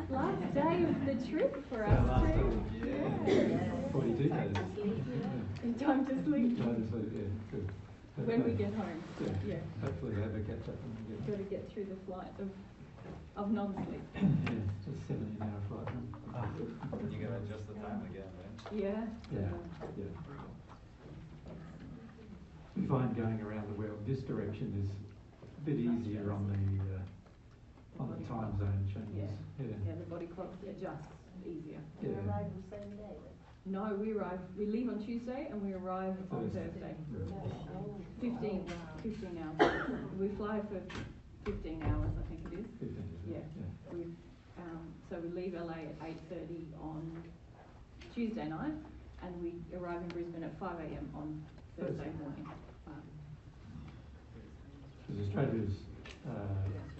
Last day of the trip for So us last too. time, Yeah. 42 days. In time to sleep. Time to sleep, yeah, good. When we get home. Yeah. Yeah. Hopefully we have a catch up when we get Got to get through the flight of non-sleep. Yeah, it's a 17-hour flight. You gotta adjust the time again, right? Yeah. Yeah. We find going around the world this direction is a bit easier on the time zone changes. Yeah, the body clock adjusts easier. You Yeah. arrive the same day. No, we leave on Tuesday and we arrive on Thursday. 15 hours. We fly for 15 hours, I think it is. 15, Yeah. So we leave LA at 8:30 on Tuesday night and we arrive in Brisbane at 5 a.m. on Thursday morning. Because Australia's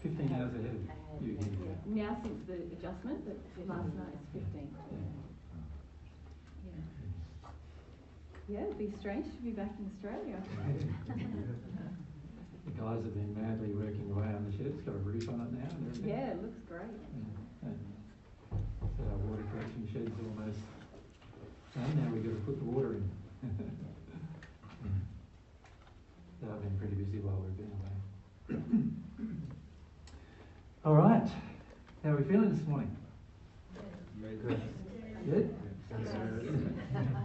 15 hours ahead of you here. Now since the adjustment, but last night it's 15. Yeah, it'd be strange to be back in Australia. The guys have been madly working away on the shed. It's got a roof on it now and everything. Yeah, it looks great. And so our water collection shed's almost done. Now we've got to put the water in. So I've been pretty busy while we've been away. All right. How are we feeling this morning? Very good. Good?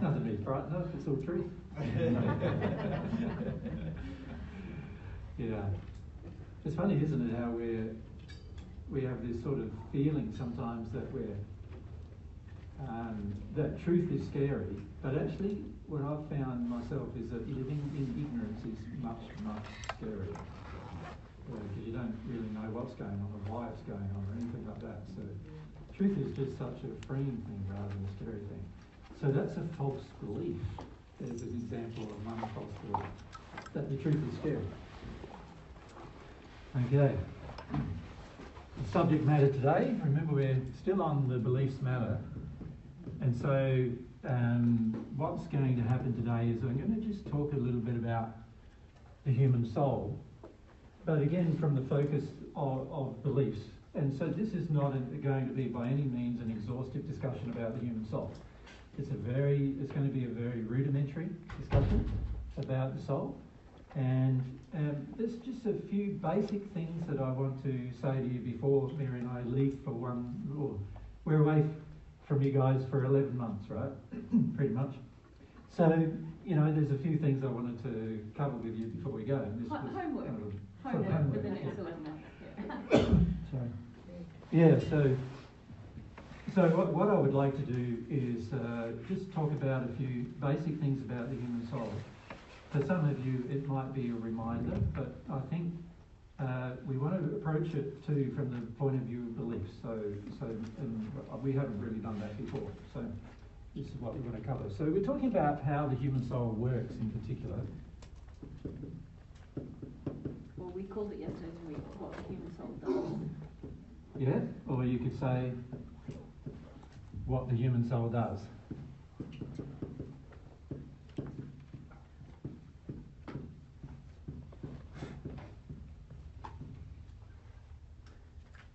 Nothing to be frightened of, it's all truth. Yeah. It's funny, isn't it, how we have this sort of feeling sometimes that that truth is scary, but actually what I've found myself is that living in ignorance is much, much scarier. Because you don't really know what's going on or why it's going on or anything like that. So truth is just such a freeing thing rather than a scary thing. So that's a false belief. There's an example of one false belief, that the truth is scary. Okay. The subject matter today, remember we're still on the beliefs matter. And so what's going to happen today is I'm going to just talk a little bit about the human soul, but again from the focus of beliefs. And so this is not going to be by any means an exhaustive discussion about the human soul. It's going to be a very rudimentary discussion about the soul. And there's just a few basic things that I want to say to you before Mary and I leave for we're away from you guys for 11 months, right? Pretty much. So, there's a few things I wanted to cover with you before we go. And this Homework. was Homework for the next 11 months. Sorry. Yeah, so what I would like to do is just talk about a few basic things about the human soul. For some of you, it might be a reminder, but I think we want to approach it too from the point of view of beliefs. And we haven't really done that before. So this is what we want to cover. So we're talking about how the human soul works in particular. Well, we called it yesterday, didn't we? What the human soul does. Yeah, or you could say what the human soul does.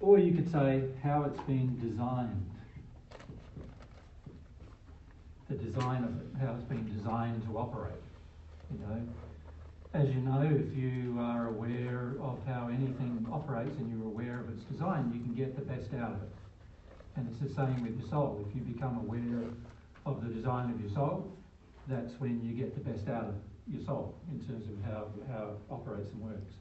Or you could say how it's been designed. The design of it, how it's been designed to operate. As you know, if you are aware of how anything operates and you're aware of its design, you can get the best out of it. And it's the same with your soul. If you become aware of the design of your soul, that's when you get the best out of your soul in terms of how it operates and works.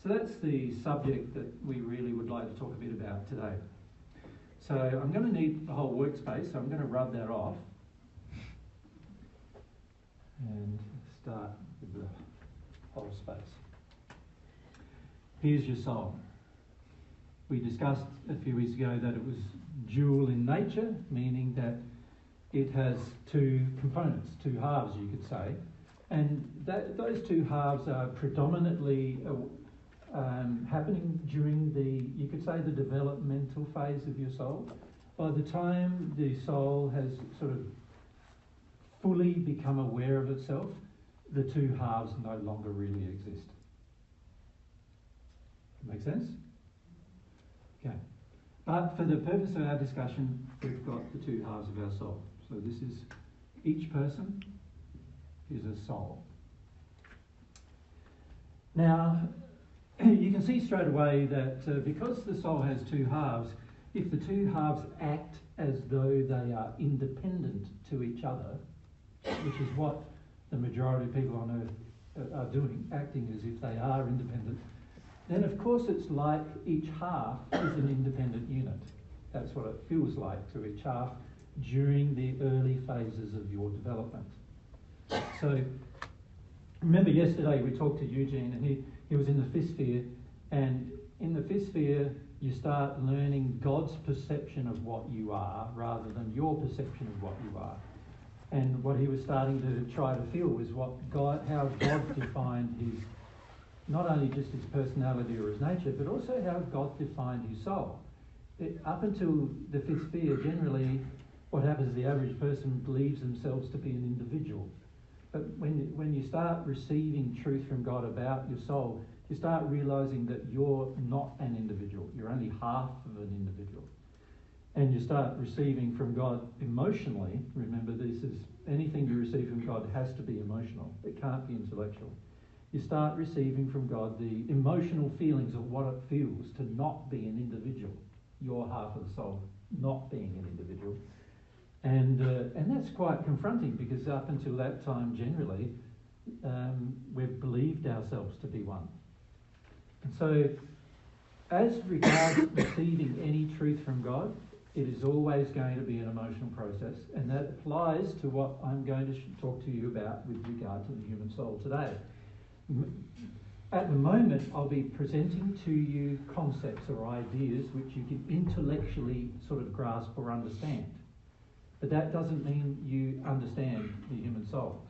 So that's the subject that we really would like to talk a bit about today. So I'm going to need the whole workspace, so I'm going to rub that off and start with the whole space. Here's your soul. We discussed a few weeks ago that it was dual in nature, meaning that it has two components, two halves you could say, and those two halves are predominantly happening during you could say the developmental phase of your soul. By the time the soul has sort of fully become aware of itself, the two halves no longer really exist. Make sense? Okay. But for the purpose of our discussion, we've got the two halves of our soul. So this is, each person is a soul. Now, you can see straight away that because the soul has two halves, if the two halves act as though they are independent to each other, which is what the majority of people on earth are doing, acting as if they are independent, then of course it's like each half is an independent unit. That's what it feels like to each half during the early phases of your development. So, remember yesterday we talked to Eugene, and he was in the fifth sphere, and in the fifth sphere you start learning God's perception of what you are rather than your perception of what you are. And what he was starting to try to feel was how God defined his, not only just his personality or his nature, but also how God defined his soul. Up until the fifth sphere, generally what happens is the average person believes themselves to be an individual. But when you start receiving truth from God about your soul, you start realising that you're not an individual. You're only half of an individual. And you start receiving from God emotionally. Remember, this is anything you receive from God has to be emotional. It can't be intellectual. You start receiving from God the emotional feelings of what it feels to not be an individual. Your half of the soul not being an individual. And that's quite confronting, because up until that time, generally, we've believed ourselves to be one. And so, as regards receiving any truth from God, it is always going to be an emotional process, and that applies to what I'm going to talk to you about with regard to the human soul today. At the moment, I'll be presenting to you concepts or ideas which you can intellectually sort of grasp or understand. But that doesn't mean you understand the human soul.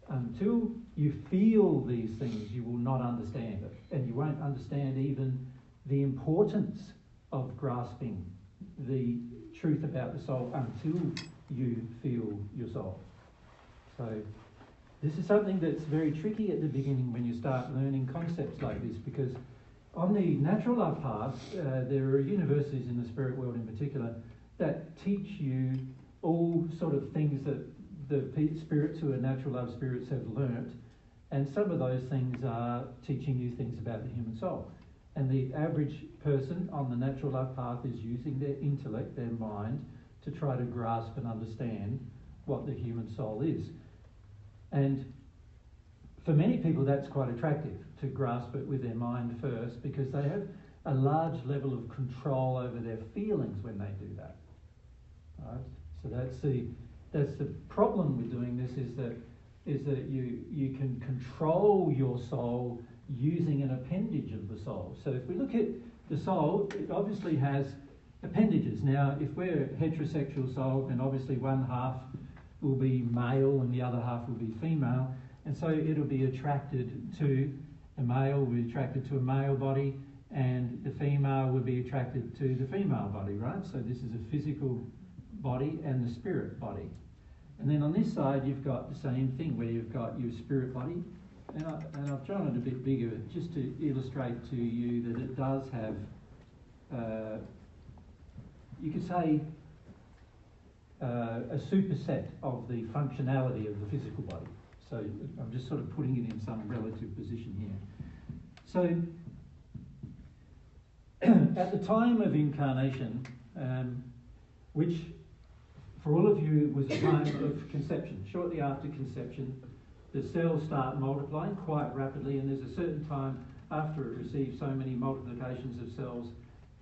Until you feel these things, you will not understand it. And you won't understand even the importance of grasping the truth about the soul until you feel your soul. So this is something that's very tricky at the beginning when you start learning concepts like this, because on the natural love path, there are universities in the spirit world in particular that teach you all sort of things that the spirits who are natural love spirits have learnt, and some of those things are teaching you things about the human soul. And the average person on the natural love path is using their intellect, their mind, to try to grasp and understand what the human soul is. And for many people that's quite attractive, to grasp it with their mind first, because they have a large level of control over their feelings when they do that. Right? So that's the problem with doing this, is that you can control your soul using an appendage of the soul. So if we look at the soul, it obviously has appendages. Now, if we're a heterosexual soul, then obviously one half will be male and the other half will be female, and so it'll be attracted to a male, will be attracted to a male body, and the female will be attracted to the female body, right? So this is a physical body and the spirit body. And then on this side you've got the same thing, where you've got your spirit body, and I've drawn it a bit bigger just to illustrate to you that it does have, you could say, a superset of the functionality of the physical body. So I'm just sort of putting it in some relative position here. So at the time of incarnation, which for all of you was a time of conception, shortly after conception, the cells start multiplying quite rapidly, and there's a certain time after it receives so many multiplications of cells,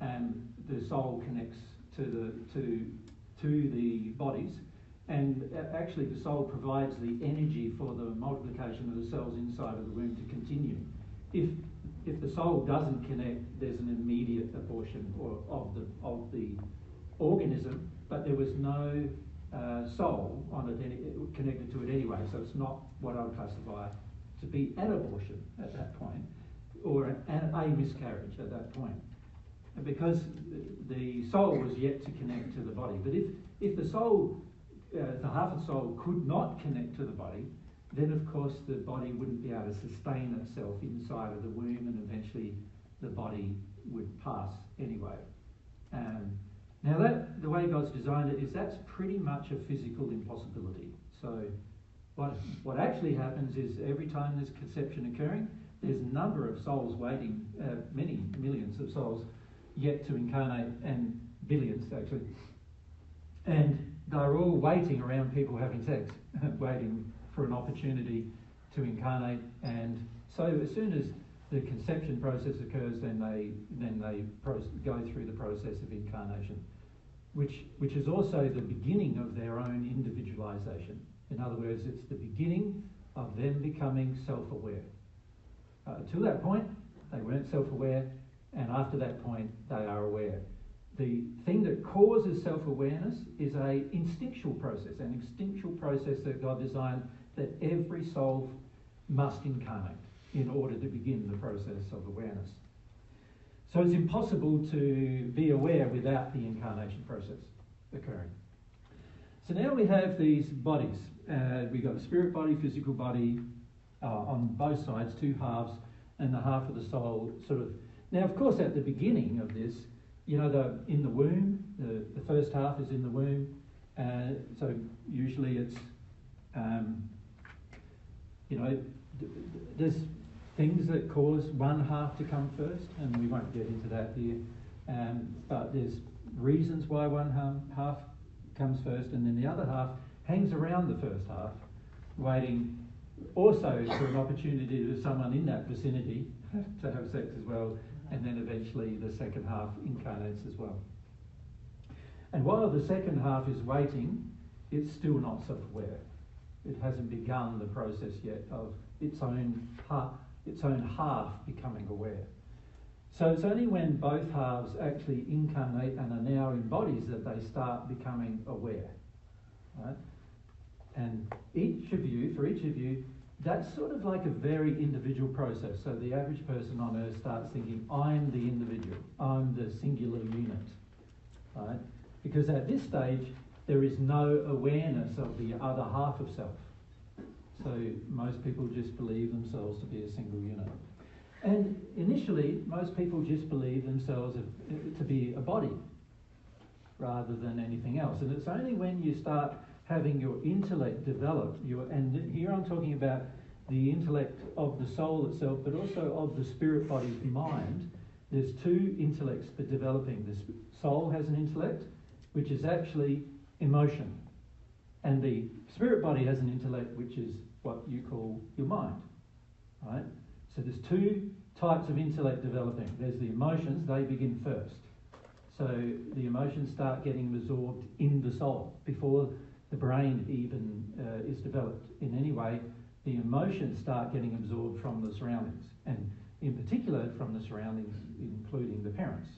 and the soul connects to the bodies, and actually the soul provides the energy for the multiplication of the cells inside of the womb to continue. If the soul doesn't connect, there's an immediate abortion of the organism, but there was no soul on it connected to it anyway, so it's not what I would classify to be an abortion at that point, or a miscarriage at that point, because the soul was yet to connect to the body. But if the soul, the half of the soul could not connect to the body, then of course the body wouldn't be able to sustain itself inside of the womb, and eventually the body would pass anyway. Now the way God's designed it is that's pretty much a physical impossibility. So what actually happens is every time there's conception occurring, there's a number of souls waiting, many millions of souls yet to incarnate, and billions actually. And they're all waiting around people having sex, waiting for an opportunity to incarnate. And so as soon as the conception process occurs, then they go through the process of incarnation, which is also the beginning of their own individualization. In other words, it's the beginning of them becoming self-aware. To that point, they weren't self-aware, and after that point, they are aware. The thing that causes self-awareness is an instinctual process that God designed that every soul must incarnate in order to begin the process of awareness. So it's impossible to be aware without the incarnation process occurring. So now we have these bodies. We've got the spirit body, physical body, on both sides, two halves, and the half of the soul sort of. Now, of course, at the beginning of this, in the womb, the first half is in the womb. So usually it's, there's things that cause one half to come first, and we won't get into that here. But there's reasons why one half comes first, and then the other half hangs around the first half, waiting also for an opportunity to someone in that vicinity to have sex as well, and then eventually the second half incarnates as well. And while the second half is waiting, it's still not self-aware. It hasn't begun the process yet of its own half becoming aware. So it's only when both halves actually incarnate and are now in bodies that they start becoming aware. Right? And for each of you, that's sort of like a very individual process. So the average person on earth starts thinking, I'm the individual, I'm the singular unit. Right? Because at this stage, there is no awareness of the other half of self. So most people just believe themselves to be a single unit. And initially, most people just believe themselves to be a body rather than anything else. And it's only when you start having your intellect develop, and here I'm talking about the intellect of the soul itself, but also of the spirit body's mind. There's two intellects for developing. The soul has an intellect, which is actually emotion. And the spirit body has an intellect, which is what you call your mind. Right? So there's two types of intellect developing. There's the emotions, they begin first. So the emotions start getting absorbed in the soul before the brain even is developed in any way. The emotions start getting absorbed from the surroundings, and in particular from the surroundings, including the parents.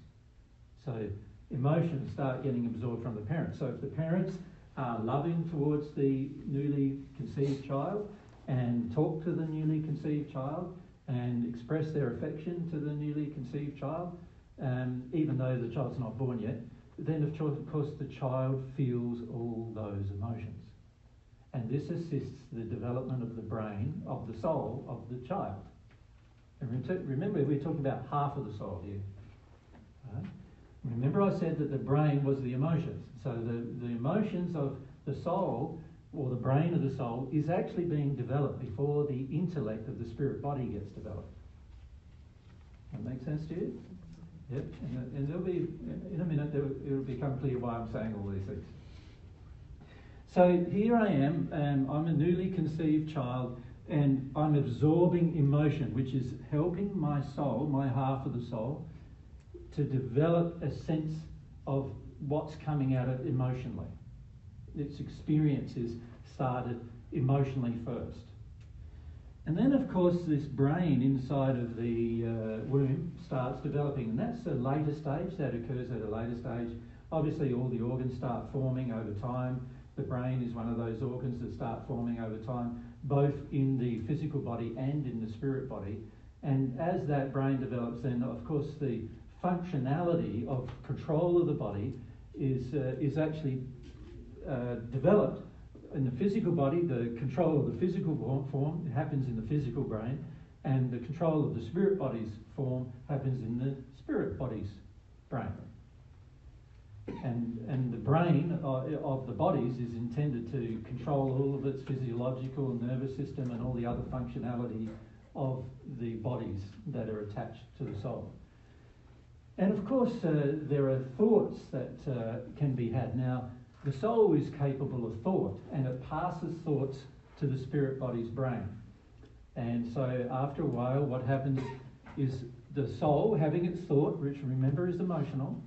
So emotions start getting absorbed from the parents. So if the parents are loving towards the newly conceived child and talk to the newly conceived child and express their affection to the newly conceived child, even though the child's not born yet, then of course the child feels all those emotions. And this assists the development of the brain, of the soul of the child. And remember, we're talking about half of the soul here. Right? Remember I said that the brain was the emotions. So the emotions of the soul, or the brain of the soul, is actually being developed before the intellect of the spirit body gets developed. That make sense to you? Yep. And there'll be, in a minute, it'll become clear why I'm saying all these things. So here I am, and I'm a newly conceived child, and I'm absorbing emotion, which is helping my soul, my half of the soul, to develop a sense of what's coming at it emotionally. Its experiences started emotionally first. And then, of course, this brain inside of the womb starts developing, and that's a later stage, that occurs at a later stage. Obviously, all the organs start forming over time. The brain is one of those organs that start forming over time, both in the physical body and in the spirit body. And as that brain develops, then, of course, the functionality of control of the body is actually developed. In the physical body, the control of the physical form happens in the physical brain, and the control of the spirit body's form happens in the spirit body's brain. And the brain of the bodies is intended to control all of its physiological and nervous system and all the other functionality of the bodies that are attached to the soul. And of course, there are thoughts that can be had. Now, the soul is capable of thought, and it passes thoughts to the spirit body's brain. And so after a while, what happens is the soul, having its thought, which remember is emotional,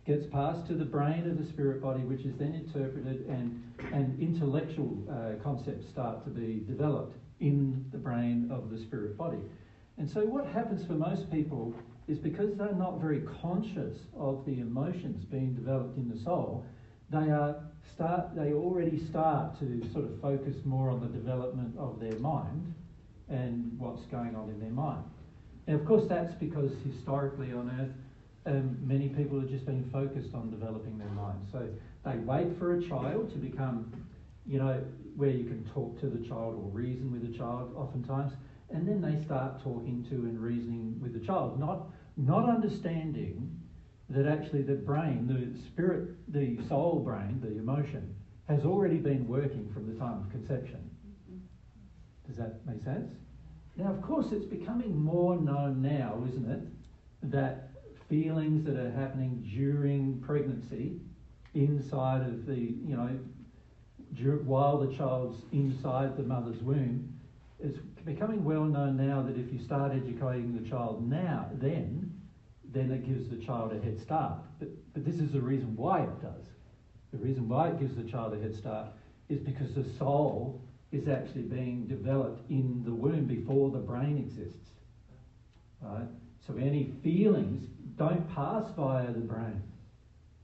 gets passed to the brain of the spirit body, which is then interpreted, and intellectual concepts start to be developed in the brain of the spirit body. And so what happens for most people is, because they're not very conscious of the emotions being developed in the soul, they already start to sort of focus more on the development of their mind and what's going on in their mind. And of course that's because historically on earth, many people have just been focused on developing their mind. So they wait for a child to become, where you can talk to the child or reason with the child oftentimes, and then they start talking to and reasoning with the child, not understanding that actually the brain, the spirit, the soul brain, the emotion, has already been working from the time of conception. Does that make sense? Now, of course, it's becoming more known now, isn't it, that feelings that are happening during pregnancy, inside of the, while the child's inside the mother's womb, it's becoming well known now that if you start educating the child now, then it gives the child a head start. But this is the reason why it does. The reason why it gives the child a head start is because the soul is actually being developed in the womb before the brain exists. Right? So any feelings don't pass via the brain.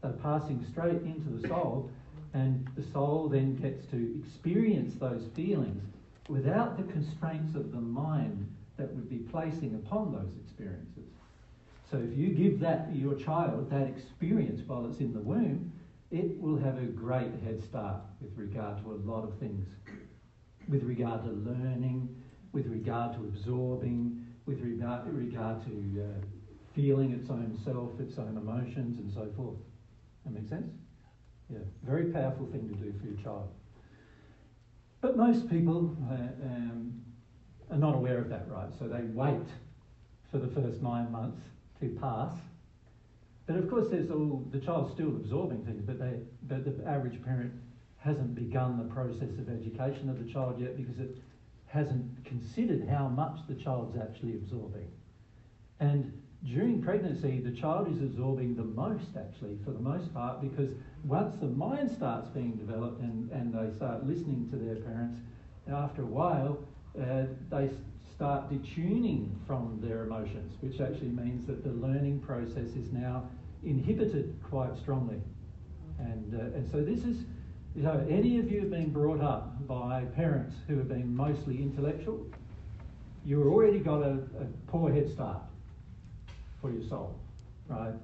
They're passing straight into the soul, and the soul then gets to experience those feelings without the constraints of the mind that would be placing upon those experiences. So if you give your child that experience while it's in the womb, it will have a great head start with regard to a lot of things. With regard to learning, with regard to absorbing, with regard to feeling its own self, its own emotions, and so forth. That make sense? Yeah, very powerful thing to do for your child. But most people are not aware of that, right? So they wait for the first 9 months to pass. But of course, the child's still absorbing things, but the average parent hasn't begun the process of education of the child yet, because it hasn't considered how much the child's actually absorbing. And during pregnancy, the child is absorbing the most, actually, for the most part, because once the mind starts being developed and they start listening to their parents, after a while, they start detuning from their emotions, which actually means that the learning process is now inhibited quite strongly. And so this is, any of you have been brought up by parents who have been mostly intellectual, you've already got a poor head start for your soul, right?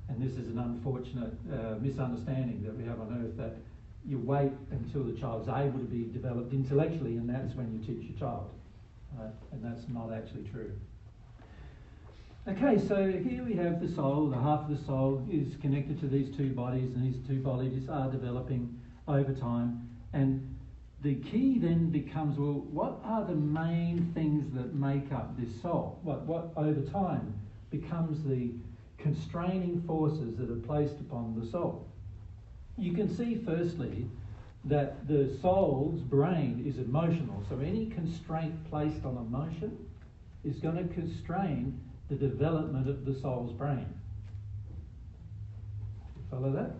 And this is an unfortunate misunderstanding that we have on earth, that you wait until the child's able to be developed intellectually, and that's when you teach your child, right? And that's not actually true. Okay, so here we have the soul. The half of the soul is connected to these two bodies, and these two bodies are developing over time. And the key then becomes, well, what are the main things that make up this soul? What over time becomes the constraining forces that are placed upon the soul? You can see firstly that the soul's brain is emotional, so any constraint placed on emotion is going to constrain the development of the soul's brain. Follow that?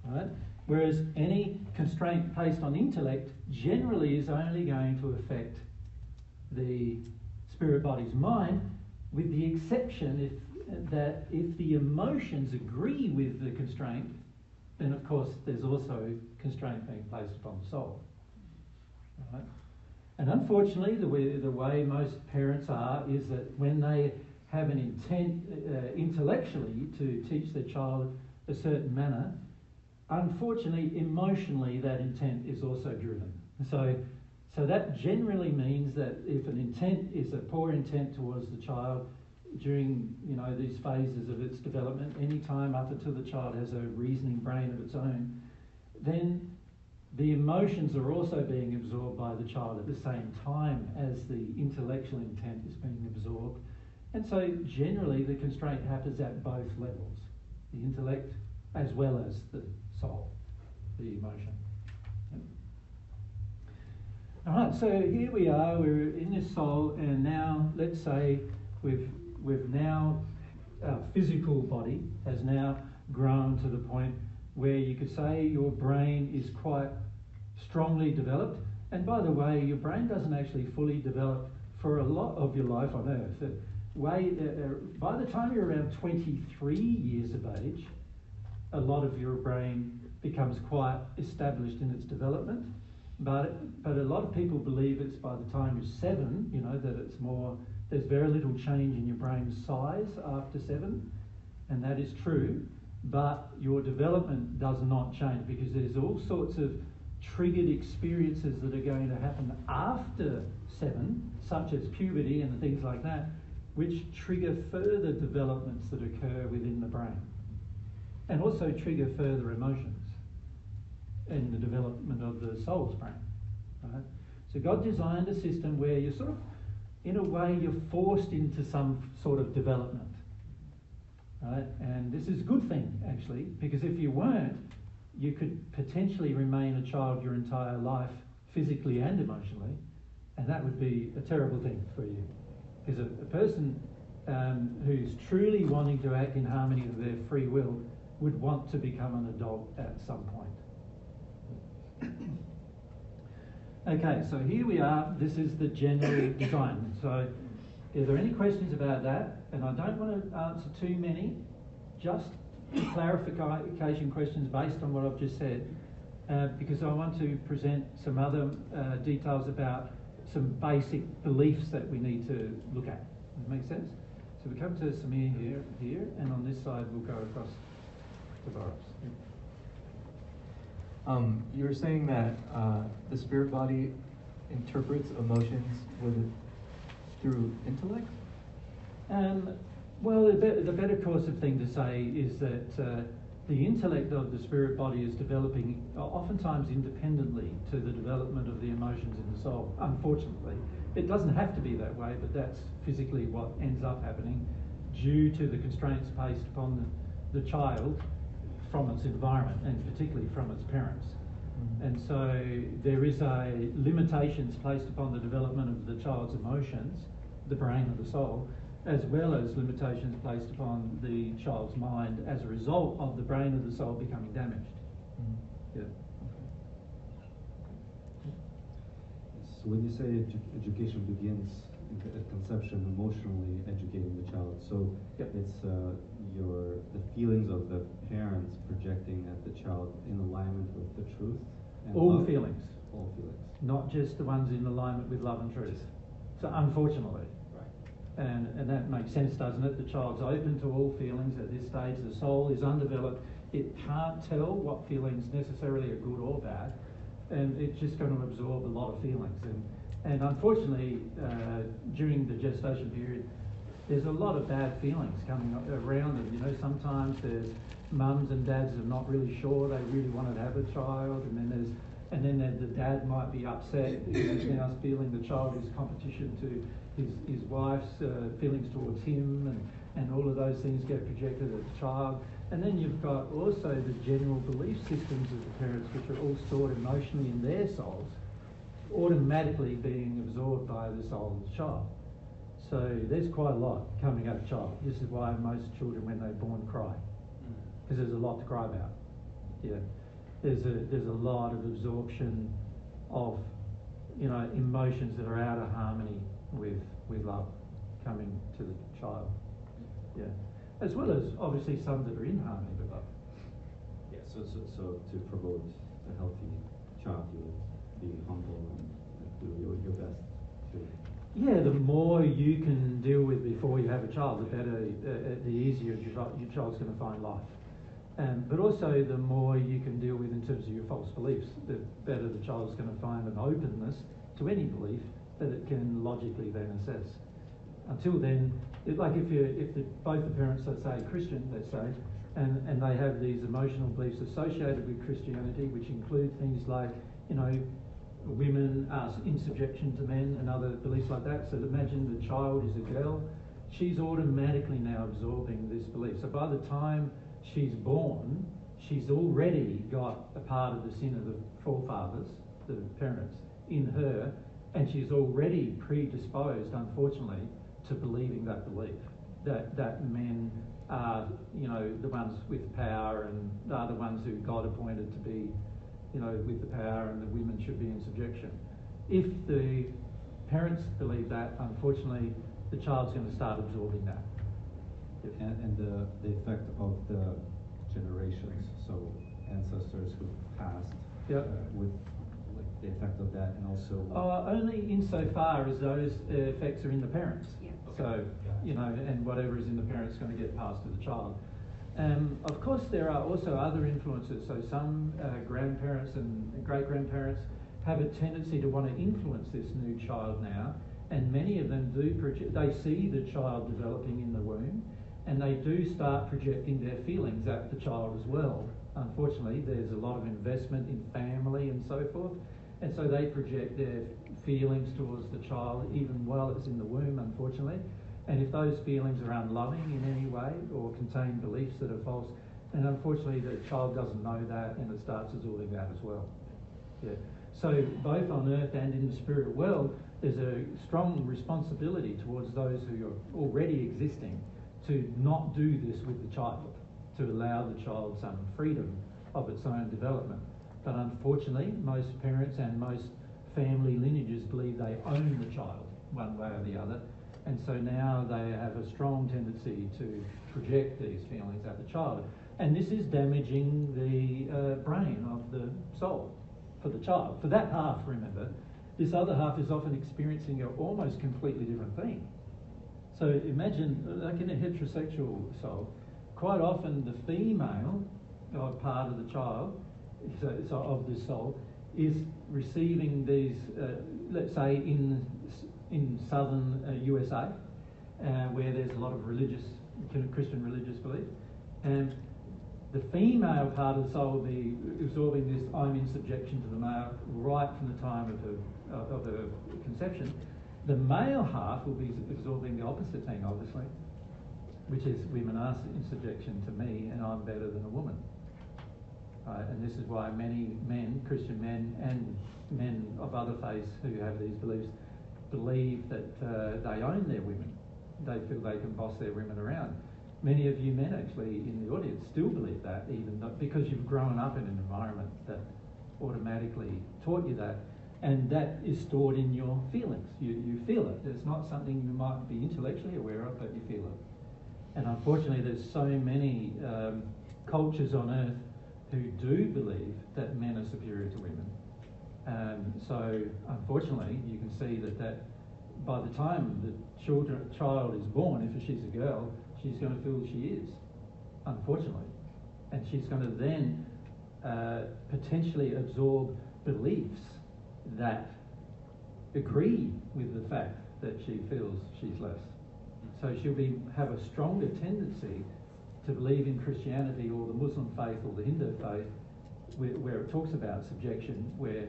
All right? Whereas any constraint placed on intellect generally is only going to affect the spirit body's mind, with the exception if the emotions agree with the constraint, then of course there's also constraint being placed upon the soul. Right? And unfortunately, the way most parents are is that when they have an intent intellectually to teach their child a certain manner, unfortunately, emotionally, that intent is also driven. So that generally means that if an intent is a poor intent towards the child, during, you know, these phases of its development, any time up until the child has a reasoning brain of its own, then the emotions are also being absorbed by the child at the same time as the intellectual intent is being absorbed. And so generally the constraint happens at both levels, the intellect as well as the soul, the emotion. All right, so here we are, we're in this soul, and now let's say we've now, our physical body has now grown to the point where you could say your brain is quite strongly developed. And by the way, your brain doesn't actually fully develop for a lot of your life on Earth. By the time you're around 23 years of age, a lot of your brain becomes quite established in its development. But a lot of people believe it's by the time you're 7, you know, that it's more, there's very little change in your brain's size after 7, and that is true, but your development does not change because there's all sorts of triggered experiences that are going to happen after 7, such as puberty and things like that, which trigger further developments that occur within the brain, and also trigger further emotions in the development of the soul's brain, right? So God designed a system where you're sort of, in a way, you're forced into some sort of development, right? And this is a good thing, actually, because if you weren't, you could potentially remain a child your entire life, physically and emotionally, and that would be a terrible thing for you. Because a person who's truly wanting to act in harmony with their free will would want to become an adult at some point. Okay, so here we are. This is the general design. So are there any questions about that? And I don't want to answer too many, just clarification questions based on what I've just said, because I want to present some other details about some basic beliefs that we need to look at. Does that make sense? So we come to Samir here, and on this side we'll go across to Boris. You were saying that the spirit body interprets emotions through intellect? Well, the better course of thing to say is that the intellect of the spirit body is developing oftentimes independently to the development of the emotions in the soul. Unfortunately, it doesn't have to be that way, but that's physically what ends up happening due to the constraints placed upon the child from its environment, and particularly from its parents. Mm-hmm. And so there is limitations placed upon the development of the child's emotions, the brain or the soul, as well as limitations placed upon the child's mind as a result of the brain or the soul becoming damaged. Mm-hmm. Yeah. So when you say education begins at conception, emotionally educating the child, so yep. It's the feelings of the parents projecting at the child in alignment with the truth? And all love? feelings. All feelings. Not just the ones in alignment with love and truth. So unfortunately. Right. And that makes sense, doesn't it? The child's open to all feelings at this stage. The soul is undeveloped. It can't tell what feelings necessarily are good or bad, and it's just going to absorb a lot of feelings. And unfortunately, during the gestation period, there's a lot of bad feelings coming around them. You know, sometimes there's mums and dads are not really sure they really want to have a child, and then the dad might be upset because now he's feeling the child is competition to his wife's feelings towards him, and all of those things get projected at the child. And then you've got also the general belief systems of the parents, which are all stored emotionally in their souls, automatically being absorbed by the soul of the child. So there's quite a lot coming out of the child. This is why most children, when they're born, cry, because there's a lot to cry about. Yeah, there's a lot of absorption of, you know, emotions that are out of harmony with love coming to the child. Yeah, as well as obviously some that are in harmony with love. Yeah. So to promote a healthy child, you be humble and do your best to. Yeah, the more you can deal with before you have a child, the better, the easier your child's going to find life. But also the more you can deal with in terms of your false beliefs, the better the child's going to find an openness to any belief that it can logically then assess. Until then, like if both the parents are, say, Christian, let's say, and they have these emotional beliefs associated with Christianity, which include things like, women are in subjection to men and other beliefs like that. So imagine the child is a girl, she's automatically now absorbing this belief. So by the time she's born, she's already got a part of the sin of the forefathers, the parents, in her, and she's already predisposed, unfortunately, to believing that belief, that men are, the ones with power and are the ones who God appointed to be, with the power, and the women should be in subjection. If the parents believe that, unfortunately, the child's going to start absorbing that. And the effect of the generations, so ancestors who passed, Yep. with like the effect of that, and also Only insofar as those effects are in the parents. Yeah. So, and whatever is in the parents is going to get passed to the child. Of course, there are also other influences. So some grandparents and great-grandparents have a tendency to want to influence this new child now, and many of them do they see the child developing in the womb, and they do start projecting their feelings at the child as well. Unfortunately, there's a lot of investment in family and so forth, and so they project their feelings towards the child even while it's in the womb, unfortunately. And if those feelings are unloving in any way or contain beliefs that are false, then unfortunately the child doesn't know that, and it starts absorbing that as well. Yeah. So both on earth and in the spirit world, there's a strong responsibility towards those who are already existing to not do this with the child, to allow the child some freedom of its own development. But unfortunately, most parents and most family lineages believe they own the child one way or the other, and so now they have a strong tendency to project these feelings at the child. And this is damaging the brain of the soul for the child. For that half, remember, this other half is often experiencing an almost completely different thing. So imagine, like in a heterosexual soul, quite often the female part of the child, so of this soul, is receiving these, let's say in southern USA, where there's a lot of Christian religious belief, and the female part of the soul will be absorbing this "I'm in subjection to the male" right from the time of her conception. The male half will be absorbing the opposite thing, obviously, which is women are in subjection to me, and I'm better than a woman. And this is why many men, Christian men and men of other faiths who have these beliefs, believe that they own their women. They feel they can boss their women around. Many of you men actually in the audience still believe that, even though, because you've grown up in an environment that automatically taught you that, and that is stored in your feelings. You feel it. It's not something you might be intellectually aware of, but you feel it. And unfortunately, there's so many cultures on earth who do believe that men are superior to women. So unfortunately, you can see that by the time the child is born, if she's a girl, she's going to feel she is, unfortunately. And she's going to then potentially absorb beliefs that agree with the fact that she feels she's less. So she'll have a stronger tendency to believe in Christianity or the Muslim faith or the Hindu faith, where it talks about subjection, where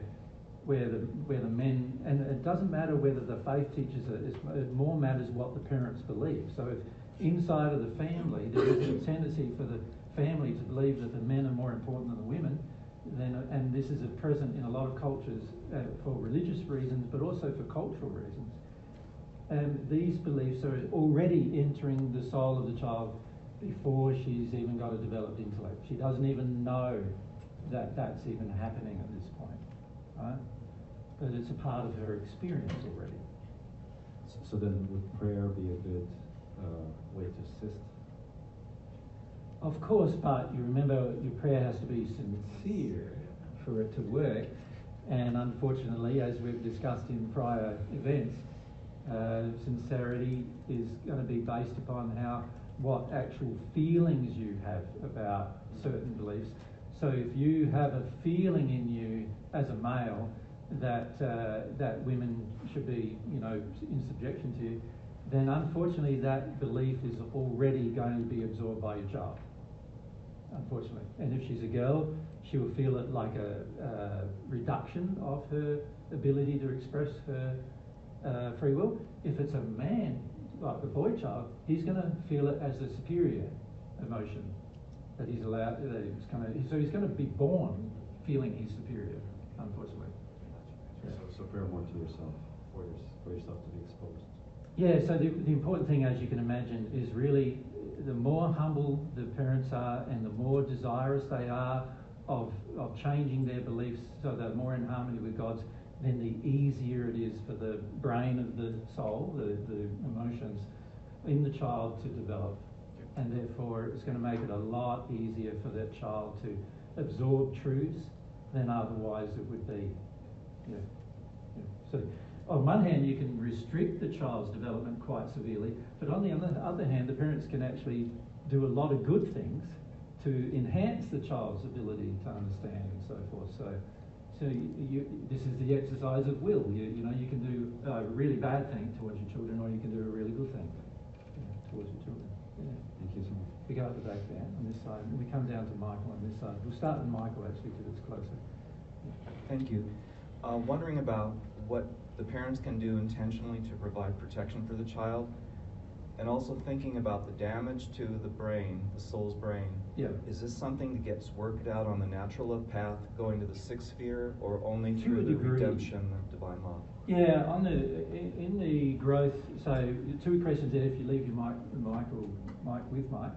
the men, and it doesn't matter whether the faith teaches it more matters what the parents believe. So if inside of the family there is a tendency for the family to believe that the men are more important than the women, then, and this is present in a lot of cultures for religious reasons, but also for cultural reasons, these beliefs are already entering the soul of the child before she's even got a developed intellect. She doesn't even know that that's even happening at this point, right? But it's a part of her experience already. So then would prayer be a good way to assist? Of course, but you remember your prayer has to be sincere for it to work, and unfortunately, as we've discussed in prior events, sincerity is going to be based upon what actual feelings you have about certain beliefs. So if you have a feeling in you as a male that women should be, in subjection to you, then unfortunately that belief is already going to be absorbed by your child, unfortunately. And if she's a girl, she will feel it like a reduction of her ability to express her free will. If it's a man, like the boy child, he's going to feel it as a superior emotion that he's allowed. So he's going to be born feeling he's superior, unfortunately. Yeah. So pray more to yourself, for yourself to be exposed. Yeah, so the important thing, as you can imagine, is really the more humble the parents are and the more desirous they are of changing their beliefs so they're more in harmony with God's, then the easier it is for the brain of the soul, the emotions in the child to develop. And therefore it's going to make it a lot easier for that child to absorb truths than otherwise it would be. Yeah. So on one hand, you can restrict the child's development quite severely, but on the other hand, the parents can actually do a lot of good things to enhance the child's ability to understand and so forth. So this is the exercise of will. You know, you can do a really bad thing towards your children, or you can do a really good thing towards your children. Yeah. Thank you so much. We go at the back there on this side, and we come down to Michael on this side. We'll start with Michael actually because it's closer. Thank you. Wondering about what the parents can do intentionally to provide protection for the child, and also thinking about the damage to the brain, the soul's brain. Yeah. Is this something that gets worked out on the natural love path, going to the sixth sphere, or only To a through the degree. redemption of divine love? Yeah, in the growth. So 2 questions there. If you leave your mic with Mike,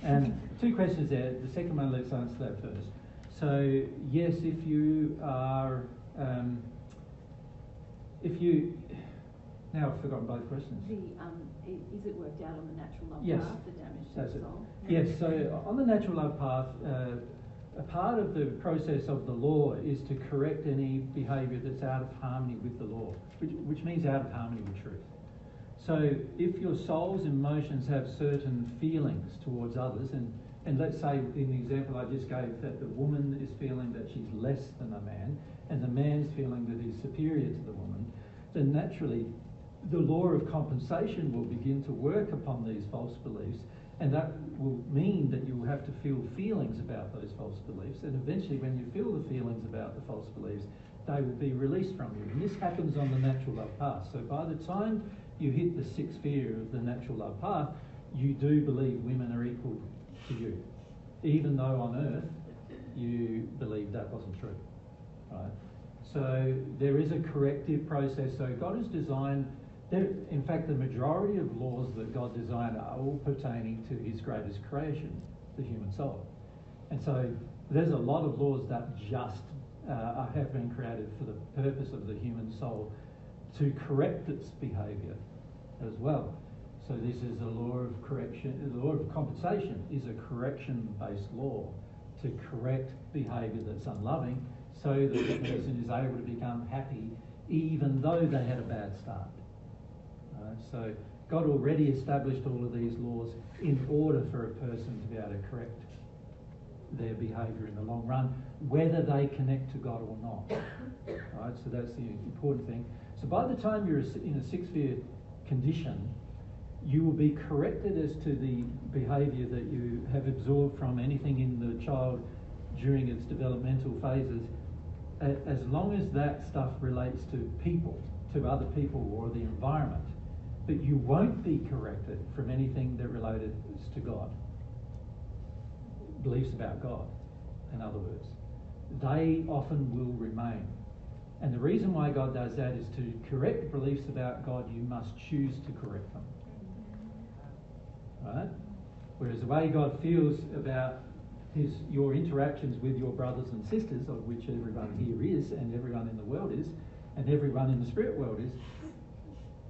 and 2 questions there. The second one, let's answer that first. So yes, if you are, now I've forgotten both questions. Is it worked out on the natural love Yes. path, the damage to That's the it. soul? Yes, so on the natural love path, a part of the process of the law is to correct any behaviour that's out of harmony with the law, which means out of harmony with truth. So if your soul's emotions have certain feelings towards others, and let's say in the example I just gave that the woman is feeling that she's less than a man, and the man's feeling that he's superior to the woman, then naturally the law of compensation will begin to work upon these false beliefs, and that will mean that you will have to feel feelings about those false beliefs, and eventually when you feel the feelings about the false beliefs, they will be released from you. And this happens on the natural love path. So by the time you hit the 6th sphere of the natural love path, you do believe women are equal to you, even though on earth you believe that wasn't true, right? So there is a corrective process. So God has designed, in fact, the majority of laws that God designed are all pertaining to his greatest creation, the human soul. And so there's a lot of laws that just have been created for the purpose of the human soul to correct its behaviour as well. So this is a law of correction. The law of compensation is a correction-based law to correct behaviour that's unloving, so that the person is able to become happy even though they had a bad start. So God already established all of these laws in order for a person to be able to correct their behaviour in the long run, whether they connect to God or not. Right? So that's the important thing. So by the time you're in a 6th sphere condition, you will be corrected as to the behaviour that you have absorbed from anything in the child during its developmental phases, as long as that stuff relates to people, to other people or the environment. But you won't be corrected from anything that related to God. Beliefs about God, in other words. They often will remain. And the reason why God does that is to correct beliefs about God, you must choose to correct them. Right? Whereas the way God feels about your interactions with your brothers and sisters, of which everyone here is, and everyone in the world is, and everyone in the spirit world is,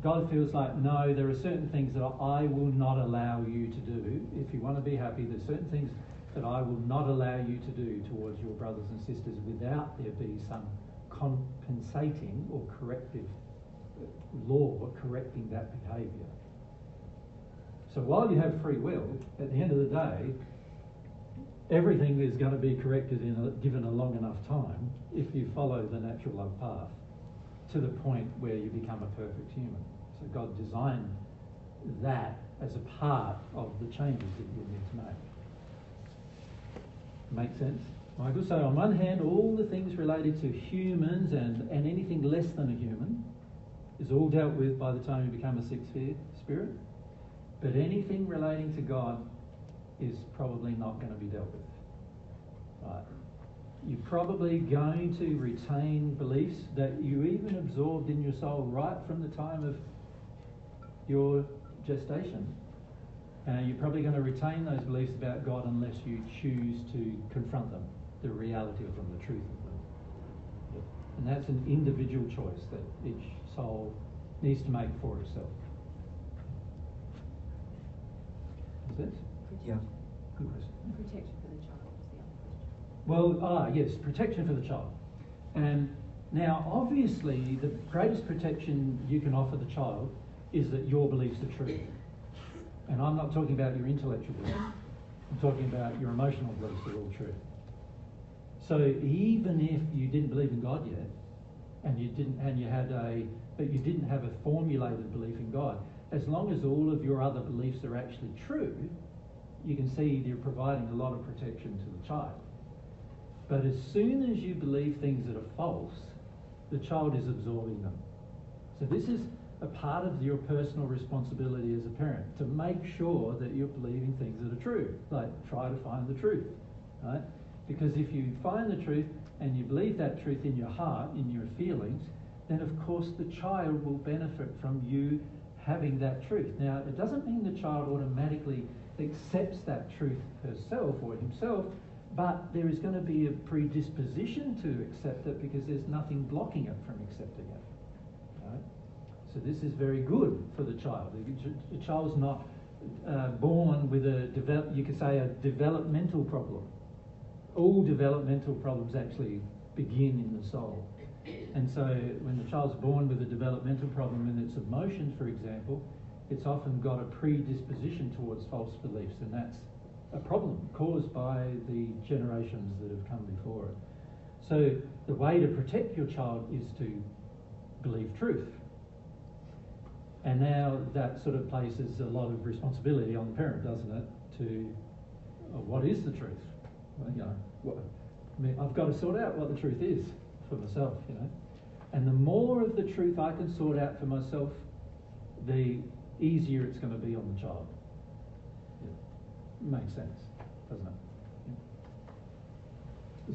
God feels like, no, there are certain things that I will not allow you to do. If you want to be happy, there's certain things that I will not allow you to do towards your brothers and sisters without there be some compensating or corrective law correcting that behaviour. So while you have free will, at the end of the day, everything is going to be corrected given a long enough time if you follow the natural love path to the point where you become a perfect human. So God designed that as a part of the changes that you'll need to make. Make sense, Michael? So on one hand, all the things related to humans and anything less than a human is all dealt with by the time you become a sixth spirit. But anything relating to God is probably not going to be dealt with. Right? You're probably going to retain beliefs that you even absorbed in your soul right from the time of your gestation. You're probably going to retain those beliefs about God unless you choose to confront them, the reality of them, the truth of them. And that's an individual choice that each soul needs to make for itself. Is that? Yeah. Good question. Protection for the child was the other question. Well, yes, protection for the child. And now, obviously, the greatest protection you can offer the child is that your beliefs are true. And I'm not talking about your intellectual beliefs. I'm talking about your emotional beliefs are all true. So even if you didn't believe in God yet, but you didn't have a formulated belief in God, as long as all of your other beliefs are actually true, you can see you're providing a lot of protection to the child. But as soon as you believe things that are false, the child is absorbing them. So this is a part of your personal responsibility as a parent, to make sure that you're believing things that are true. Like, try to find the truth, right? Because if you find the truth and you believe that truth in your heart, in your feelings, then of course the child will benefit from you having that truth. Now, it doesn't mean the child automatically accepts that truth herself or himself, but there is going to be a predisposition to accept it because there's nothing blocking it from accepting it, right? So this is very good for the child. The child's not born with you could say, a developmental problem. All developmental problems actually begin in the soul. And so when the child's born with a developmental problem in its emotions, for example, it's often got a predisposition towards false beliefs, and that's a problem caused by the generations that have come before it. So the way to protect your child is to believe truth. And now that sort of places a lot of responsibility on the parent, doesn't it, to what is the truth? Well, I've got to sort out what the truth is for myself, And the more of the truth I can sort out for myself, the easier it's going to be on the child. Makes sense, doesn't it?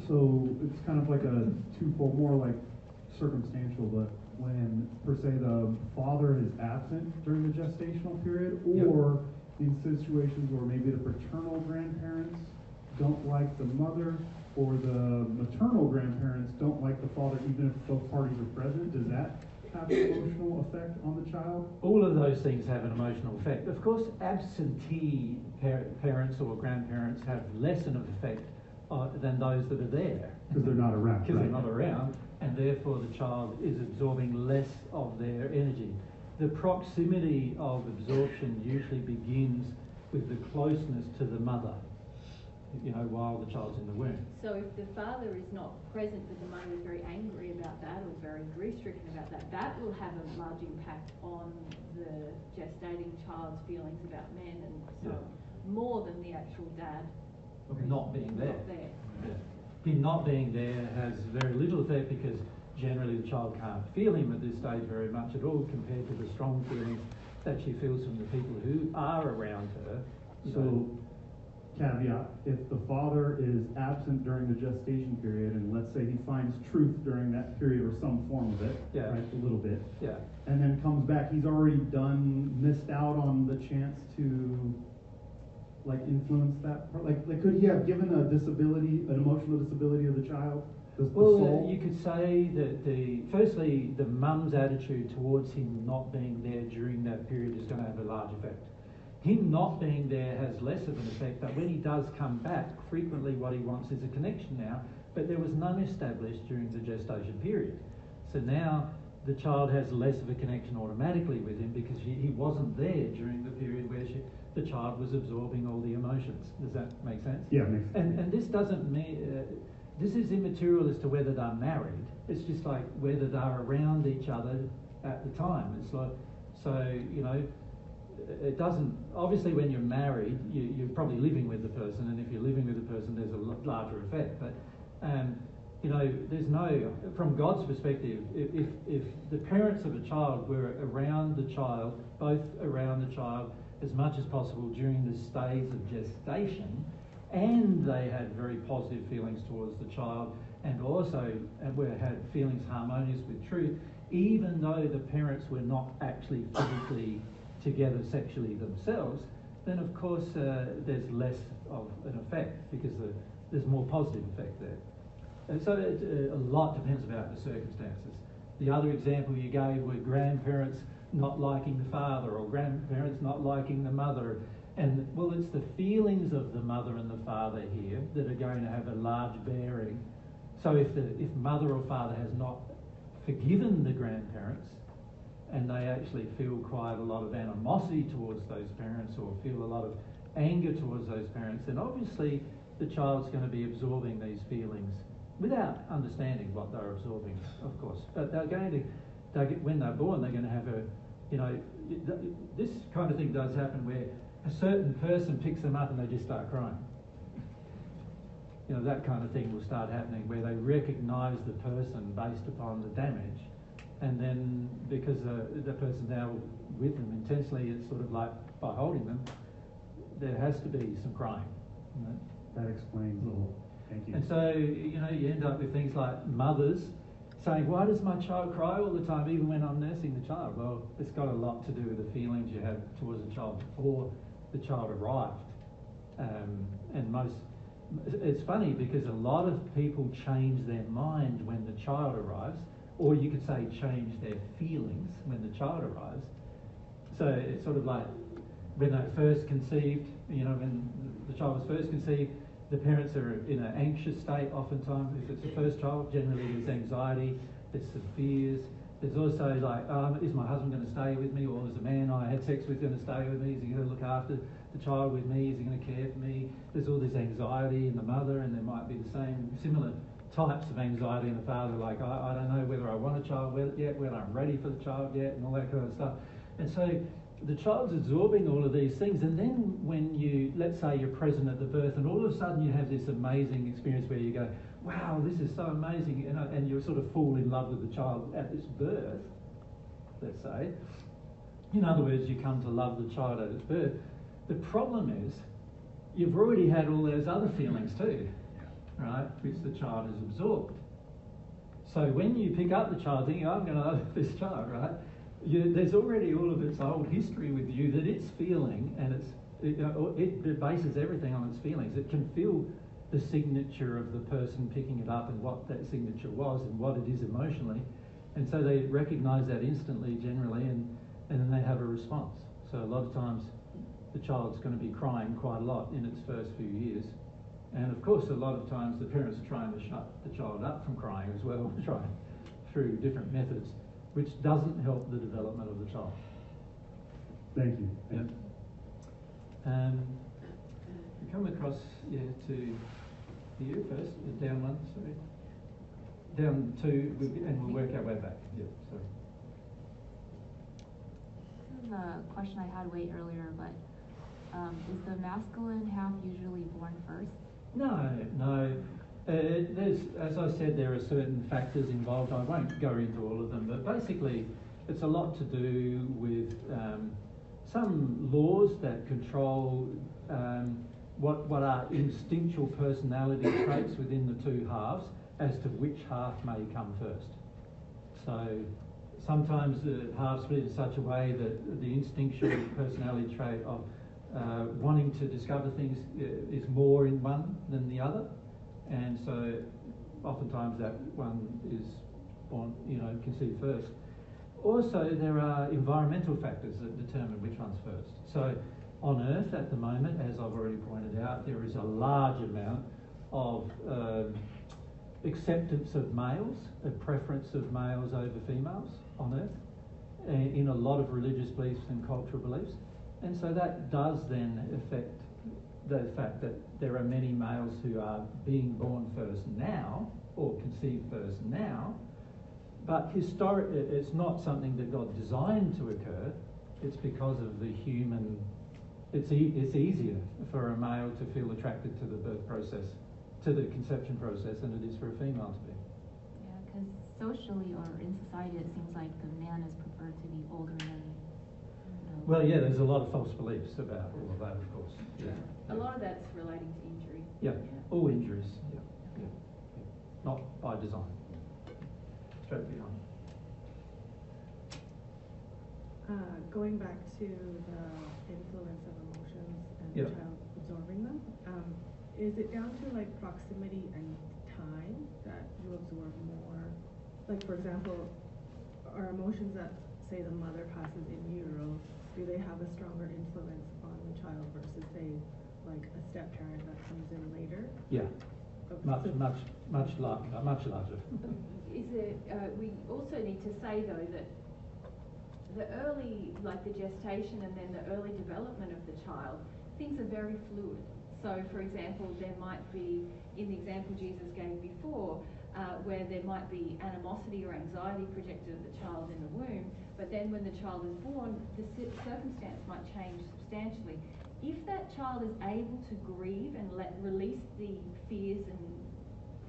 So it's kind of like a twofold, more like circumstantial, but when, per se, the father is absent during the gestational period, or in situations where maybe the paternal grandparents don't like the mother, or the maternal grandparents don't like the father, even if both parties are present, does that have an emotional effect on the child? All of those things have an emotional effect. Of course, absentee parents or grandparents have less of an effect than those that are there. Because they're not around. Because they're not around, and therefore the child is absorbing less of their energy. The proximity of absorption usually begins with the closeness to the mother, while the child's in the womb. So if the father is not present, but the mother is very angry about that or very grief-stricken about that, that will have a large impact on the gestating child's feelings about men and so on, more than the actual dad Not being there. not there. Yeah. Him not being there has very little effect because generally the child can't feel him at this stage very much at all compared to the strong feelings that she feels from the people who are around her. So, caveat, if the father is absent during the gestation period, and let's say he finds truth during that period or some form of it, right, a little bit, and then comes back, he's already missed out on the chance to influence that part? Could he have given a disability, an emotional disability of the child? The soul? You could say that firstly, the mum's attitude towards him not being there during that period is going to have a large effect. Him not being there has less of an effect, but when he does come back, frequently what he wants is a connection now, but there was none established during the gestation period. So now the child has less of a connection automatically with him because he wasn't there during the period where the child was absorbing all the emotions. Does that make sense? Yeah, it makes sense. And this doesn't mean, this is immaterial as to whether they're married. It's just like whether they're around each other at the time. It's like, So, you know, it doesn't, obviously when you're married, you're probably living with the person, and if you're living with the person, there's a larger effect. But, you know, there's no, from God's perspective, if the parents of a child were around the child, both around the child as much as possible during the stage of gestation, and they had very positive feelings towards the child, and also had feelings harmonious with truth, even though the parents were not actually physically together sexually themselves, then of course there's less of an effect because there's more positive effect there. And so a lot depends about the circumstances. The other example you gave were grandparents not liking the father or grandparents not liking the mother. And well, it's the feelings of the mother and the father here that are going to have a large bearing. So if mother or father has not forgiven the grandparents, and they actually feel quite a lot of animosity towards those parents or feel a lot of anger towards those parents, then obviously the child's going to be absorbing these feelings without understanding what they're absorbing, of course. But when they're born, they're going to have this kind of thing does happen where a certain person picks them up and they just start crying. You know, that kind of thing will start happening where they recognise the person based upon the damage, and then because the person's now with them intensely, it's sort of like by holding them, there has to be some crying. You know? That explains the whole. Thank you. And so, you know, you end up with things like mothers saying, why does my child cry all the time, even when I'm nursing the child? Well, it's got a lot to do with the feelings you have towards the child before the child arrived. It's funny because a lot of people change their mind when the child arrives, or you could say change their feelings when the child arrives. So it's sort of like when they're first conceived, you know, when the child was first conceived, the parents are in an anxious state oftentimes. If it's the first child, generally there's anxiety, there's some fears. There's also like, is my husband going to stay with me, or is the man I had sex with going to stay with me? Is he going to look after the child with me? Is he going to care for me? There's all this anxiety in the mother, and there might be the similar types of anxiety in the father, like I don't know whether I want a child yet, whether I'm ready for the child yet, and all that kind of stuff. And so the child's absorbing all of these things, and then when you, let's say you're present at the birth, and all of a sudden you have this amazing experience where you go, wow, this is so amazing, and you sort of fall in love with the child at its birth, let's say. In other words, you come to love the child at its birth. The problem is, you've already had all those other feelings too, right, which the child has absorbed. So when you pick up the child thinking, I'm going to love this child, right, there's already all of its old history with you that it's feeling, and it bases everything on its feelings. It can feel the signature of the person picking it up and what that signature was and what it is emotionally. And so they recognise that instantly generally, and then they have a response. So a lot of times the child's going to be crying quite a lot in its first few years. And of course a lot of times the parents are trying to shut the child up from crying as well, trying through different methods, which doesn't help the development of the child. Thank you. Yeah. We come across to here first, down one, sorry. Down two, and we'll work our way back. Yeah, sorry. This is a question I had way earlier, but is the masculine half usually born first? No. There's, as I said, there are certain factors involved. I won't go into all of them, but basically it's a lot to do with some laws that control what are instinctual personality traits within the two halves as to which half may come first. So sometimes the halves split in such a way that the instinctual personality trait of wanting to discover things is more in one than the other. And so oftentimes that one is born, conceived first. Also, there are environmental factors that determine which one's first. So on Earth at the moment, as I've already pointed out, there is a large amount of acceptance of males, a preference of males over females on Earth, in a lot of religious beliefs and cultural beliefs. And so that does then affect the fact that there are many males who are being born first now, or conceived first now, but it's not something that God designed to occur. It's because of the human. It's easier for a male to feel attracted to the birth process, to the conception process, than it is for a female to be. Yeah, because socially or in society, it seems like the man is preferred to be older than. Well, yeah, there's a lot of false beliefs about all of that, of course. Yeah. A lot of that's relating to injury. Yeah, all injuries. Yeah. Yeah. Not by design. Straight behind. Going back to the influence of emotions and Yeah. the child absorbing them, is it down to like proximity and time that you absorb more? Like, for example, are emotions that say the mother passes in utero, do they have a stronger influence on the child versus say like a step parent that comes in later? Yeah. Okay, Much larger. Is it, we also need to say though that the early, like the gestation and then the early development of the child, things are very fluid. So for example, there might be, in the example Jesus gave before, where there might be animosity or anxiety projected at the child in the womb, but then when the child is born, the circumstance might change substantially. If that child is able to grieve and release the fears and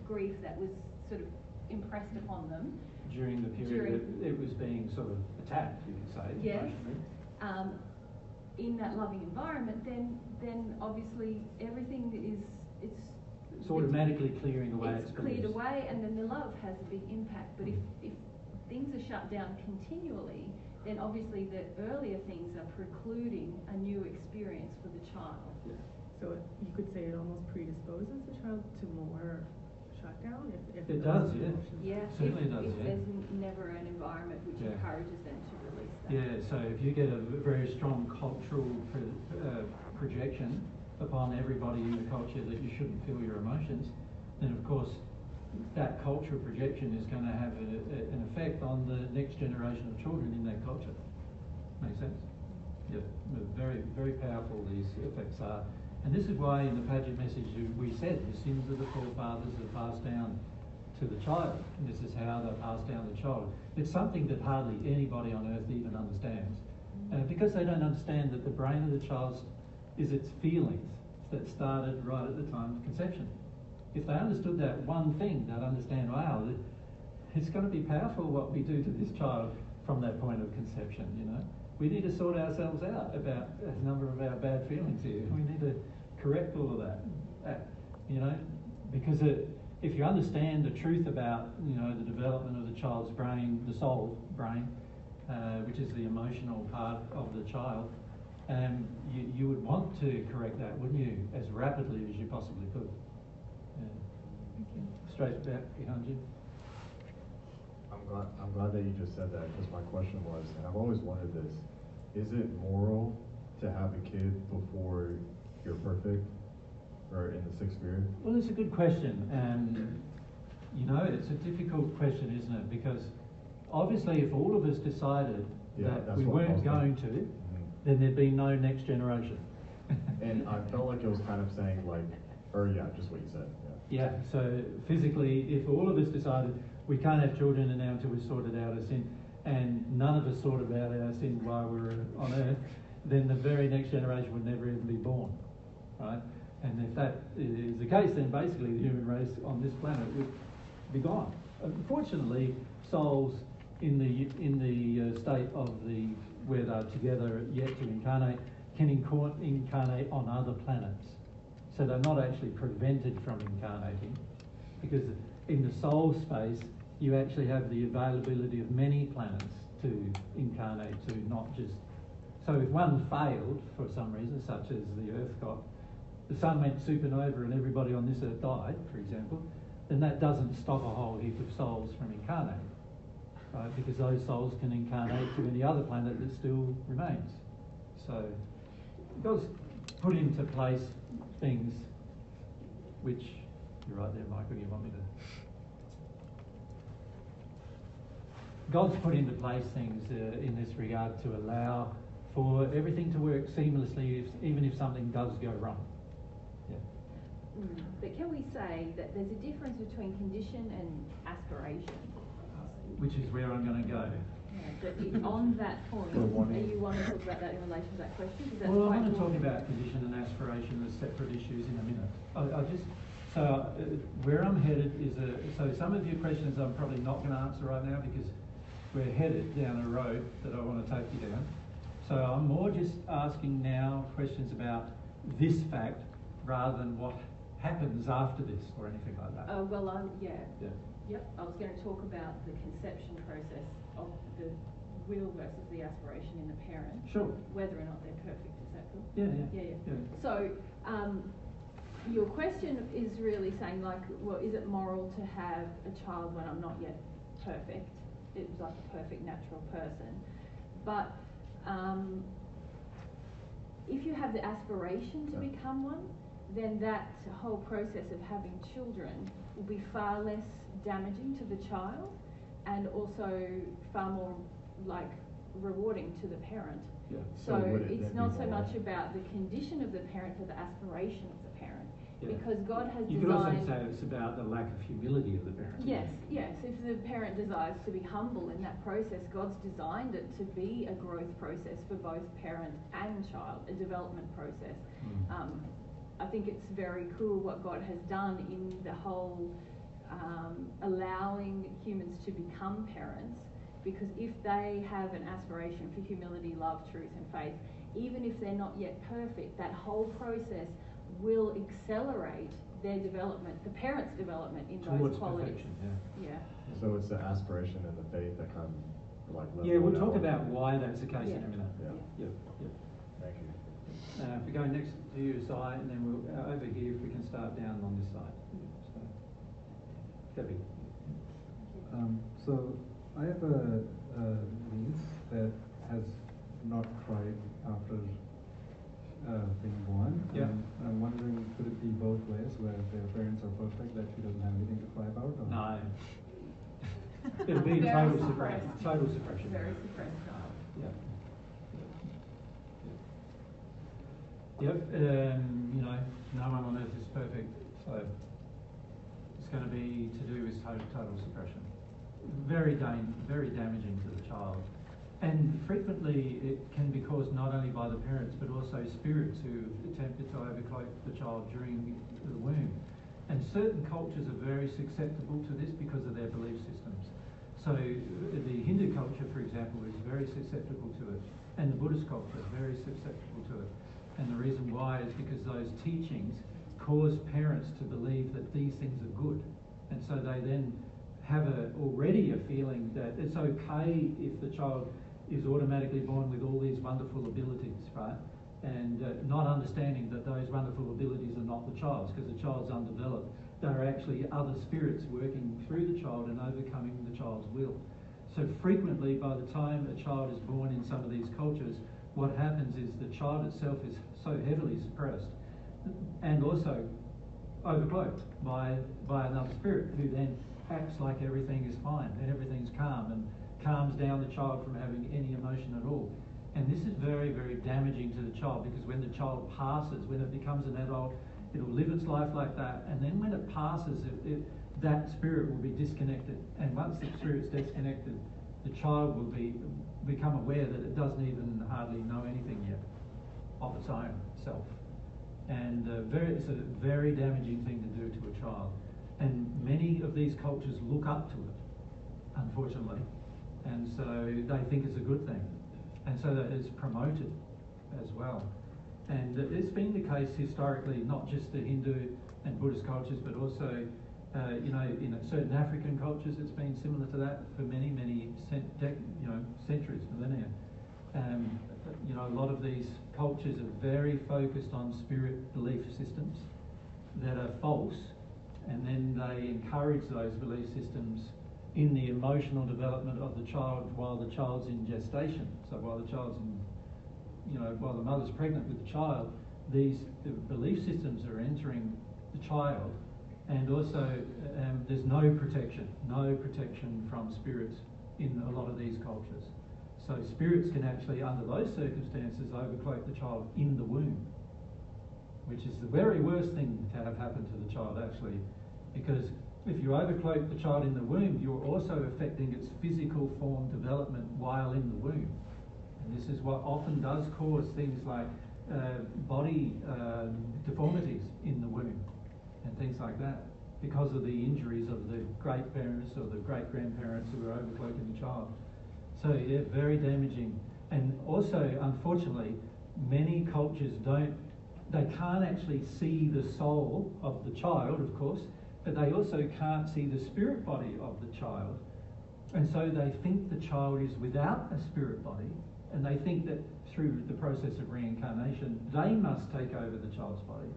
grief that was sort of impressed upon them During the period it was being sort of attacked, you could say. yes, emotionally. In that loving environment, then obviously everything it's automatically clearing away. It's cleared away, and then the love has a big impact. But if things are shut down continually, then obviously the earlier things are precluding a new experience for the child. Yeah. So you could say it almost predisposes the child to more shutdown if It those does, yeah. emotions- Yeah, Certainly does, if yeah. there's never an environment which Yeah. encourages them to release that. Yeah, so if you get a very strong cultural projection upon everybody in the culture that you shouldn't feel your emotions, then of course that cultural projection is going to have an effect on the next generation of children in that culture. Make sense? Yeah, very, very powerful these effects are. And this is why in the Paget message we said the sins of the forefathers are passed down to the child. And this is how they're passed down to the child. It's something that hardly anybody on earth even understands. Because they don't understand that the brain of the child is its feelings that started right at the time of conception. If they understood that one thing, they'd understand, wow, it's going to be powerful what we do to this child from that point of conception, you know. We need to sort ourselves out about a number of our bad feelings here. We need to correct all of that, you know, because if you understand the truth about, you know, the development of the child's brain, the soul brain, which is the emotional part of the child, you would want to correct that, wouldn't you, as rapidly as you possibly could. Straight back behind you. I'm glad that you just said that, because my question was, and I've always wondered this, is it moral to have a kid before you're perfect, or in the sixth period? Well, it's a good question, and you know, it's a difficult question, isn't it? Because obviously if all of us decided that we weren't going to, then there'd be no next generation. And I felt like it was kind of saying like, or yeah, just what you said. Yeah, so physically, if all of us decided we can't have children and now until we've sorted out our sin, and none of us sorted out our sin while we were on earth, then the very next generation would never even be born, right? And if that is the case, then basically the human race on this planet would be gone. Unfortunately, souls in the state of where they're together yet to incarnate can incarnate on other planets. So they're not actually prevented from incarnating, because in the soul space you actually have the availability of many planets to incarnate to, not just. So if one failed for some reason, such as the sun went supernova and everybody on this earth died, for example, then that doesn't stop a whole heap of souls from incarnating, right? Because those souls can incarnate to any other planet that still remains. So God's put into place things which, you're right there, Michael, you want me to? God's put into place things in this regard to allow for everything to work seamlessly, even if something does go wrong. Yeah. But can we say that there's a difference between condition and aspiration? Which is where I'm going to go. But on that point, you want to talk about that in relation to that question? Because that's Well, I quite want to talk important. about condition and aspiration as separate issues in a minute. Where I'm headed is so some of your questions I'm probably not going to answer right now because we're headed down a road that I want to take you down. So I'm more just asking now questions about this fact rather than what happens after this or anything like that. Yeah. Yeah. Yep, I was going to talk about the conception process of the will versus the aspiration in the parent. Sure. Whether or not they're perfect, is that cool? Yeah. So, your question is really saying like, well, is it moral to have a child when I'm not yet perfect? It's like a perfect natural person. But if you have the aspiration to become one, then that whole process of having children will be far less damaging to the child and also far more like rewarding to the parent. Yeah. So would it it's then not be so moral? much about the condition of the parent or the aspiration of the parent. Yeah. Because God has You could also designed... say it's about the lack of humility of the parent. Yes. If the parent desires to be humble in that process, God's designed it to be a growth process for both parent and child, a development process. I think it's very cool what God has done in the whole allowing humans to become parents, because if they have an aspiration for humility, love, truth and faith, even if they're not yet perfect, that whole process will accelerate their development, the parent's development in Towards those qualities. perfection, yeah. So it's the aspiration and the faith that come like. Yeah, we'll talk level about down. why that's the case in a minute. Yeah. Thank you. If we go next to your side, and then we'll over here if we can start down on this side. So, Debbie. So I have a niece that has not cried after being born. Yeah. I'm wondering, could it be both ways, where their parents are perfect, that she doesn't have anything to cry about? Or? No. It'll be Very total suppressed. suppression. Total suppression. Very suppressed child. Yeah. Yep. No one on earth is perfect, so it's going to be to do with total suppression. Very damaging to the child, and frequently it can be caused not only by the parents but also spirits who attempted to overcloak the child during the womb. And certain cultures are very susceptible to this because of their belief systems. So the Hindu culture, for example, is very susceptible to it, and the Buddhist culture is very susceptible to it. And the reason why is because those teachings cause parents to believe that these things are good, and so they then have already a feeling that it's okay if the child is automatically born with all these wonderful abilities, right? And not understanding that those wonderful abilities are not the child's, because the child's undeveloped. They're actually other spirits working through the child and overcoming the child's will. So frequently, by the time a child is born in some of these cultures, what happens is the child itself is so heavily suppressed and also overcloaked by another spirit who then acts like everything is fine and everything's calm and calms down the child from having any emotion at all. And this is very, very damaging to the child, because when the child passes, when it becomes an adult, it'll live its life like that, and then when it passes, that spirit will be disconnected. And once the spirit's disconnected, the child will become aware that it doesn't even hardly know anything yet of its own self. And it's a very damaging thing to do to a child. And many of these cultures look up to it, unfortunately. And so they think it's a good thing. And so that it's promoted as well. And it's been the case historically, not just the Hindu and Buddhist cultures, but also, in certain African cultures, it's been similar to that for many, many centuries, millennia. A lot of these cultures are very focused on spirit belief systems that are false, and then they encourage those belief systems in the emotional development of the child while the child's in gestation. So while the child's while the mother's pregnant with the child, the belief systems are entering the child, and also there's no protection from spirits in a lot of these cultures. So spirits can actually, under those circumstances, overcloak the child in the womb, which is the very worst thing to have happen to the child, actually, because if you overcloak the child in the womb, you're also affecting its physical form development while in the womb. And this is what often does cause things like body deformities in the womb and things like that, because of the injuries of the great parents or the great grandparents who are overcloaking the child. So yeah, very damaging. And also, unfortunately, many cultures they can't actually see the soul of the child, of course, but they also can't see the spirit body of the child. And so they think the child is without a spirit body, and they think that through the process of reincarnation, they must take over the child's body.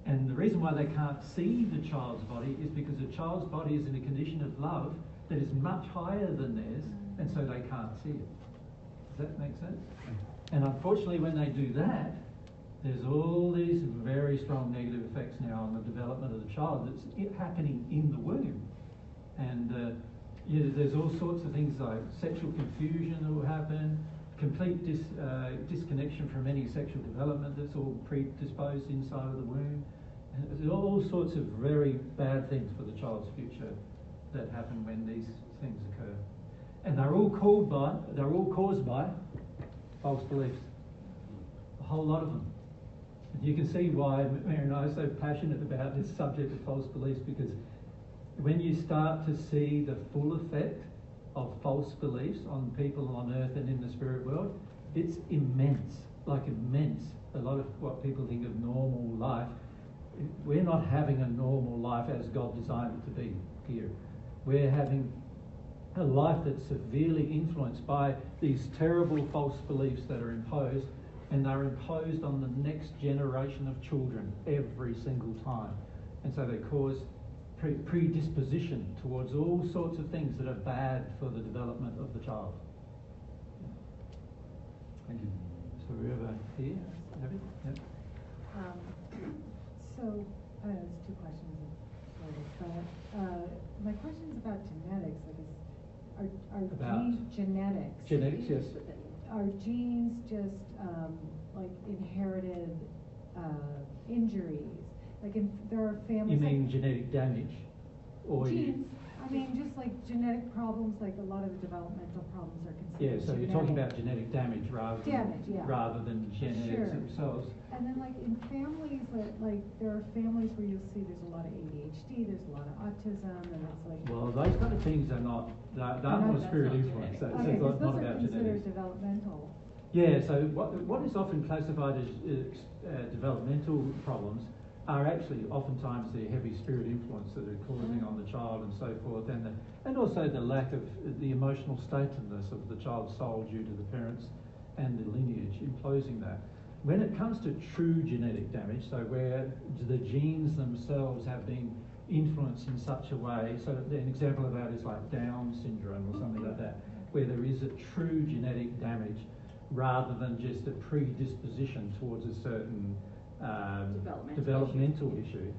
And the reason why they can't see the child's body is because the child's body is in a condition of love that is much higher than theirs, and so they can't see it. Does that make sense? And unfortunately, when they do that, there's all these very strong negative effects now on the development of the child that's happening in the womb. And there's all sorts of things like sexual confusion that will happen, complete disconnection from any sexual development that's all predisposed inside of the womb. And there's all sorts of very bad things for the child's future that happen when these things occur. And they're all caused by false beliefs. A whole lot of them. And you can see why Mary and I are so passionate about this subject of false beliefs, because when you start to see the full effect of false beliefs on people on earth and in the spirit world, it's immense, like immense. A lot of what people think of normal life, we're not having a normal life as God designed it to be here. We're having a life that's severely influenced by these terrible false beliefs that are imposed, and they're imposed on the next generation of children every single time. And so they cause predisposition towards all sorts of things that are bad for the development of the child. Thank you. So we're over here. Abby? Yep. So, there's two questions, sort of, but my question is about genetics. Genetics? Genetics, yes. Are genes just like inherited injuries? Like there are families. You mean genetic damage, or genes? I mean, just like genetic problems, like a lot of the developmental problems are considered. Yeah, so genetic. you're talking about genetic damage rather than genetics themselves. And then, like in families, like there are families where you'll see there's a lot of ADHD, there's a lot of autism, and it's like. Well, those kind of things are not. They're more spirit influence. So okay, it's not those are about considered genetics. Developmental. Yeah. So what is often classified as developmental problems are actually oftentimes the heavy spirit influence that are causing on the child and so forth, and also the lack of the emotional statelessness of the child's soul due to the parents and the lineage imposing that. When it comes to true genetic damage, so where the genes themselves have been influenced in such a way, so an example of that is like Down syndrome or something like that, where there is a true genetic damage rather than just a predisposition towards a certain developmental issue.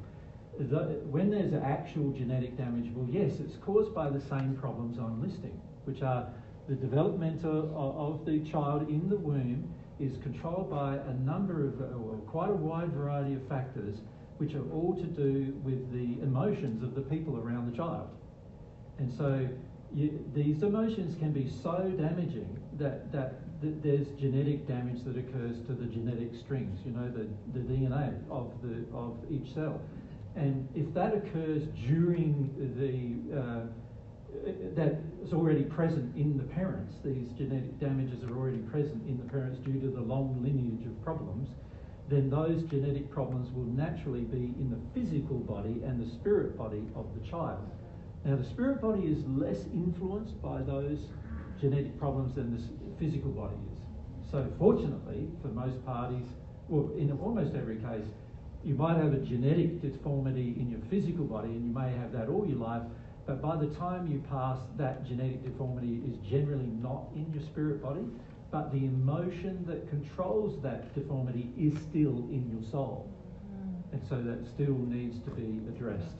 When there's actual genetic damage, well, yes, it's caused by the same problems I'm listing, which are the development of the child in the womb is controlled by a number of, quite a wide variety of factors, which are all to do with the emotions of the people around the child. And so these emotions can be so damaging that there's genetic damage that occurs to the genetic strings, the DNA of each cell. And if that occurs during that's already present in the parents, these genetic damages are already present in the parents due to the long lineage of problems, then those genetic problems will naturally be in the physical body and the spirit body of the child. Now, the spirit body is less influenced by those genetic problems than the physical body is. So fortunately, for most parties, well, in almost every case, you might have a genetic deformity in your physical body, and you may have that all your life, but by the time you pass, that genetic deformity is generally not in your spirit body, but the emotion that controls that deformity is still in your soul. And so that still needs to be addressed.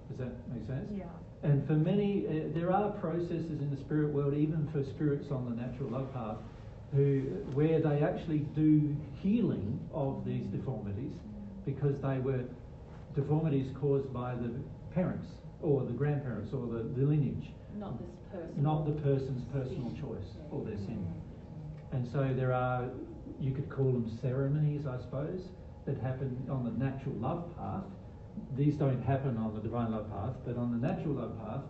Does that make sense? Yeah. And for many, there are processes in the spirit world, even for spirits on the natural love path, where they actually do healing of these deformities, because they were deformities caused by the parents or the grandparents, or the lineage. Not this person. Not the person's personal choice or their sin. And so there are, you could call them ceremonies, I suppose, that happen on the natural love path. These don't happen on the divine love path, but on the natural love path,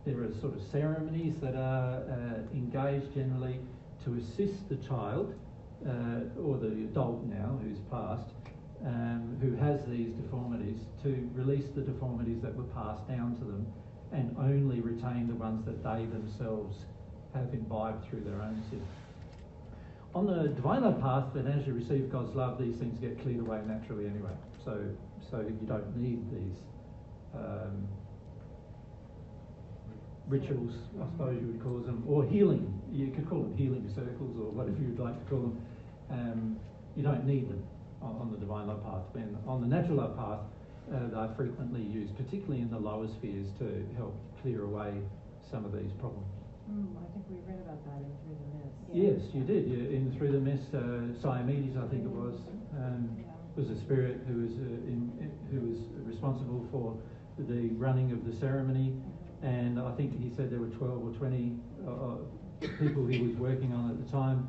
there are sort of ceremonies that are engaged generally to assist the child or the adult now who's passed, who has these deformities, to release the deformities that were passed down to them and only retain the ones that they themselves have imbibed through their own sin. On the divine love path, then as you receive God's love, these things get cleared away naturally anyway. So you don't need these rituals, I suppose you would call them, or healing. You could call them healing circles or whatever you'd like to call them. You don't need them on the divine love path. When on the natural love path, they're frequently used, particularly in the lower spheres, to help clear away some of these problems. I think we read about that in Through the Mist. Yes, you did. In Through the Mist, Siamedes, I think it was a spirit who was responsible for the running of the ceremony, and I think he said there were 12 or 20 people he was working on at the time,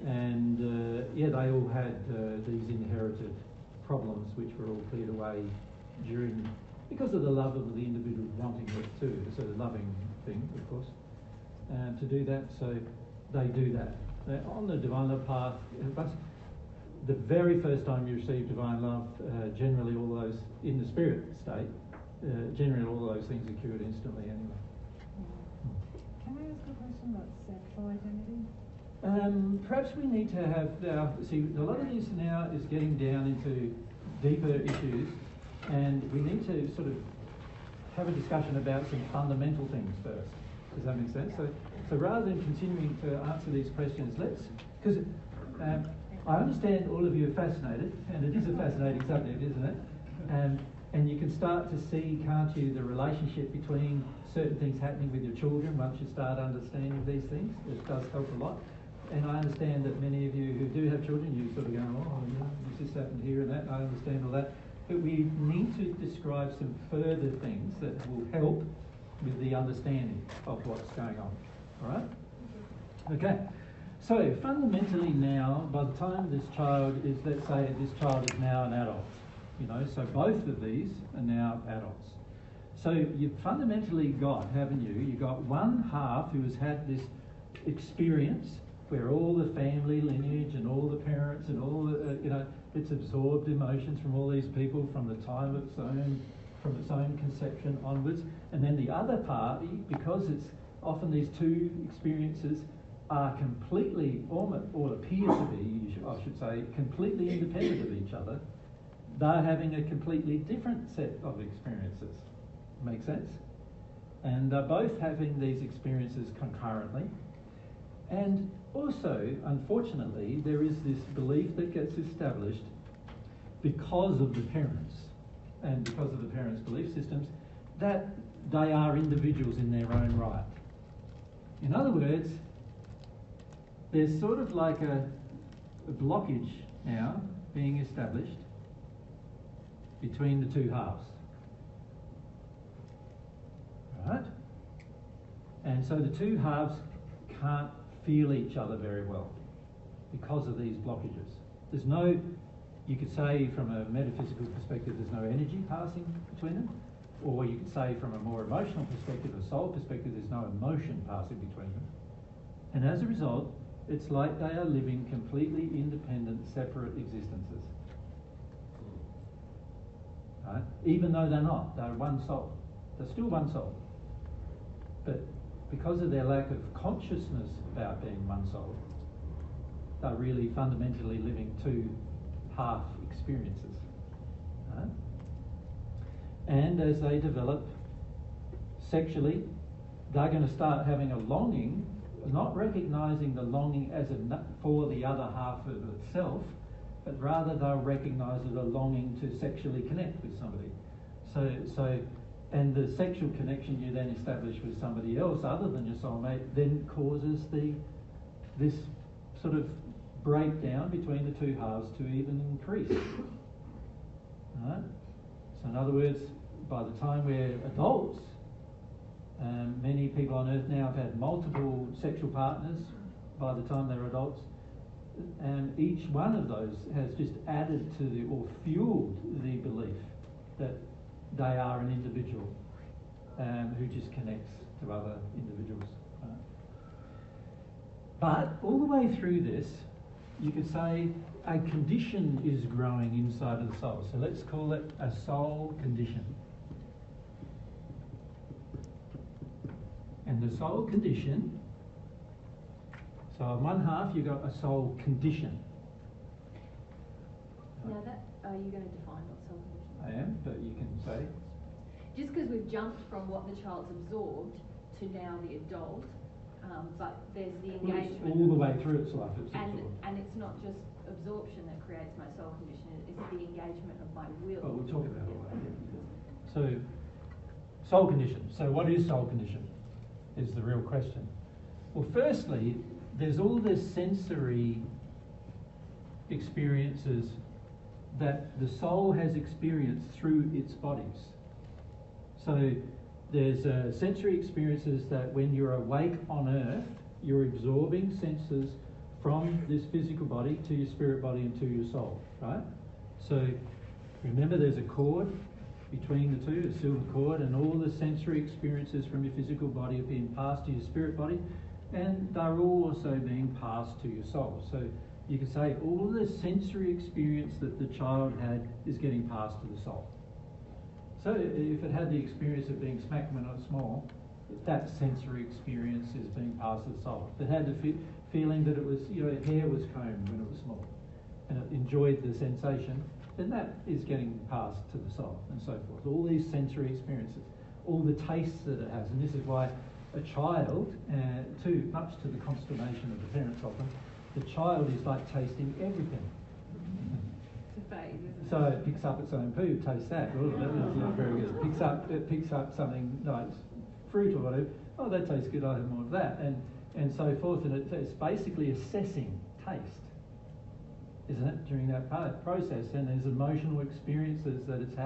and they all had these inherited problems which were all cleared away because of the love of the individual wanting it too. It's a loving thing, of course, to do that. So they do that. On the divine love path, but the very first time you receive divine love, generally all those, in the spirit state, generally all those things are cured instantly anyway. Can I ask a question about sexual identity? Perhaps we need to have, see, a lot of this now is getting down into deeper issues, and we need to sort of have a discussion about some fundamental things first. Does that make sense? So rather than continuing to answer these questions, because I understand all of you are fascinated, and it is a fascinating subject, isn't it? And you can start to see, can't you, the relationship between certain things happening with your children once you start understanding these things. It does help a lot. And I understand that many of you who do have children, you sort of go, this happened here and that, and I understand all that. But we need to describe some further things that will help with the understanding of what's going on. All right? Okay. So fundamentally now, by the time this child is, let's say this child is now an adult, so both of these are now adults. So you've fundamentally got, haven't you? You've got one half who has had this experience where all the family lineage and all the parents and all the, it's absorbed emotions from all these people from the time of from its own conception onwards. And then the other party, because it's often these two experiences are completely, or appear to be, I should say, completely independent of each other, they're having a completely different set of experiences. Make sense? And they're both having these experiences concurrently. And also, unfortunately, there is this belief that gets established because of the parents and because of the parents' belief systems that they are individuals in their own right. In other words, there's sort of like a blockage now being established between the two halves. Right? And so the two halves can't feel each other very well because of these blockages. There's no, you could say from a metaphysical perspective, there's no energy passing between them, or you could say from a more emotional perspective, a soul perspective, there's no emotion passing between them. And as a result, it's like they are living completely independent, separate existences. Right? Even though they're not, they're one soul. They're still one soul. But because of their lack of consciousness about being one soul, they're really fundamentally living two half experiences. Right? And as they develop sexually, they're going to start having a longing, not recognizing the longing as for the other half of itself, but rather they'll recognize it a longing to sexually connect with somebody. And the sexual connection you then establish with somebody else other than your soulmate then causes this sort of breakdown between the two halves to even increase. Right? So in other words, by the time we're adults, Many people on earth now have had multiple sexual partners by the time they're adults, and each one of those has just added to or fueled the belief that they are an individual who just connects to other individuals. But all the way through this, you could say a condition is growing inside of the soul. So let's call it a soul condition. And the soul condition, so on one half you've got a soul condition. Now that, are you going to define what soul condition is? I am, but you can say. Just because we've jumped from what the child's absorbed to now the adult, but there's the engagement. Well, all the way through its life it's absorbed. And it's not just absorption that creates my soul condition, it's the engagement of my will. Oh, we'll talk about all that. So, soul condition. So what is soul condition? Is the real question. Well, firstly, there's all the sensory experiences that the soul has experienced through its bodies. So there's sensory experiences that when you're awake on earth, you're absorbing senses from this physical body to your spirit body and to your soul, right? So remember there's a cord between the two, a silver cord, and all the sensory experiences from your physical body are being passed to your spirit body, and they're also being passed to your soul. So you could say all the sensory experience that the child had is getting passed to the soul. So if it had the experience of being smacked when it was small, that sensory experience is being passed to the soul. If it had the feeling that it was, hair was combed when it was small, and it enjoyed the sensation, then that is getting passed to the soul, and so forth. All these sensory experiences, all the tastes that it has, and this is why a child, too much to the consternation of the parents often, the child is like tasting everything. It's a phase, isn't it? So it picks up its own poo, tastes that. Oh, that's not very good. It picks up something like fruit or whatever. Oh, that tastes good. I have more of that, and so forth. And it's basically assessing taste, isn't it? During that process, and there's emotional experiences that it's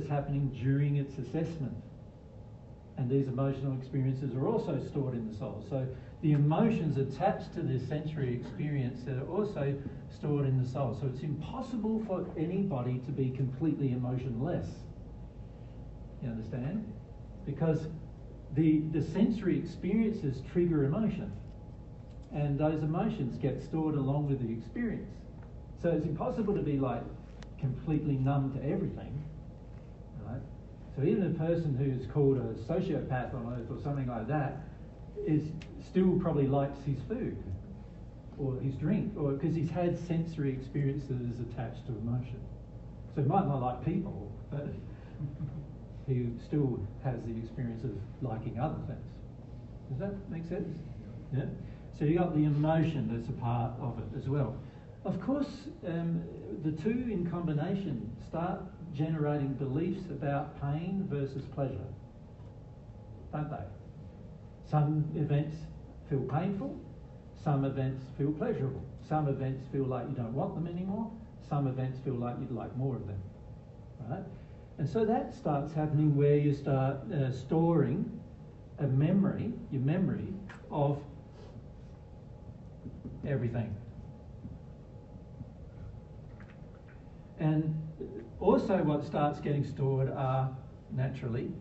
happening during its assessment, and these emotional experiences are also stored in the soul. So the emotions attached to this sensory experience that are also stored in the soul. So it's impossible for anybody to be completely emotionless. You understand? Because the sensory experiences trigger emotion, and those emotions get stored along with the experience. So it's impossible to be like completely numb to everything, right? So even a person who's called a sociopath on earth or something like that is still probably likes his food or his drink, or because he's had sensory experiences attached to emotion. So he might not like people, but he still has the experience of liking other things. Does that make sense? Yeah. So you got the emotion that's a part of it as well. Of course, the two in combination start generating beliefs about pain versus pleasure, don't they? Some events feel painful, some events feel pleasurable, some events feel like you don't want them anymore, some events feel like you'd like more of them, right? And so that starts happening where you start storing your memory of everything. And also what starts getting stored are, naturally,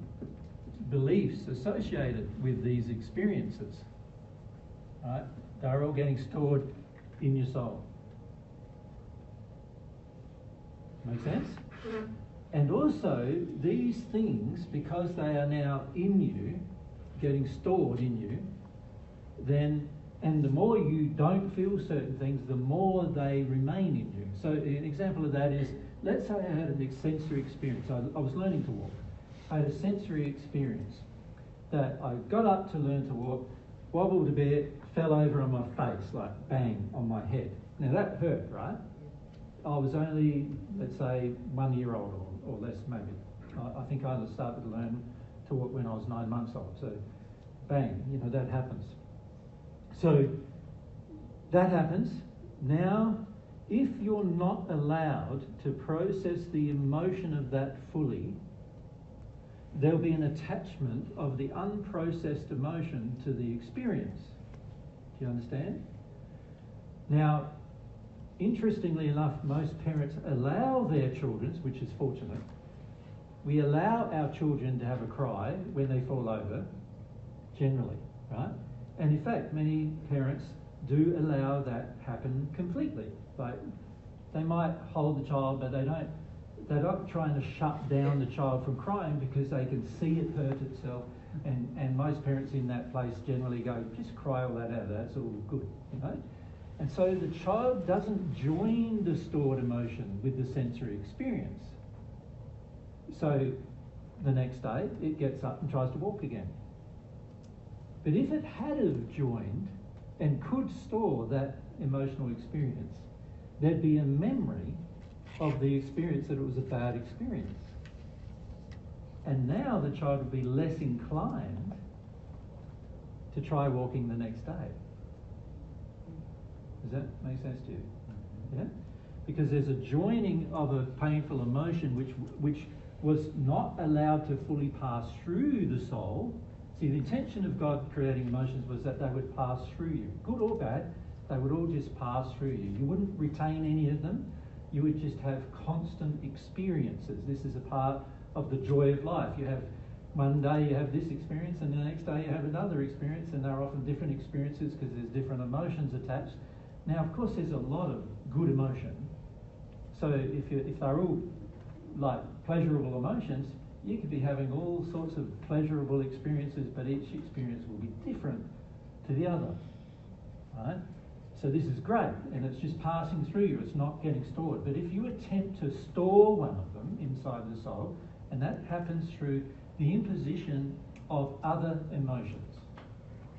beliefs associated with these experiences. Right? They're all getting stored in your soul. Make sense? And also, these things, because they are now in you, getting stored in you, and the more you don't feel certain things, the more they remain in you. So an example of that is, let's say I had a sensory experience. I was learning to walk. I had a sensory experience that I got up to learn to walk, wobbled a bit, fell over on my face, like bang, on my head. Now that hurt, right? I was only, let's say, 1 year old or less maybe. I think I started to learn to walk when I was 9 months old. So bang, that happens. So that happens. Now, if you're not allowed to process the emotion of that fully, there'll be an attachment of the unprocessed emotion to the experience. Do you understand? Now, interestingly enough, most parents allow their children, which is fortunate, we allow our children to have a cry when they fall over, generally, right? And in fact, many parents do allow that happen completely. Like, they might hold the child, but they're not trying to shut down the child from crying because they can see it hurt itself. And most parents in that place generally go, just cry all that out, that's all good, you know? And so the child doesn't join the stored emotion with the sensory experience. So the next day, it gets up and tries to walk again. But if it had have joined and could store that emotional experience, there'd be a memory of the experience that it was a bad experience. And now the child would be less inclined to try walking the next day. Does that make sense to you? Yeah? Because there's a joining of a painful emotion which was not allowed to fully pass through the soul. See, the intention of God creating emotions was that they would pass through you. Good or bad, they would all just pass through you. You wouldn't retain any of them. You would just have constant experiences. This is a part of the joy of life. You have one day you have this experience, and the next day you have another experience, and they're often different experiences because there's different emotions attached. Now, of course, there's a lot of good emotion. So if they're all like pleasurable emotions, you could be having all sorts of pleasurable experiences, but each experience will be different to the other, right? So this is great, and it's just passing through you, it's not getting stored. But if you attempt to store one of them inside the soul, and that happens through the imposition of other emotions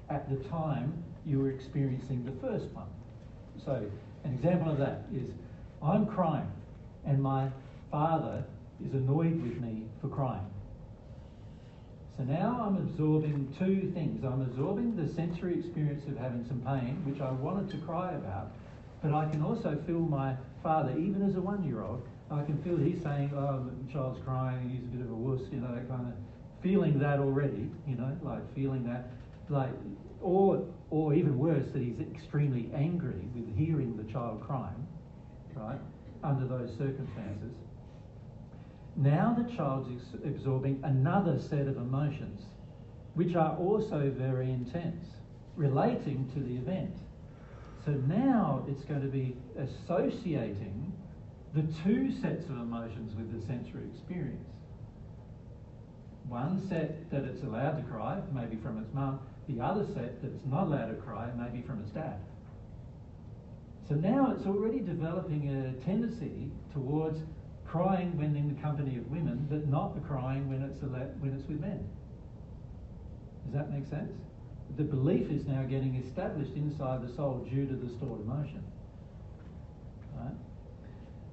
at the time you were experiencing the first one. So an example of that is, I'm crying, and my father is annoyed with me for crying. So now I'm absorbing two things. I'm absorbing the sensory experience of having some pain, which I wanted to cry about, but I can also feel my father, even as a 1-year-old, I can feel he's saying, oh, the child's crying, he's a bit of a wuss, you know, that kind of, feeling that already, you know, like feeling that, like, or even worse, that he's extremely angry with hearing the child crying, right, under those circumstances. Now the child's absorbing another set of emotions, which are also very intense, relating to the event. So now it's going to be associating the two sets of emotions with the sensory experience. One set that it's allowed to cry, maybe from its mum, the other set that it's not allowed to cry, maybe from its dad. So now it's already developing a tendency towards crying when in the company of women, but not the crying when it's with men. Does that make sense? The belief is now getting established inside the soul due to the stored emotion. Right?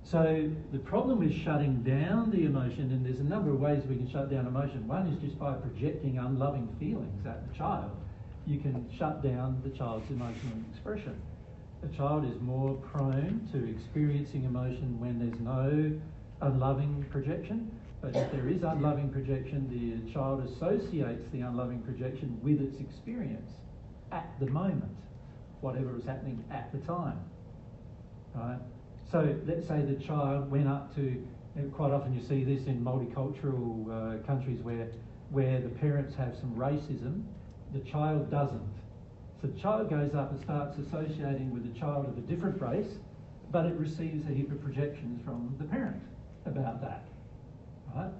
So the problem is shutting down the emotion, and there's a number of ways we can shut down emotion. One is just by projecting unloving feelings at the child. You can shut down the child's emotional expression. A child is more prone to experiencing emotion when there's no unloving projection, but if there is unloving projection, the child associates the unloving projection with its experience at the moment, whatever is happening at the time. Right? So let's say the child went up to, quite often you see this in multicultural countries where the parents have some racism, the child doesn't. So the child goes up and starts associating with a child of a different race, but it receives a heap of projections from the parent about that. Right?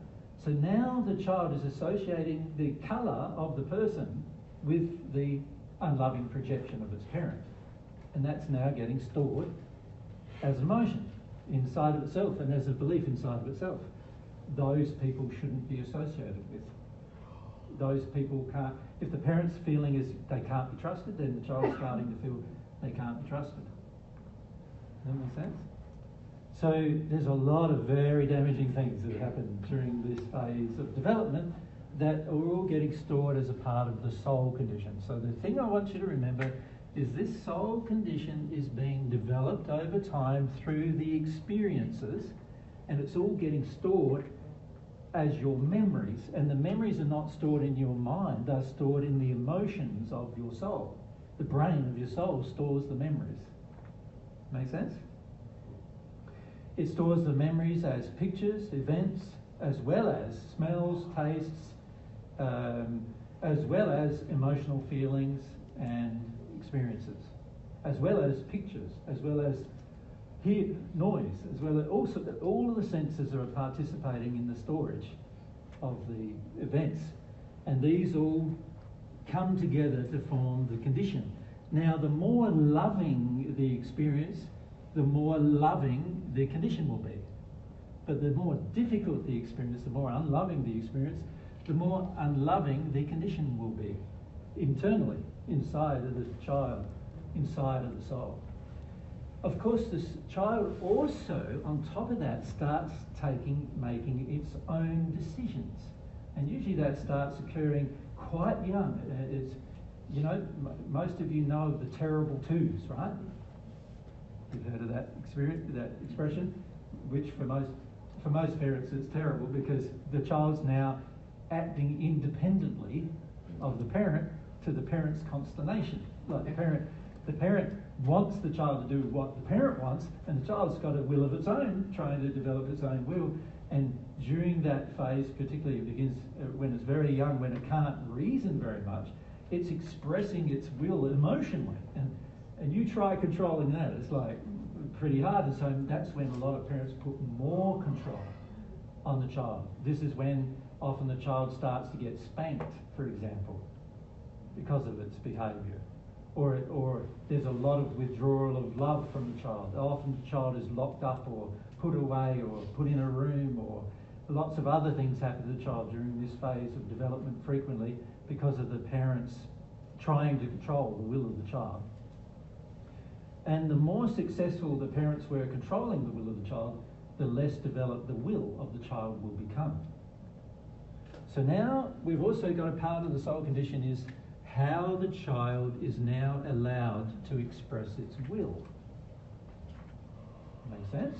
So now the child is associating the colour of the person with the unloving projection of its parent. And that's now getting stored as emotion inside of itself and as a belief inside of itself. Those people shouldn't be associated with. Those people can't, if the parent's feeling is they can't be trusted, then the child's starting to feel they can't be trusted. Does that make sense? So there's a lot of very damaging things that happen during this phase of development that are all getting stored as a part of the soul condition. So the thing I want you to remember is this soul condition is being developed over time through the experiences, and it's all getting stored as your memories, and the memories are not stored in your mind, they're stored in the emotions of your soul. The brain of your soul stores the memories. Make sense? It stores the memories as pictures, events, as well as smells, tastes, as well as emotional feelings and experiences, as well as pictures, as well as noise, as well as also all of the senses are participating in the storage of the events, and these all come together to form the condition. Now, the more loving the experience, the more loving the condition will be. But the more difficult the experience, the more unloving the experience, the more unloving the condition will be internally, inside of the child, inside of the soul. Of course, this child also, on top of that, starts making its own decisions. And usually that starts occurring quite young. Most of you know of the terrible twos, right? You've heard of that experience, that expression, which for most parents it's terrible because the child's now acting independently of the parent to the parent's consternation. Like the parent wants the child to do what the parent wants, and the child's got a will of its own, trying to develop its own will. And during that phase, particularly it begins when it's very young, when it can't reason very much, it's expressing its will emotionally. And you try controlling that, it's like pretty hard. And so that's when a lot of parents put more control on the child. This is when often the child starts to get spanked, for example, because of its behaviour. Or there's a lot of withdrawal of love from the child. Often the child is locked up or put away or put in a room, or lots of other things happen to the child during this phase of development frequently because of the parents trying to control the will of the child. And the more successful the parents were controlling the will of the child, the less developed the will of the child will become. So now we've also got a part of the soul condition is how the child is now allowed to express its will. Make sense?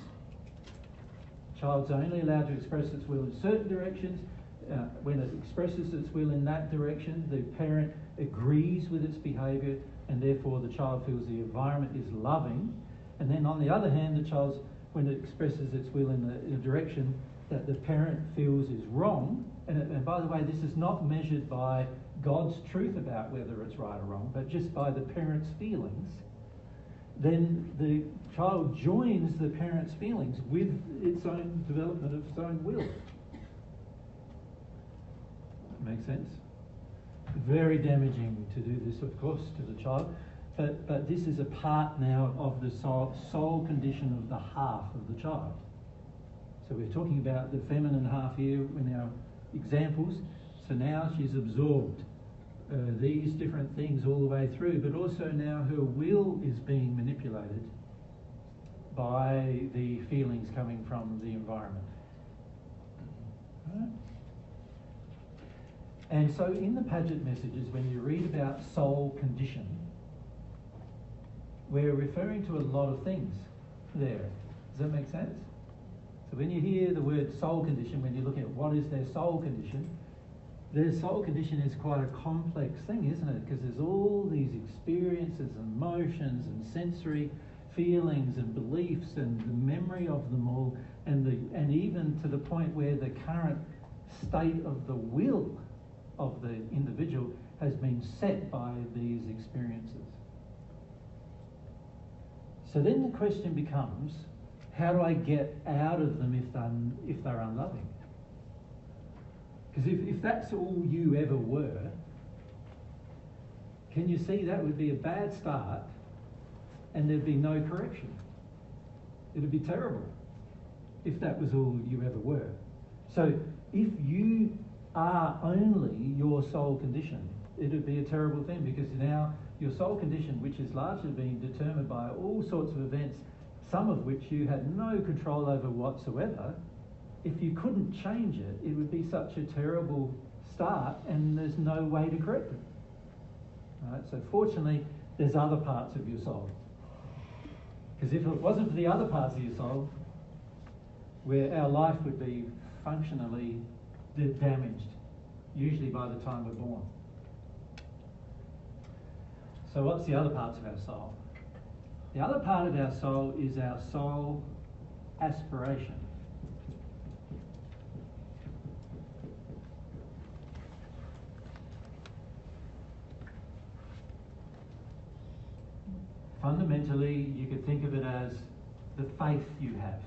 Child's only allowed to express its will in certain directions. When it expresses its will in that direction, the parent agrees with its behaviour, and therefore the child feels the environment is loving. And then on the other hand, the child's, when it expresses its will in a direction that the parent feels is wrong, and by the way, this is not measured by God's truth about whether it's right or wrong, but just by the parent's feelings, then the child joins the parent's feelings with its own development of its own will. Make sense? Very damaging to do this, of course, to the child, but this is a part now of the soul condition of the half of the child. So we're talking about the feminine half here in our examples. So now she's absorbed these different things all the way through, but also now her will is being manipulated by the feelings coming from the environment. Right? And so in the Paget messages, when you read about soul condition, we're referring to a lot of things there. Does that make sense? So when you hear the word soul condition, when you're looking at what is their soul condition, their soul condition is quite a complex thing, isn't it? Because there's all these experiences and emotions and sensory feelings and beliefs and the memory of them all, and even to the point where the current state of the will of the individual has been set by these experiences. So then the question becomes, how do I get out of them if they're unloving? Because if that's all you ever were, can you see that would be a bad start and there'd be no correction? It'd be terrible if that was all you ever were. So if you are only your soul condition, it would be a terrible thing, because now your soul condition, which is largely being determined by all sorts of events, some of which you had no control over whatsoever, if you couldn't change it, it would be such a terrible start and there's no way to correct it. Right? So fortunately, there's other parts of your soul. Because if it wasn't for the other parts of your soul, where our life would be functionally damaged, usually by the time we're born. So what's the other parts of our soul? The other part of our soul is our soul aspiration. Fundamentally, you could think of it as the faith you have.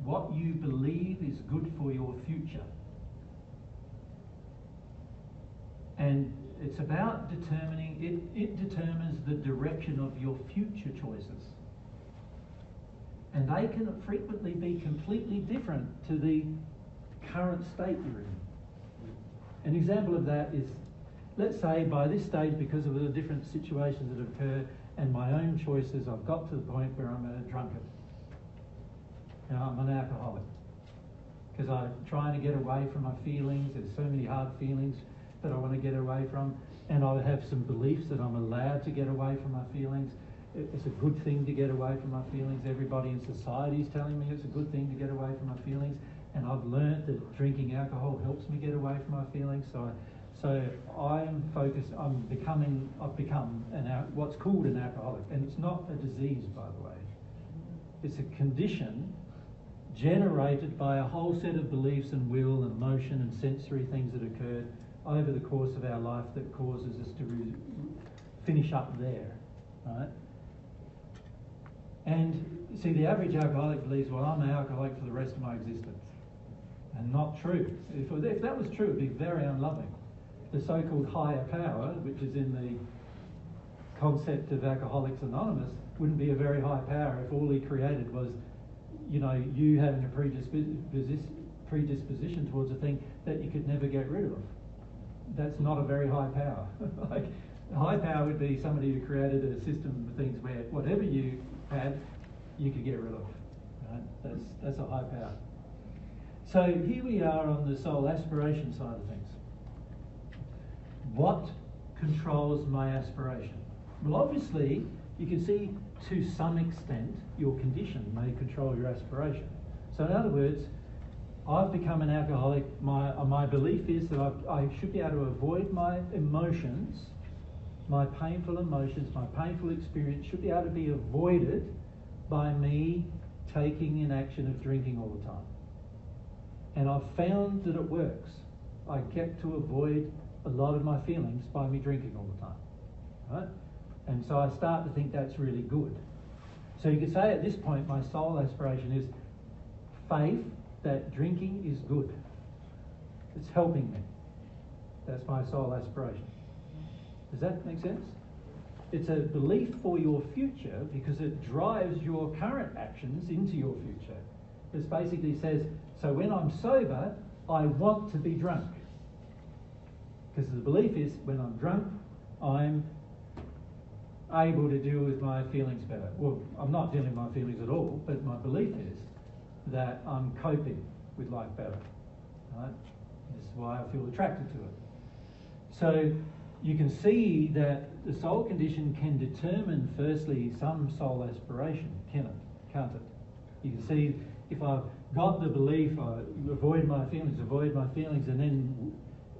What you believe is good for your future. And it's about determining, it determines the direction of your future choices. And they can frequently be completely different to the current state you're in. An example of that is, let's say by this stage, because of the different situations that occur and my own choices, I've got to the point where I'm a drunkard. You know, I'm an alcoholic. Because I'm trying to get away from my feelings. There's so many hard feelings that I want to get away from. And I have some beliefs that I'm allowed to get away from my feelings. It's a good thing to get away from my feelings. Everybody in society is telling me it's a good thing to get away from my feelings. And I've learnt that drinking alcohol helps me get away from my feelings. So I'm focused, I've become what's called an alcoholic. And it's not a disease, by the way. It's a condition generated by a whole set of beliefs and will and emotion and sensory things that occurred over the course of our life that causes us to finish up there, right? And see, the average alcoholic believes, well, I'm an alcoholic for the rest of my existence. And not true. If that was true, it'd be very unloving. The so-called higher power, which is in the concept of Alcoholics Anonymous, wouldn't be a very high power if all he created was, you know, you having a predisposition towards a thing that you could never get rid of. That's not a very high power. Like, high power would be somebody who created a system of things where whatever you had, you could get rid of. Right? That's a high power. So here we are on the soul aspiration side of things. What controls my aspiration? Well, obviously, you can see to some extent your condition may control your aspiration. So in other words, I've become an alcoholic. My belief is that I should be able to avoid my emotions, my painful emotions, my painful experience should be able to be avoided by me taking an action of drinking all the time. And I've found that it works. I get to avoid a lot of my feelings by me drinking all the time, right? And so I start to think that's really good. So you could say at this point my soul aspiration is faith that drinking is good. It's helping me. That's my soul aspiration. Does that make sense? It's a belief for your future because it drives your current actions into your future. It basically says, so when I'm sober, I want to be drunk. Because the belief is when I'm drunk, I'm able to deal with my feelings better. Well, I'm not dealing with my feelings at all, but my belief is that I'm coping with life better. Right? This is why I feel attracted to it. So you can see that the soul condition can determine, firstly, some soul aspiration, can't it? You can see if I've got the belief, I avoid my feelings, and then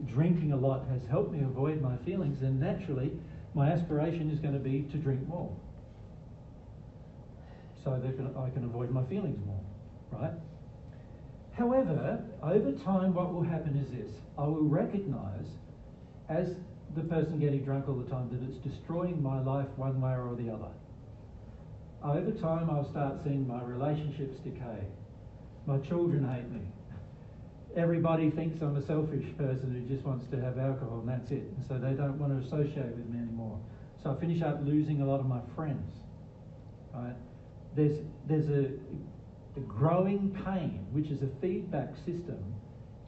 drinking a lot has helped me avoid my feelings, then naturally my aspiration is going to be to drink more. So that I can avoid my feelings more, right? However, over time what will happen is this. I will recognise, as the person getting drunk all the time, that it's destroying my life one way or the other. Over time I'll start seeing my relationships decay. My children hate me. Everybody thinks I'm a selfish person who just wants to have alcohol and that's it. And so they don't want to associate with me anymore. So I finish up losing a lot of my friends. Right? There's a growing pain, which is a feedback system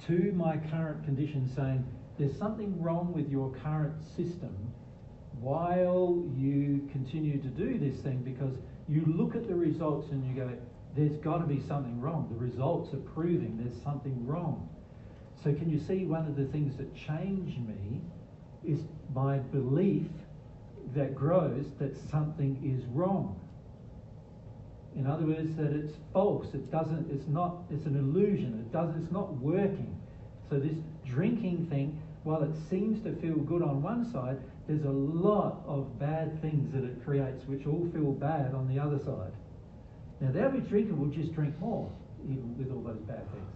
to my current condition saying there's something wrong with your current system while you continue to do this thing, because you look at the results and you go, there's got to be something wrong. The results are proving there's something wrong. So can you see one of the things that change me is my belief that grows that something is wrong. In other words, that it's false. It doesn't. It's not. It's an illusion. It's not working. So this drinking thing, while it seems to feel good on one side, there's a lot of bad things that it creates, which all feel bad on the other side. Now, the average drinker will just drink more, even with all those bad things,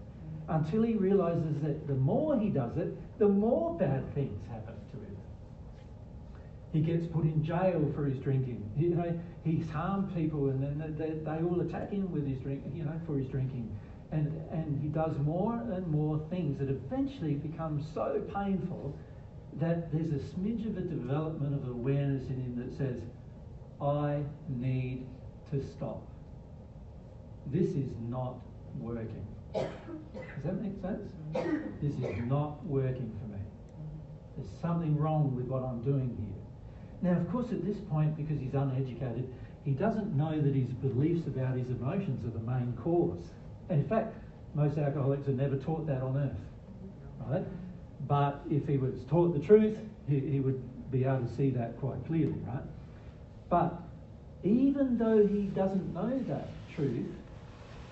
until he realizes that the more he does it, the more bad things happen to him. He gets put in jail for his drinking. He's harmed people, and then they all attack him with his drink, for his drinking. And he does more and more things that eventually become so painful that there's a smidge of a development of awareness in him that says, I need to stop. This is not working. Does that make sense? This is not working for me. There's something wrong with what I'm doing here. Now, of course, at this point, because he's uneducated, he doesn't know that his beliefs about his emotions are the main cause. And in fact, most alcoholics are never taught that on earth, right? But if he was taught the truth, he would be able to see that quite clearly, right? But even though he doesn't know that truth,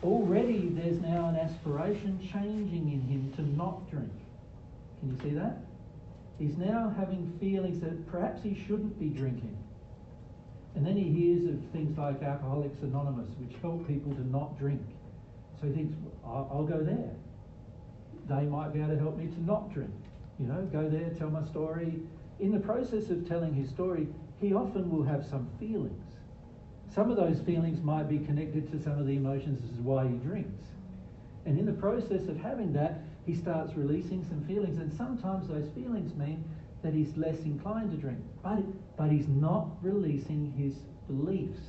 already there's now an aspiration changing in him to not drink. Can you see that? He's now having feelings that perhaps he shouldn't be drinking. And then he hears of things like Alcoholics Anonymous, which help people to not drink. So he thinks, I'll go there. They might be able to help me to not drink. Go there, tell my story. In the process of telling his story, he often will have some feelings. Some of those feelings might be connected to some of the emotions as to why he drinks. And in the process of having that, he starts releasing some feelings, and sometimes those feelings mean that he's less inclined to drink. But he's not releasing his beliefs,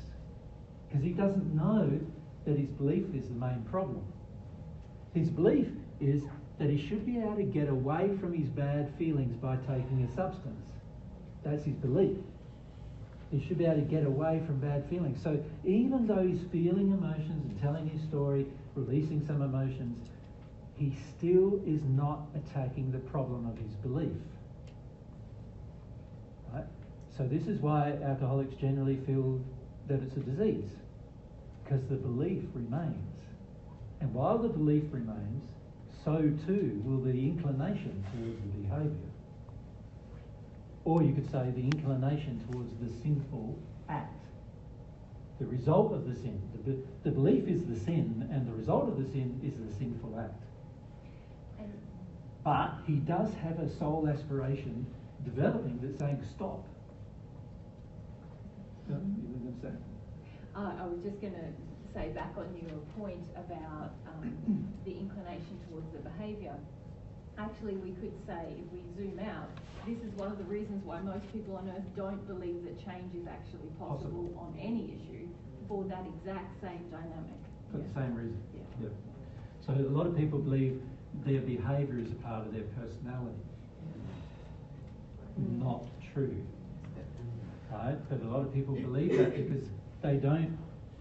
because he doesn't know that his belief is the main problem. His belief is that he should be able to get away from his bad feelings by taking a substance. That's his belief. He should be able to get away from bad feelings. So even though he's feeling emotions and telling his story, releasing some emotions, he still is not attacking the problem of his belief. Right? So this is why alcoholics generally feel that it's a disease, because the belief remains. And while the belief remains, so too will the inclination towards the behaviour. Or you could say the inclination towards the sinful act. The result of the sin. The belief is the sin, and the result of the sin is the sinful act. But he does have a soul aspiration developing that's saying stop. You were going to say? I was just going to say back on your point about the inclination towards the behaviour. Actually, we could say, if we zoom out, this is one of the reasons why most people on earth don't believe that change is actually possible on any issue, for that exact same dynamic. For the same reason. Yeah. Yep. So a lot of people believe their behaviour is a part of their personality. Not true. Right? But a lot of people believe that because they don't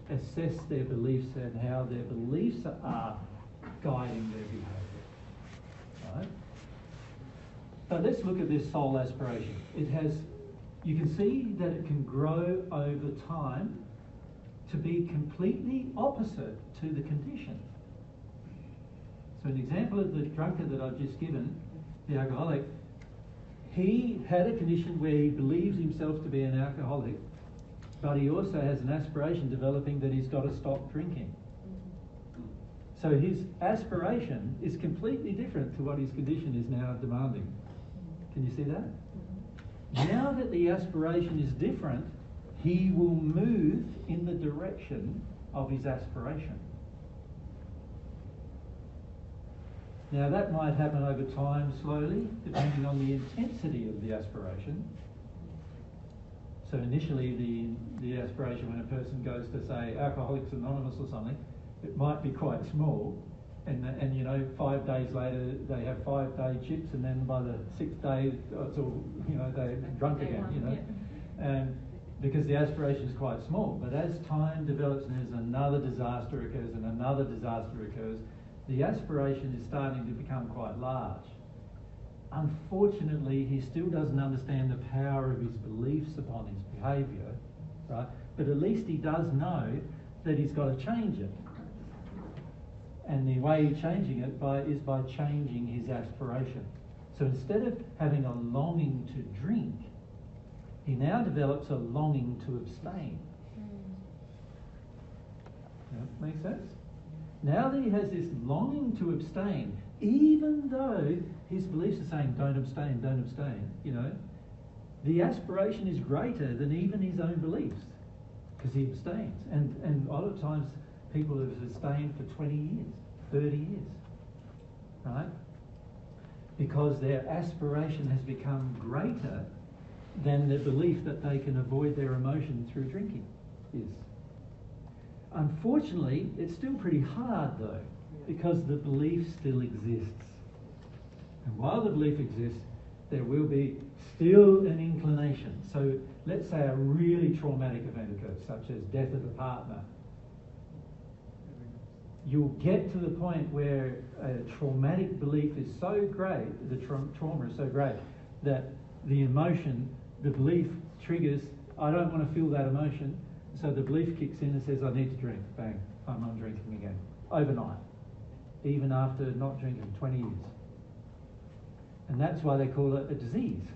assess their beliefs and how their beliefs are guiding their behaviour. Right? So let's look at this soul aspiration. You can see that it can grow over time to be completely opposite to the condition. So an example of the drunkard that I've just given, the alcoholic, he had a condition where he believes himself to be an alcoholic, but he also has an aspiration developing that he's got to stop drinking. So his aspiration is completely different to what his condition is now demanding. Can you see that? Now that the aspiration is different, he will move in the direction of his aspiration. Now that might happen over time slowly, depending on the intensity of the aspiration. So initially the aspiration when a person goes to say Alcoholics Anonymous or something, it might be quite small, and 5 days later they have 5-day chips, and then by the 6th day it's all, they're drunk again, and because the aspiration is quite small. But as time develops and there's another disaster occurs and another disaster occurs, the aspiration is starting to become quite large. Unfortunately, he still doesn't understand the power of his beliefs upon his behaviour, right? But at least he does know that he's got to change it. And the way he's changing it is by changing his aspiration. So instead of having a longing to drink, he now develops a longing to abstain. That makes sense? Now that he has this longing to abstain, even though his beliefs are saying don't abstain, the aspiration is greater than even his own beliefs because he abstains. And a lot of times people have abstained for 20 years, 30 years, right? Because their aspiration has become greater than the belief that they can avoid their emotion through drinking is. Unfortunately, it's still pretty hard though, because the belief still exists. And while the belief exists, there will be still an inclination. So let's say a really traumatic event occurs, such as death of a partner. You'll get to the point where a traumatic belief is so great, the trauma is so great, that the emotion, the belief triggers, I don't want to feel that emotion, so the belief kicks in and says, I need to drink. Bang, I'm not drinking again. Overnight. Even after not drinking 20 years. And that's why they call it a disease.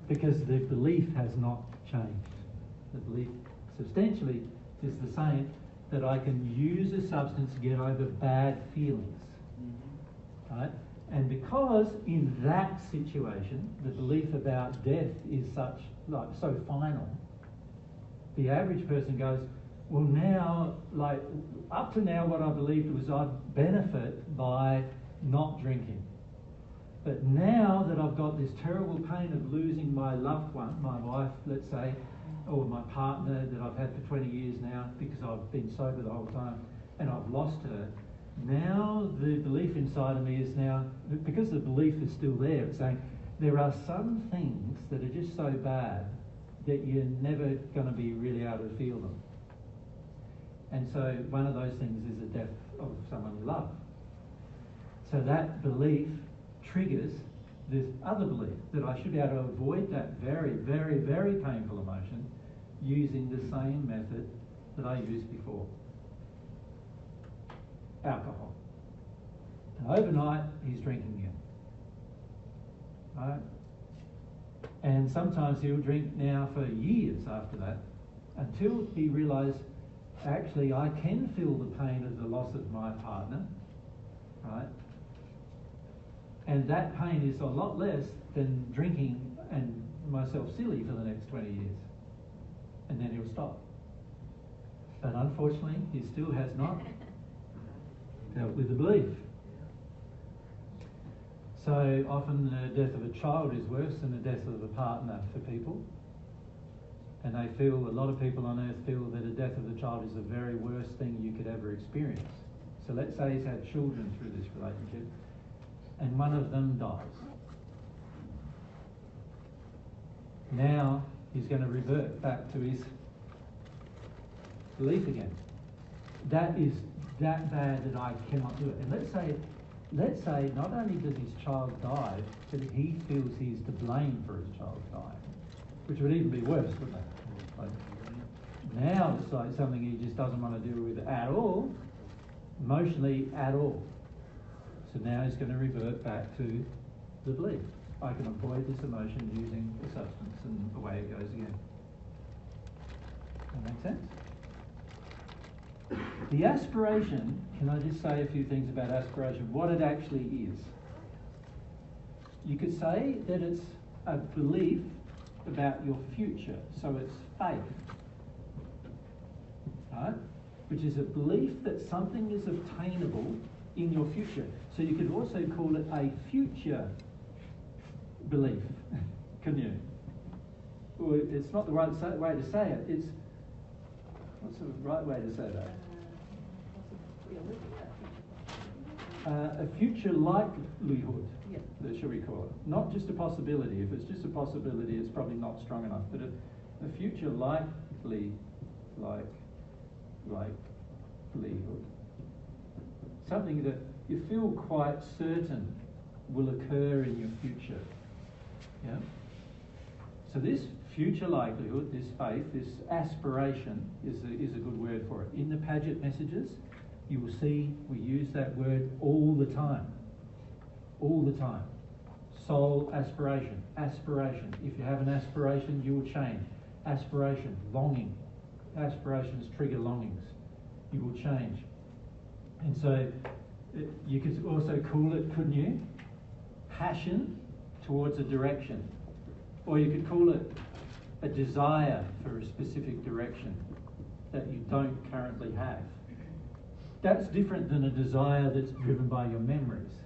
Because the belief has not changed. The belief substantially is the same, that I can use a substance to get over bad feelings. Right? And because in that situation, the belief about death is so final, the average person goes, well now, up to now what I believed was I'd benefit by not drinking. But now that I've got this terrible pain of losing my loved one, my wife, let's say, or my partner that I've had for 20 years now because I've been sober the whole time and I've lost her, now the belief inside of me is now, because the belief is still there, it's saying there are some things that are just so bad that you're never going to be really able to feel them. And so one of those things is the death of someone you love. So that belief triggers this other belief that I should be able to avoid that very, very, very painful emotion using the same method that I used before. Alcohol. And overnight, he's drinking again. Right? And sometimes he'll drink now for years after that until he realises, actually, I can feel the pain of the loss of my partner, right? And that pain is a lot less than drinking and myself silly for the next 20 years. And then he'll stop. But unfortunately, he still has not dealt with the belief. So often the death of a child is worse than the death of a partner for people. And they feel, a lot of people on earth feel that the death of the child is the very worst thing you could ever experience. So let's say he's had children through this relationship and one of them dies. Now he's going to revert back to his belief again. That is that bad that I cannot do it. And let's say not only does his child die, but he feels he's to blame for his child dying, which would even be worse, wouldn't it? Now it's like something he just doesn't want to deal with at all, emotionally at all. So now he's going to revert back to the belief. I can avoid this emotion using the substance, and away it goes again. That make sense? The aspiration, can I just say a few things about aspiration, what it actually is? You could say that it's a belief about your future, so it's faith, right? Which is a belief that something is obtainable in your future. So you could also call it a future belief, couldn't you? Well, it's not the right way to say it. It's, what's the right way to say that? A future likelihood, shall we call it? Not just a possibility. If it's just a possibility, it's probably not strong enough. But a future likelihood, something that you feel quite certain will occur in your future. Yeah. So this future likelihood, this faith, this aspiration is a good word for it. In the Paget messages, you will see we use that word all the time. All the time. Soul aspiration, aspiration. If you have an aspiration, you will change. Aspiration, longing. Aspirations trigger longings. You will change. And so you could also call it, couldn't you? Passion towards a direction. Or you could call it a desire for a specific direction that you don't currently have. That's different than a desire that's driven by your memories.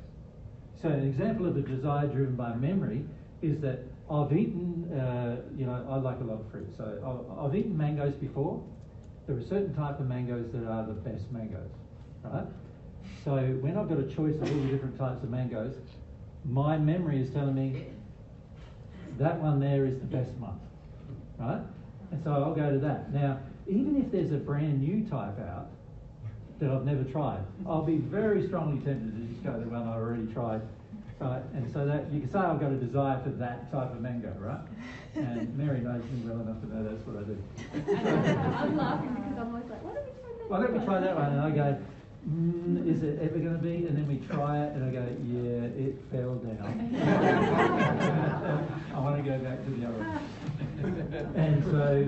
So an example of a desire driven by memory is that I've eaten, I like a lot of fruit, so I've eaten mangoes before. There are certain type of mangoes that are the best mangoes, right? So when I've got a choice of all the different types of mangoes, my memory is telling me that one there is the best one, right? And so I'll go to that. Now, even if there's a brand new type out that I've never tried, I'll be very strongly tempted to just go to the one I've already tried, right? And so that you can say I've got a desire for that type of mango, right? And Mary knows me well enough to know that's what I do. I'm laughing because I'm always like, why don't we try that? Well, let me try that one, and I go, is it ever going to be? And then we try it, and I go, yeah, it fell down. I want to go back to the other one. And so,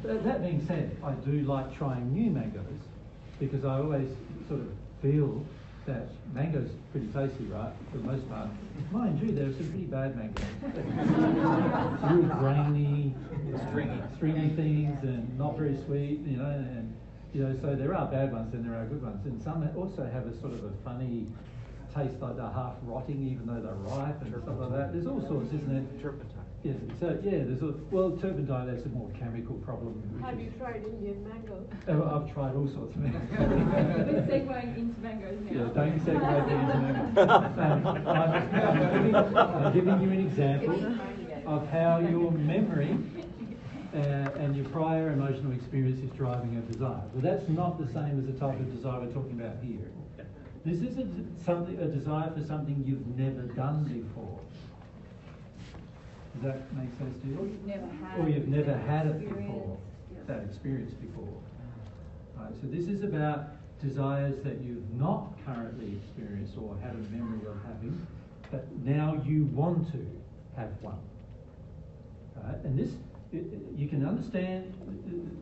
that being said, I do like trying new mangoes because I always sort of feel that mango's pretty tasty, right, for the most part. Mind you, there are some pretty bad mangoes. Real grainy, stringy things, and not very sweet, so there are bad ones and there are good ones. And some also have a sort of a funny taste, like they're half rotting even though they're ripe and stuff like that. There's all sorts, isn't there? Turpentine. Yeah, turpentine, that's a more chemical problem. Have you tried Indian mango? I've tried all sorts of mangoes. We're segueing into mangoes now. Yeah, don't segue into mangoes. I'm giving you an example of how your memory and your prior emotional experience is driving a desire. Well, that's not the same as the type of desire we're talking about here. This is a desire for something you've never done before. Does that make sense to you? Or you've never had it before, that experience before. Right, so this is about desires that you've not currently experienced or had a memory of having, but now you want to have one. Right? And this, you can understand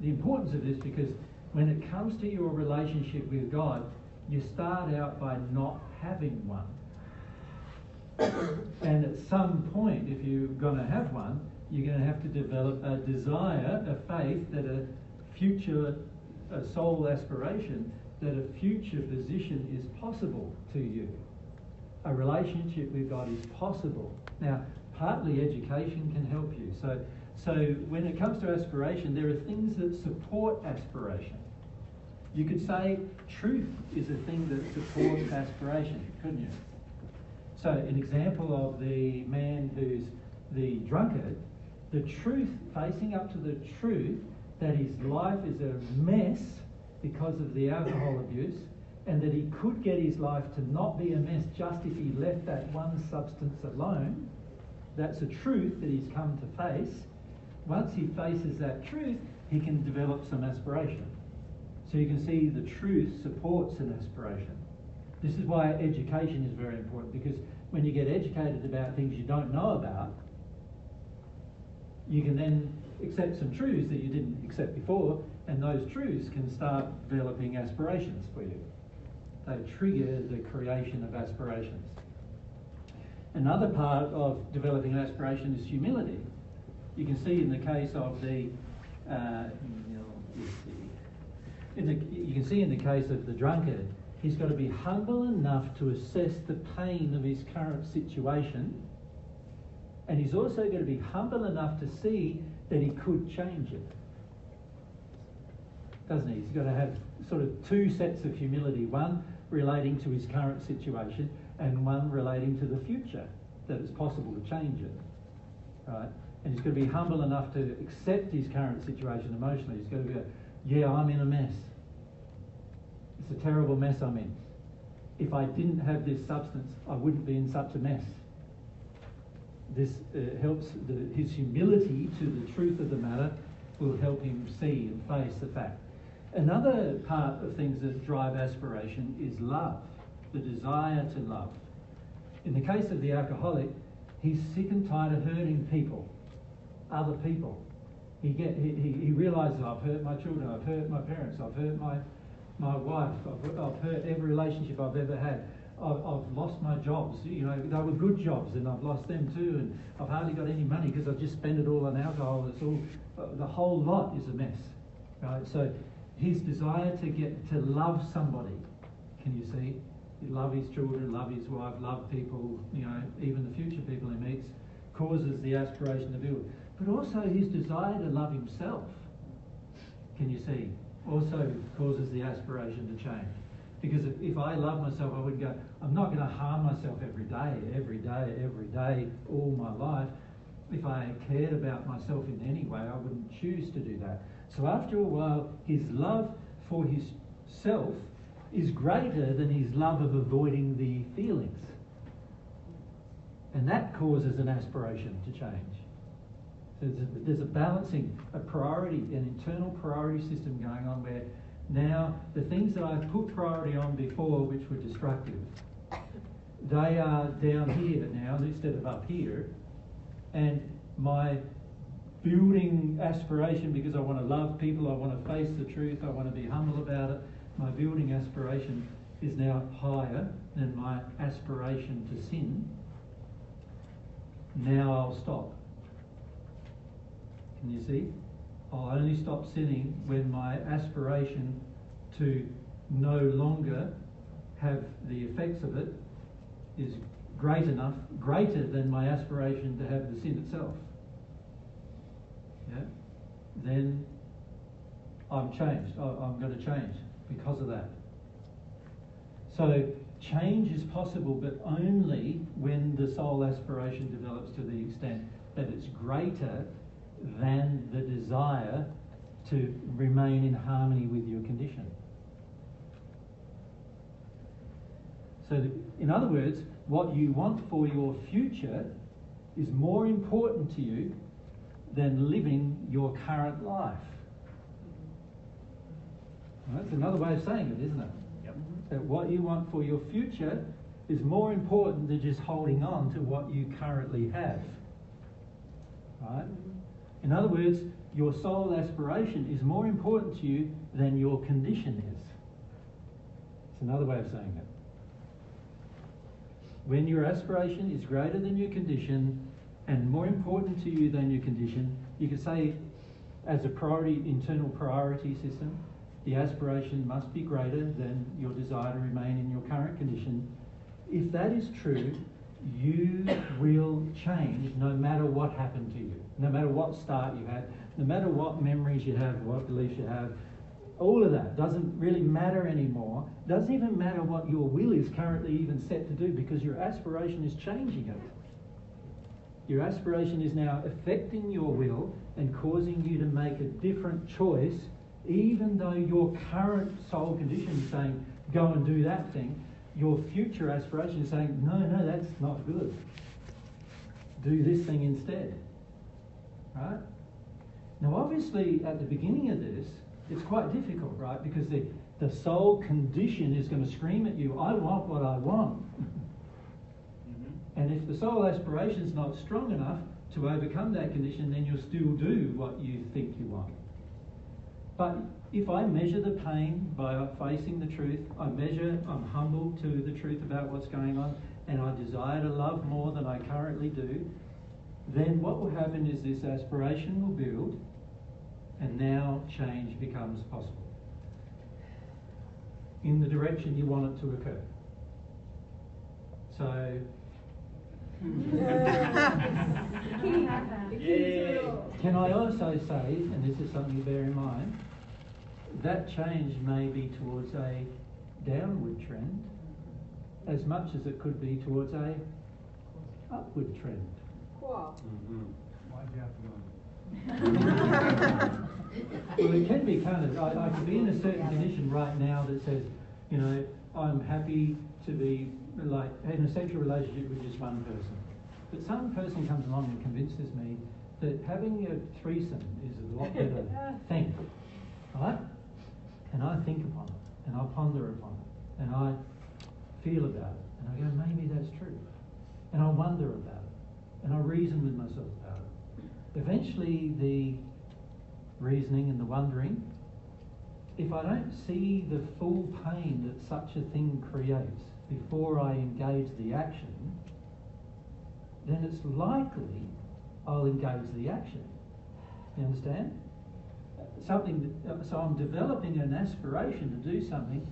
the importance of this because when it comes to your relationship with God, you start out by not having one. And at some point, if you're going to have one, you're going to have to develop a desire, a faith that a future, a soul aspiration, that a future position is possible to you. A relationship with God is possible. Now, partly education can help you. So when it comes to aspiration, there are things that support aspiration. You could say truth is a thing that supports aspiration, couldn't you? So an example of the man who's the drunkard, the truth, facing up to the truth that his life is a mess because of the alcohol abuse, and that he could get his life to not be a mess just if he left that one substance alone. That's a truth that he's come to face. Once he faces that truth, he can develop some aspiration. So you can see the truth supports an aspiration. This is why education is very important, because when you get educated about things you don't know about, you can then accept some truths that you didn't accept before, and those truths can start developing aspirations for you. They trigger the creation of aspirations. Another part of developing an aspiration is humility. You can see in the case of the drunkard, he's got to be humble enough to assess the pain of his current situation, and he's also got to be humble enough to see that he could change it. Doesn't he? He's got to have sort of two sets of humility, one relating to his current situation and one relating to the future, that it's possible to change it. Right? And he's got to be humble enough to accept his current situation emotionally. He's got to go, yeah, I'm in a mess. It's a terrible mess I'm in. If I didn't have this substance, I wouldn't be in such a mess. this helps his humility to the truth of the matter will help him see and face the fact. Another part of things that drive aspiration is love, the desire to love. In the case of the alcoholic, he's sick and tired of hurting people, other people. He realises, I've hurt my children, I've hurt my parents, I've hurt my wife, I've hurt every relationship I've ever had. I've lost my jobs, they were good jobs and I've lost them too, and I've hardly got any money because I've just spent it all on alcohol. It's all, the whole lot is a mess, right? So his desire to get to love somebody, can you see? Love his children, love his wife, love people, even the future people he meets, causes the aspiration to build. But also his desire to love himself, can you see, also causes the aspiration to change. Because if I love myself, I would go, I'm not going to harm myself every day, all my life. If I cared about myself in any way, I wouldn't choose to do that. So after a while, his love for his self is greater than his love of avoiding the feelings. And that causes an aspiration to change. So there's a balancing, a priority, an internal priority system going on where now the things that I put priority on before, which were destructive, they are down here now instead of up here. And my building aspiration, because I want to love people, I want to face the truth, I want to be humble about it, my building aspiration is now higher than my aspiration to sin. Now I'll stop. Can you see? I'll only stop sinning when my aspiration to no longer have the effects of it is greater than my aspiration to have the sin itself. Yeah? Then I'm changed. I'm going to change because of that. So change is possible, but only when the soul aspiration develops to the extent that it's greater than the desire to remain in harmony with your condition. So in other words, what you want for your future is more important to you than living your current life. Well, that's another way of saying it, isn't it? Yep. That what you want for your future is more important than just holding on to what you currently have. Right? In other words, your soul aspiration is more important to you than your condition is. It's another way of saying it. When your aspiration is greater than your condition and more important to you than your condition, you could say as a priority, internal priority system, the aspiration must be greater than your desire to remain in your current condition. If that is true, you will change no matter what happened to you, no matter what start you had, no matter what memories you have, what beliefs you have. All of that doesn't really matter anymore. Doesn't even matter what your will is currently even set to do, because your aspiration is changing it. Your aspiration is now affecting your will and causing you to make a different choice, even though your current soul condition is saying, go and do that thing. Your future aspiration is saying, no, that's not good. Do this thing instead. Right? Now, obviously, at the beginning of this, it's quite difficult, right? Because the soul condition is going to scream at you, I want what I want. And if the soul aspiration is not strong enough to overcome that condition, then you'll still do what you think you want. But if I measure the pain by facing the truth, I'm humble to the truth about what's going on, and I desire to love more than I currently do, then what will happen is this aspiration will build, and now change becomes possible in the direction you want it to occur. So, can I also say, and this is something to bear in mind, that change may be towards a downward trend as much as it could be towards a upward trend. Cool. Why'd you have to go? Well, it can be kind of, I can be in a certain condition right now that says, I'm happy to be like in a sexual relationship with just one person. But some person comes along and convinces me that having a threesome is a lot better thing, right? And I think upon it, and I ponder upon it, and I feel about it, and I go, maybe that's true. And I wonder about it, and I reason with myself about it. Eventually, the reasoning and the wondering, if I don't see the full pain that such a thing creates before I engage the action, then it's likely I'll engage the action. You understand? So I'm developing an aspiration to do something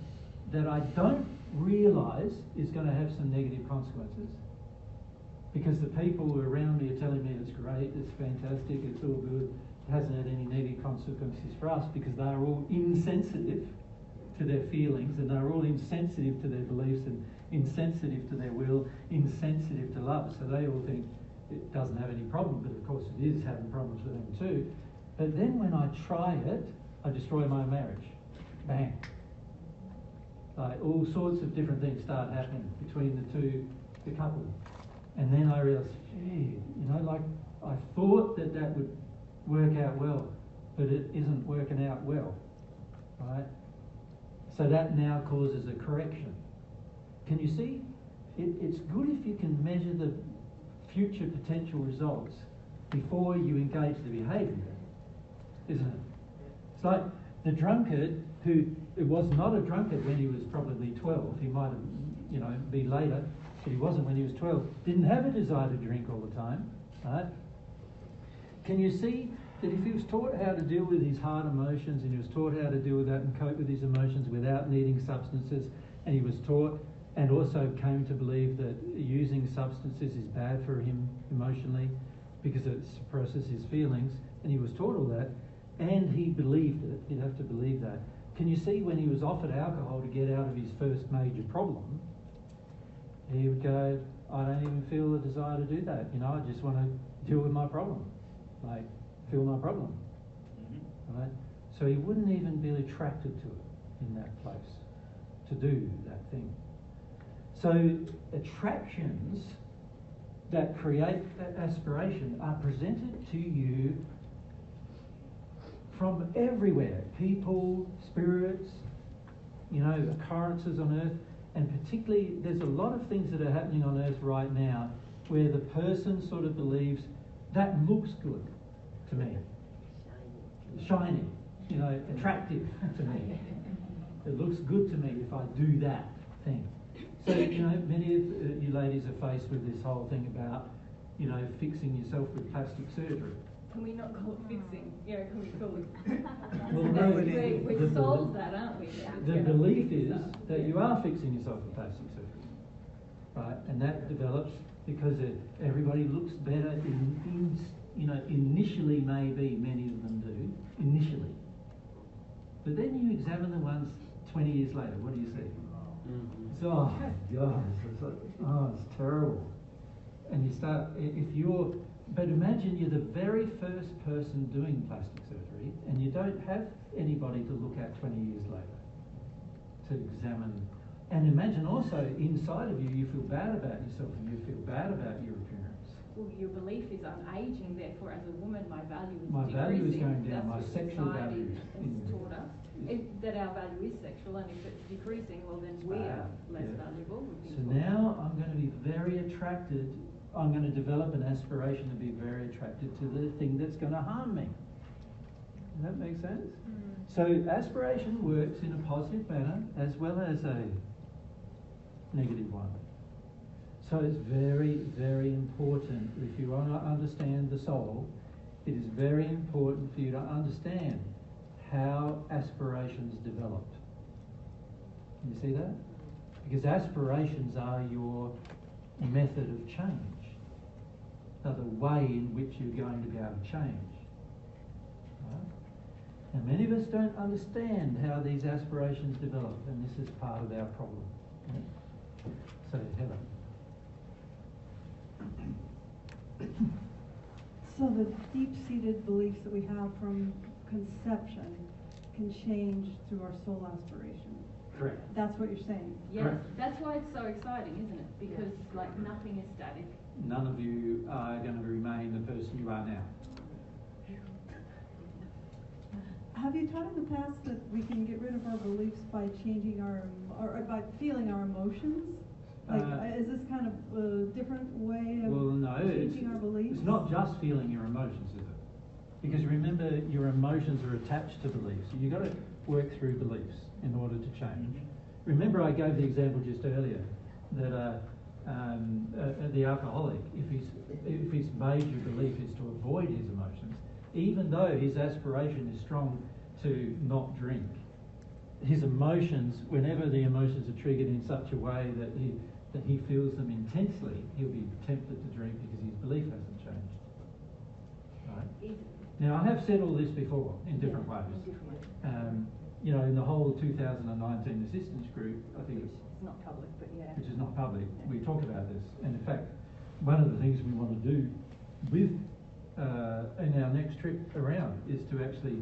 that I don't realise is going to have some negative consequences, because the people around me are telling me it's great, it's fantastic, it's all good, it hasn't had any negative consequences for us, because they are all insensitive to their feelings, and they're all insensitive to their beliefs, and insensitive to their will, insensitive to love. So they all think it doesn't have any problem, but of course it is having problems with them too. But then when I try it, I destroy my marriage. Bang. Like all sorts of different things start happening between the couple. And then I realise, gee, like I thought that would work out well, but it isn't working out well, right? So that now causes a correction. Can you see? It's good if you can measure the future potential results before you engage the behaviour, isn't it? It's like the drunkard who was not a drunkard when he was probably 12. He might have, be later, but he wasn't when he was 12. Didn't have a desire to drink all the time, right? Can you see that if he was taught how to deal with his hard emotions, and he was taught how to deal with that and cope with his emotions without needing substances, and he was taught and also came to believe that using substances is bad for him emotionally because it suppresses his feelings, and he was taught all that, and he believed it, he'd have to believe that. Can you see when he was offered alcohol to get out of his first major problem, he would go, I don't even feel a desire to do that, I just want to deal with my problem, like feel my problem, right? So he wouldn't even be attracted to it in that place, to do that thing. So attractions that create that aspiration are presented to you from everywhere. People, spirits, occurrences on earth, and particularly there's a lot of things that are happening on earth right now where the person sort of believes that looks good to me. Shiny, attractive to me. It looks good to me if I do that thing. So, many of you ladies are faced with this whole thing about, fixing yourself with plastic surgery. Can we not call it fixing? Yeah, can we call it? Well, no, we've solved that, aren't we? The belief is that you are fixing yourself with plastic surgery, right? And that develops because everybody looks better initially, maybe many of them do, initially. But then you examine the ones 20 years later, what do you see? It's, oh my God, it's terrible. And you start, but imagine you're the very first person doing plastic surgery, and you don't have anybody to look at 20 years later to examine. And imagine also inside of you, you feel bad about yourself, and you feel bad about your appearance. Well, your belief is I'm aging, therefore as a woman my value is my decreasing. value is going down, That's my what sexual society value has taught us. That our value is sexual, and if it's decreasing, well then we are less valuable. So now I'm going to be very attracted, I'm going to develop an aspiration to be very attracted to the thing that's going to harm me. Does that make sense? So aspiration works in a positive manner as well as a negative one. So it's very, very important, if you want to understand the soul, it is very important for you to understand how aspirations develop. Can you see that? Because aspirations are your method of change. They're the way in which you're going to be able to change. Right? And many of us don't understand how these aspirations develop, and this is part of our problem. Right? So, Helen. So the deep-seated beliefs that we have from conception can change through our soul aspiration. Correct. That's what you're saying? Yes, Correct. that's why it's so exciting, isn't it? Because like nothing is static. None of you are going to remain the person you are now. Have you taught in the past that we can get rid of our beliefs by changing or by feeling our emotions? Like, is this kind of a different way of changing our beliefs? It's not just feeling your emotions, is it? Because remember, your emotions are attached to beliefs. So you've got to work through beliefs in order to change. Remember, I gave the example just earlier that the alcoholic, if his major belief is to avoid his emotions, even though his aspiration is strong to not drink, his emotions, whenever the emotions are triggered in such a way that he feels them intensely, he'll be tempted to drink because his belief hasn't changed. Right? Now, I have said all this before in different ways. In the whole 2019 assistance group, I think It's not public, but yeah. which is not public, we talk about this. And in fact, one of the things we want to do with in our next trip around is to actually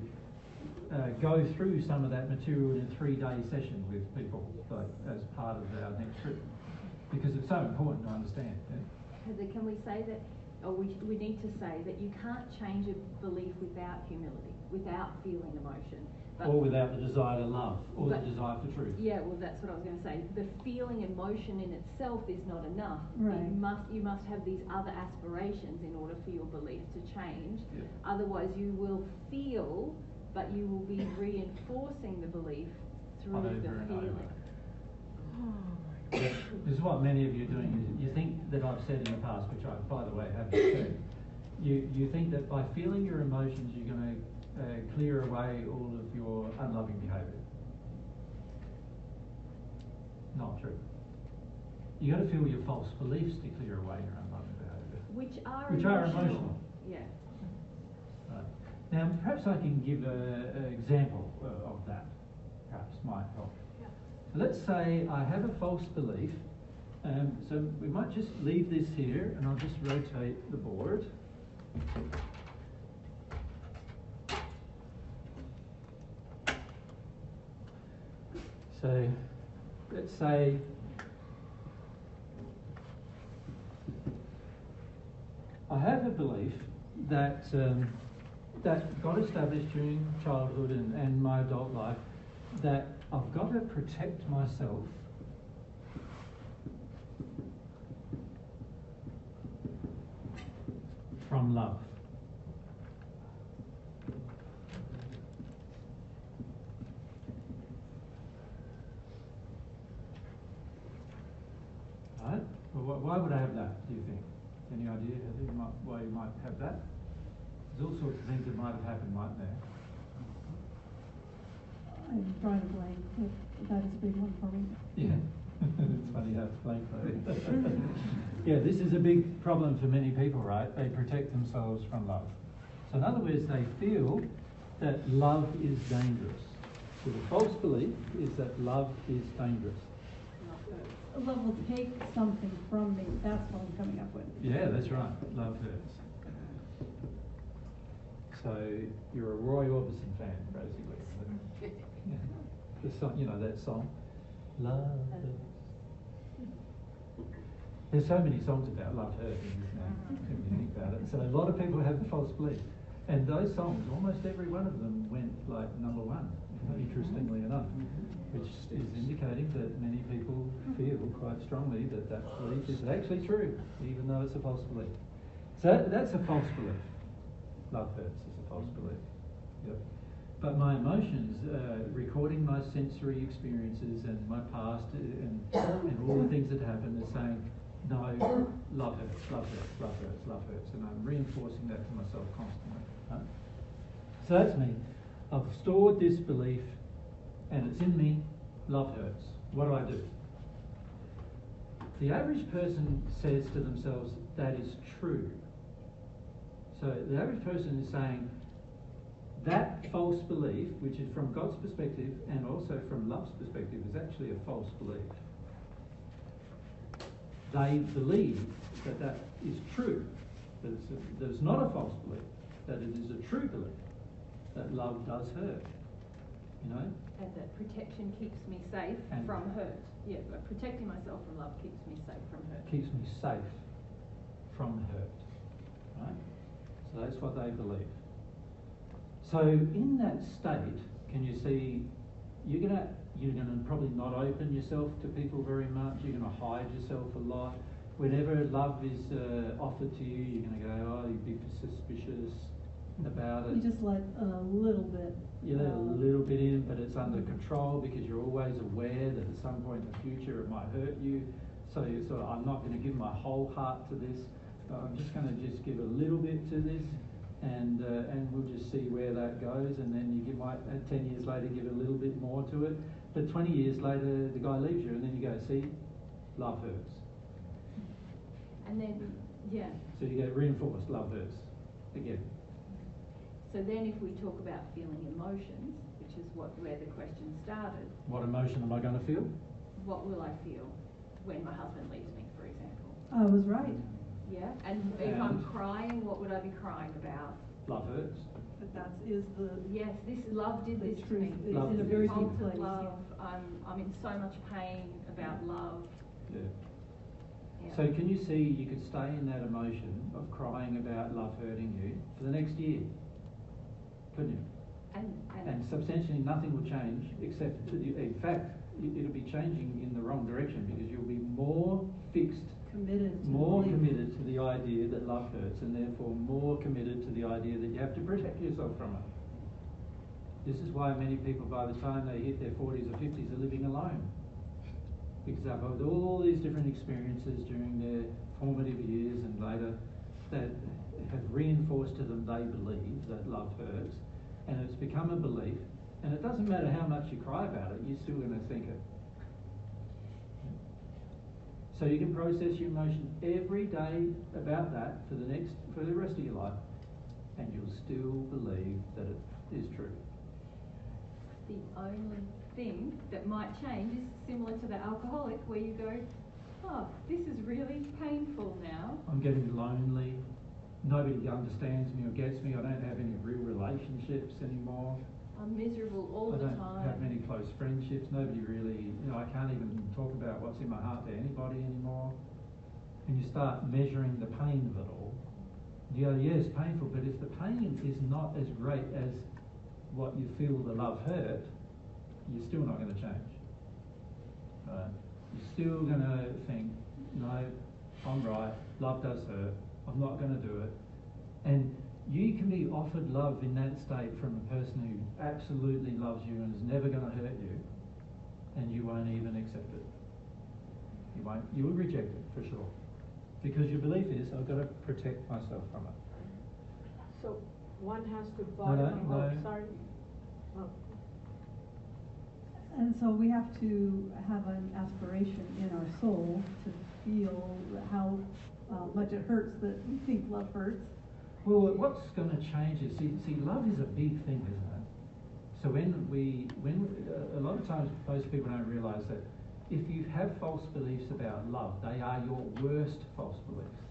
go through some of that material in a 3-day session with people, like as part of our next trip, because it's so important to understand. Heather, can we say that, or we need to say that you can't change a belief without humility, without feeling emotion. Or without the desire to love, or the desire for truth. Yeah, well, that's what I was going to say. The feeling emotion in itself is not enough. Right. You must have these other aspirations in order for your belief to change. Yeah. Otherwise, you will feel, but you will be reinforcing the belief through Over the and feeling. Yeah. This is what many of you are doing. Is you think that I've said in the past, which I, by the way, haven't said. You think that by feeling your emotions, you're going to clear away all of your unloving behaviour. Not true. You got to feel your false beliefs to clear away your unloving behaviour. Which are emotional. Yeah. Right. Now, perhaps I can give an example of that. Perhaps might help. Yeah. So let's say I have a false belief. So we might just leave this here, and I'll just rotate the board. So let's say I have a belief that that got established during childhood and my adult life, that I've got to protect myself from love. Right? Well, why would I have that, do you think? Any idea why you might have that? There's all sorts of things that might have happened, mightn't there? I'm drawing a blank, but that is a big one for me. Yeah. It's funny how it's blank though. Yeah, this is a big problem for many people, right? They protect themselves from love. So in other words, they feel that love is dangerous. So the false belief is that love is dangerous. Love will take something from me. That's what I'm coming up with. Yeah, that's right. Love hurts. So you're a Roy Orbison fan, basically. Yeah. The song, you know that song, Love Hurts. There's so many songs about love hurts, isn't there? When you think about it. So a lot of people have the false belief, and those songs, almost every one of them went like number one. Interestingly enough, which is indicating that many people feel quite strongly that that belief is actually true, even though it's a false belief. So that's a false belief. Love hurts is a false belief. Yep. But my emotions, recording my sensory experiences and my past and all the things that happen, are saying, no, love hurts, love hurts, love hurts, love hurts, and I'm reinforcing that to myself constantly. Right? So that's me. I've stored this belief, and it's in me. Love hurts. What do? The average person says to themselves, that is true. So the average person is saying, that false belief, which is from God's perspective and also from love's perspective, is actually a false belief. They believe that that is true, that it's not a false belief, that it is a true belief, that love does hurt. you know? And that protection keeps me safe And- from hurt. Yeah, but protecting myself from love keeps me safe from hurt. Keeps me safe from hurt, right? So that's what they believe. So in that state, can you see, you're gonna probably not open yourself to people very much. You're gonna hide yourself a lot. Whenever love is offered to you, you're gonna go, oh, you'd be suspicious about it. You just let a little bit. You let a little bit in, but it's under control because you're always aware that at some point in the future it might hurt you. So you're sort of, I'm not going to give my whole heart to this. I'm just going to just give a little bit to this, and we'll just see where that goes. And then you might 10 years later give a little bit more to it, but 20 years later the guy leaves you, and then you go, see, love hurts. And then, yeah. So you get reinforced, love hurts again. So then if we talk about feeling emotions, which is where the question started. What emotion am I going to feel? What will I feel when my husband leaves me, for example? I was right. Yeah, and if I'm crying, what would I be crying about? Love hurts. But that is the... Yes, this love did this to me. It's in a very deep place. Love. I'm in so much pain about love. Yeah. Yeah. So can you see you could stay in that emotion of crying about love hurting you for the next year? Couldn't you? And substantially nothing will change except, in fact, it'll be changing in the wrong direction because you'll be more fixed, more committed to the idea that love hurts, and therefore more committed to the idea that you have to protect yourself from it. This is why many people, by the time they hit their 40s or 50s, are living alone. Because they've had all these different experiences during their formative years and later that have reinforced to them they believe that love hurts, and it's become a belief, and it doesn't matter how much you cry about it, you're still going to think it. So you can process your emotion every day about that for the rest of your life, and you'll still believe that it is true. The only thing that might change is similar to the alcoholic, where you go, oh, this is really painful now. I'm getting lonely. Nobody understands me or gets me. I don't have any real relationships anymore. I'm miserable all the time. I don't have many close friendships. Nobody really, I can't even talk about what's in my heart to anybody anymore. And you start measuring the pain of it all. You go, yeah, it's painful, but if the pain is not as great as what you feel the love hurt, you're still not going to change. You're still going to think, no, I'm right, love does hurt, I'm not going to do it. And you can be offered love in that state from a person who absolutely loves you and is never going to hurt you, and you won't even accept it. You will reject it for sure. Because your belief is, I've got to protect myself from it. So one has to buy sorry. Oh. And so we have to have an aspiration in our soul to feel how much it hurts that we think love hurts. Well, what's going to change is, see, love is a big thing, isn't it? So when a lot of times most people don't realise that if you have false beliefs about love, they are your worst false beliefs.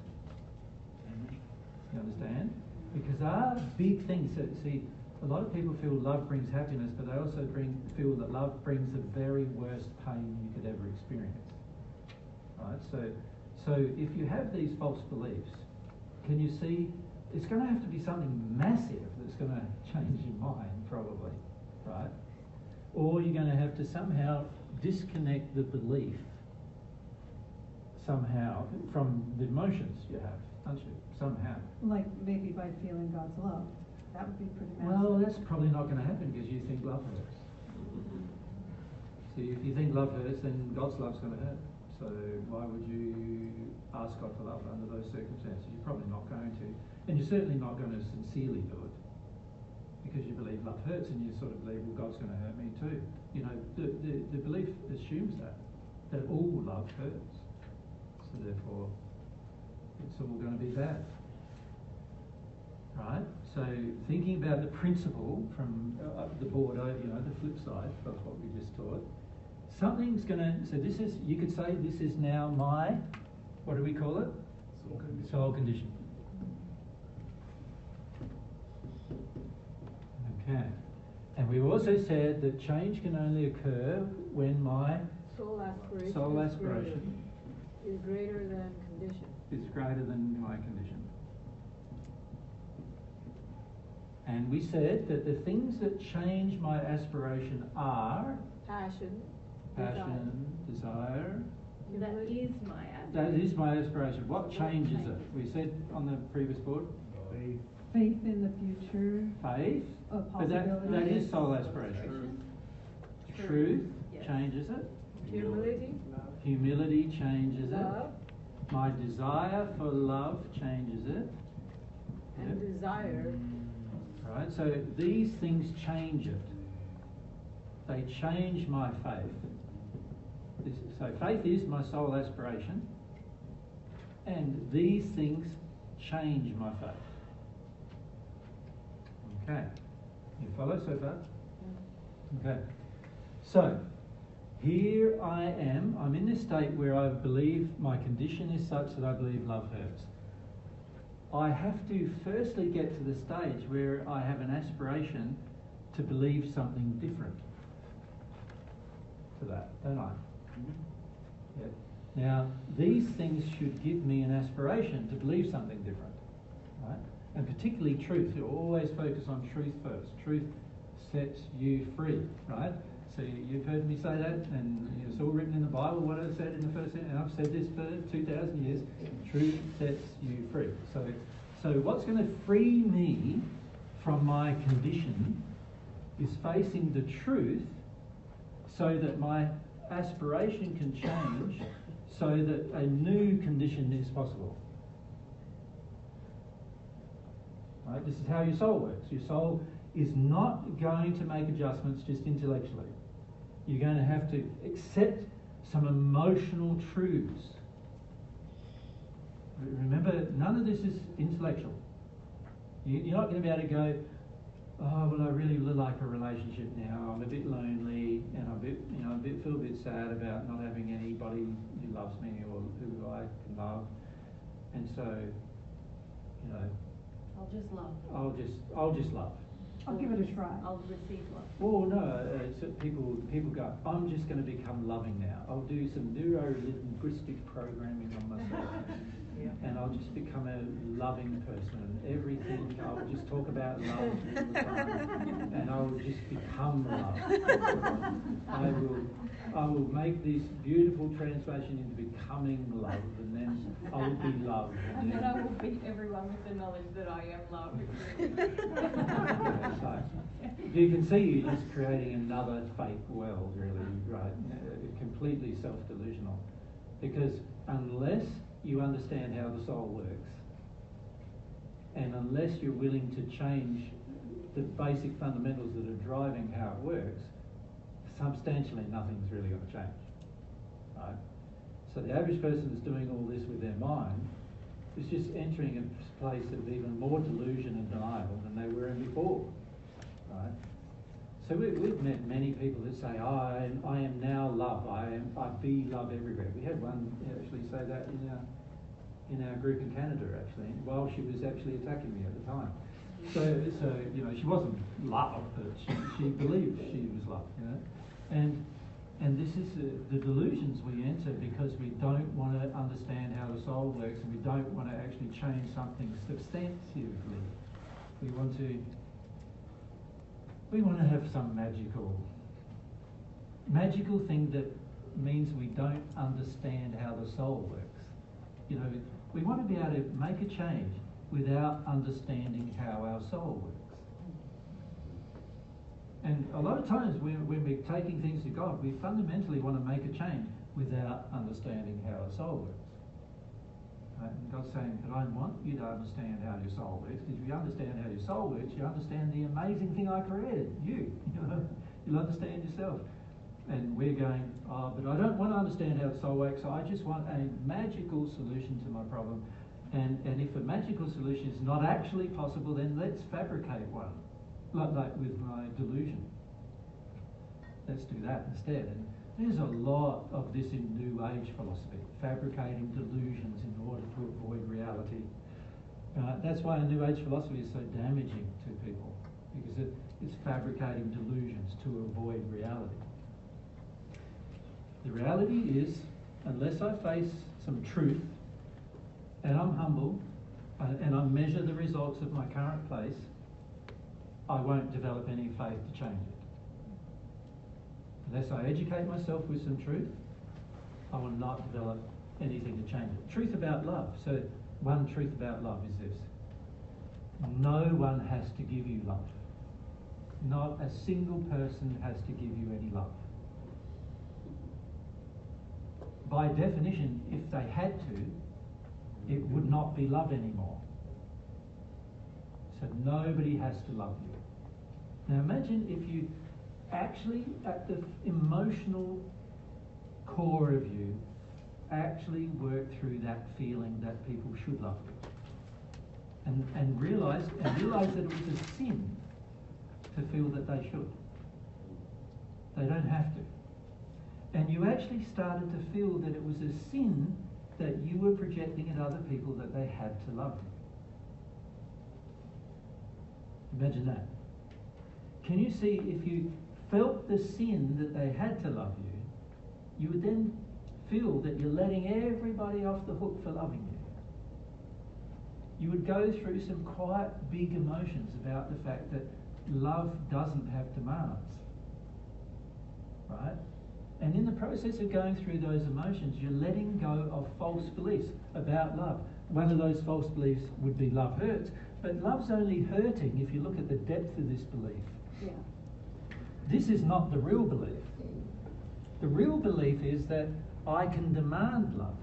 You understand? Because they are big things. So, see, a lot of people feel love brings happiness, but they also feel that love brings the very worst pain you could ever experience. Right? So if you have these false beliefs, can you see it's going to have to be something massive that's going to change your mind, probably, right? Or you're going to have to somehow disconnect the belief somehow from the emotions you have, aren't you? Somehow. Like maybe by feeling God's love. That would be pretty massive. Well, that's probably not going to happen because you think love hurts. See, if you think love hurts, then God's love's going to hurt. So why would you ask God for love under those circumstances? You're probably not going to. And you're certainly not going to sincerely do it because you believe love hurts and you sort of believe, well, God's going to hurt me too. You know, the belief assumes that all love hurts. So therefore, it's all going to be bad. Right? So thinking about the principle from the board over, the flip side of what we just taught, something's going to, so this is, you could say this is now my, what do we call it? Soul condition. Okay. And we also also said that change can only occur when my Soul aspiration. soul aspiration Is greater than condition. is greater than my condition. And we said that the things that change my aspiration are Passion. desire. That is my aspiration. That is my aspiration. What changes it? We said on the previous board. Faith in the future. Faith. But Possibilities. that is soul aspiration. Truth Yes. changes it. Humility. Humility changes Love. it. My desire for love changes it. And desire. Right, so these things change it. They change my faith. So faith is my soul aspiration, and these things change my faith. Okay, you follow so far? Okay, so here I am. I'm in this state where I believe my condition is such that I believe love hurts. I have to firstly get to the stage where I have an aspiration to believe something different to that, don't I? Yeah. Now, these things should give me an aspiration to believe something different, right? And particularly truth. You always focus on truth first. Truth sets you free, right? So you've heard me say that, and it's all written in the Bible, what I said in the first sentence, and I've said this for 2,000 years. Truth sets you free. So what's going to free me from my condition is facing the truth so that my aspiration can change so that a new condition is possible. Right? This is how your soul works. Your soul is not going to make adjustments just intellectually. You're going to have to accept some emotional truths. Remember, none of this is intellectual. You're not going to be able to go, oh, well, I really would like a relationship now. I'm a bit lonely, and I feel a bit sad about not having anybody who loves me or who I can love. And so, I'll just love. I'll just love. I'll give it a try. I'll receive love. Well, no, so people go, I'm just going to become loving now. I'll do some neuro-linguistic programming on myself. And I'll just become a loving person. Everything, I'll just talk about love all the time. And I'll just become love. I will make this beautiful transformation into becoming love, and then I will be love. And then I will beat everyone with the knowledge that I am love. So, you can see you're just creating another fake world, really, right? Completely self-delusional. Because unless you understand how the soul works, and unless you're willing to change the basic fundamentals that are driving how it works, substantially nothing's really going to change, right? So the average person that's doing all this with their mind is just entering a place of even more delusion and denial than they were in before, right? So we've met many people that say, I am now love, I be love everywhere. We had one actually say that in our group in Canada, actually, while she was actually attacking me at the time. So she wasn't love, but she believed she was love, And this is the delusions we enter because we don't want to understand how the soul works, and we don't want to actually change something substantively. We want to have some magical thing that means we don't understand how the soul works. We want to be able to make a change without understanding how our soul works. And a lot of times when we're taking things to God, we fundamentally want to make a change without understanding how our soul works. Right? And God's saying, but I want you to understand how your soul works, because if you understand how your soul works, you understand the amazing thing I created, you. You'll understand yourself. And we're going, but I don't want to understand how the soul works, so I just want a magical solution to my problem. And if a magical solution is not actually possible, then let's fabricate one, like with my delusion. Let's do that instead. And there's a lot of this in New Age philosophy, fabricating delusions in order to avoid reality. That's why New Age philosophy is so damaging to people, because it's fabricating delusions to avoid reality. The reality is, unless I face some truth and I'm humble and I measure the results of my current place, I won't develop any faith to change it. Unless I educate myself with some truth, I will not develop anything to change it. Truth about love. So one truth about love is this: no one has to give you love. Not a single person has to give you any love. By definition, if they had to, it would not be love anymore. So nobody has to love you. Now imagine if you actually, at the emotional core of you, actually work through that feeling that people should love you. And realize that it was a sin to feel that they should. They don't have to. And you actually started to feel that it was a sin that you were projecting at other people that they had to love you. Imagine that. Can you see, if you felt the sin that they had to love you, you would then feel that you're letting everybody off the hook for loving you. You would go through some quite big emotions about the fact that love doesn't have demands, right? And in the process of going through those emotions, you're letting go of false beliefs about love. One of those false beliefs would be love hurts, but love's only hurting if you look at the depth of this belief. Yeah. This is not the real belief. The real belief is that I can demand love.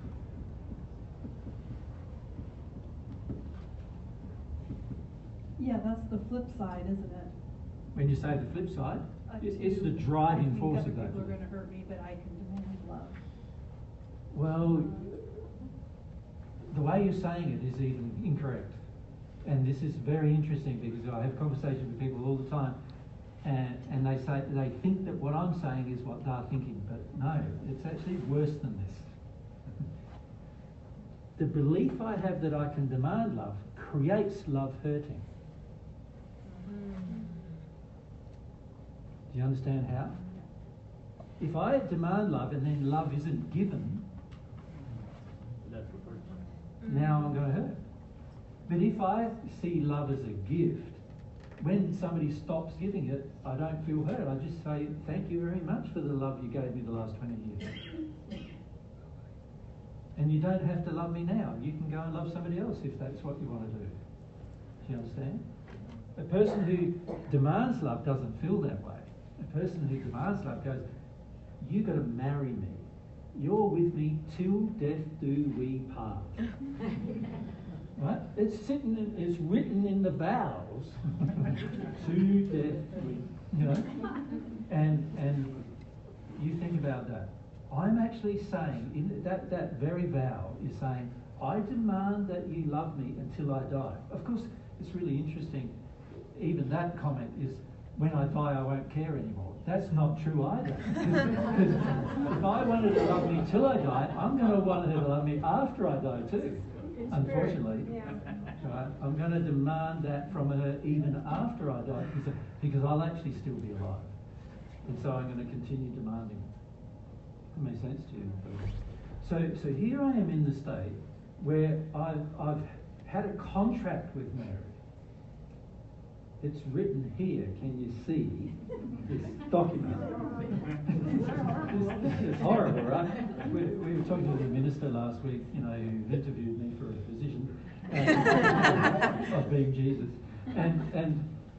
Yeah, that's the flip side, isn't it? When you say the flip side, it's the driving force of that. People are going to hurt me, but I can demand love. Well, the way you're saying it is even incorrect. And this is very interesting because I have conversations with people all the time, and they say they think that what I'm saying is what they're thinking, but no, it's actually worse than this. The belief I have that I can demand love creates love hurting. Do you understand how? If I demand love and then love isn't given, now I'm going to hurt. But if I see love as a gift, when somebody stops giving it, I don't feel hurt. I just say, thank you very much for the love you gave me the last 20 years. And you don't have to love me now. You can go and love somebody else if that's what you want to do. Do you understand? A person who demands love doesn't feel that way. A person who demands love goes, you got to marry me. You're with me till death do we part. Right? It's written in the vows. To death we, you know. And you think about that. I'm actually saying, in that very vow is saying, I demand that you love me until I die. Of course, it's really interesting. Even that comment is, when I die, I won't care anymore. That's not true either. Because if I wanted to love me till I die, I'm going to want her to love me after I die too. Unfortunately, right? I'm going to demand that from her even after I die, because I'll actually still be alive, and so I'm going to continue demanding it. That makes sense to you? So here I am in the state where I've had a contract with Mary. It's written here. Can you see this document? It's horrible, right? We were talking to the minister last week, you know, who interviewed me for a position of being Jesus,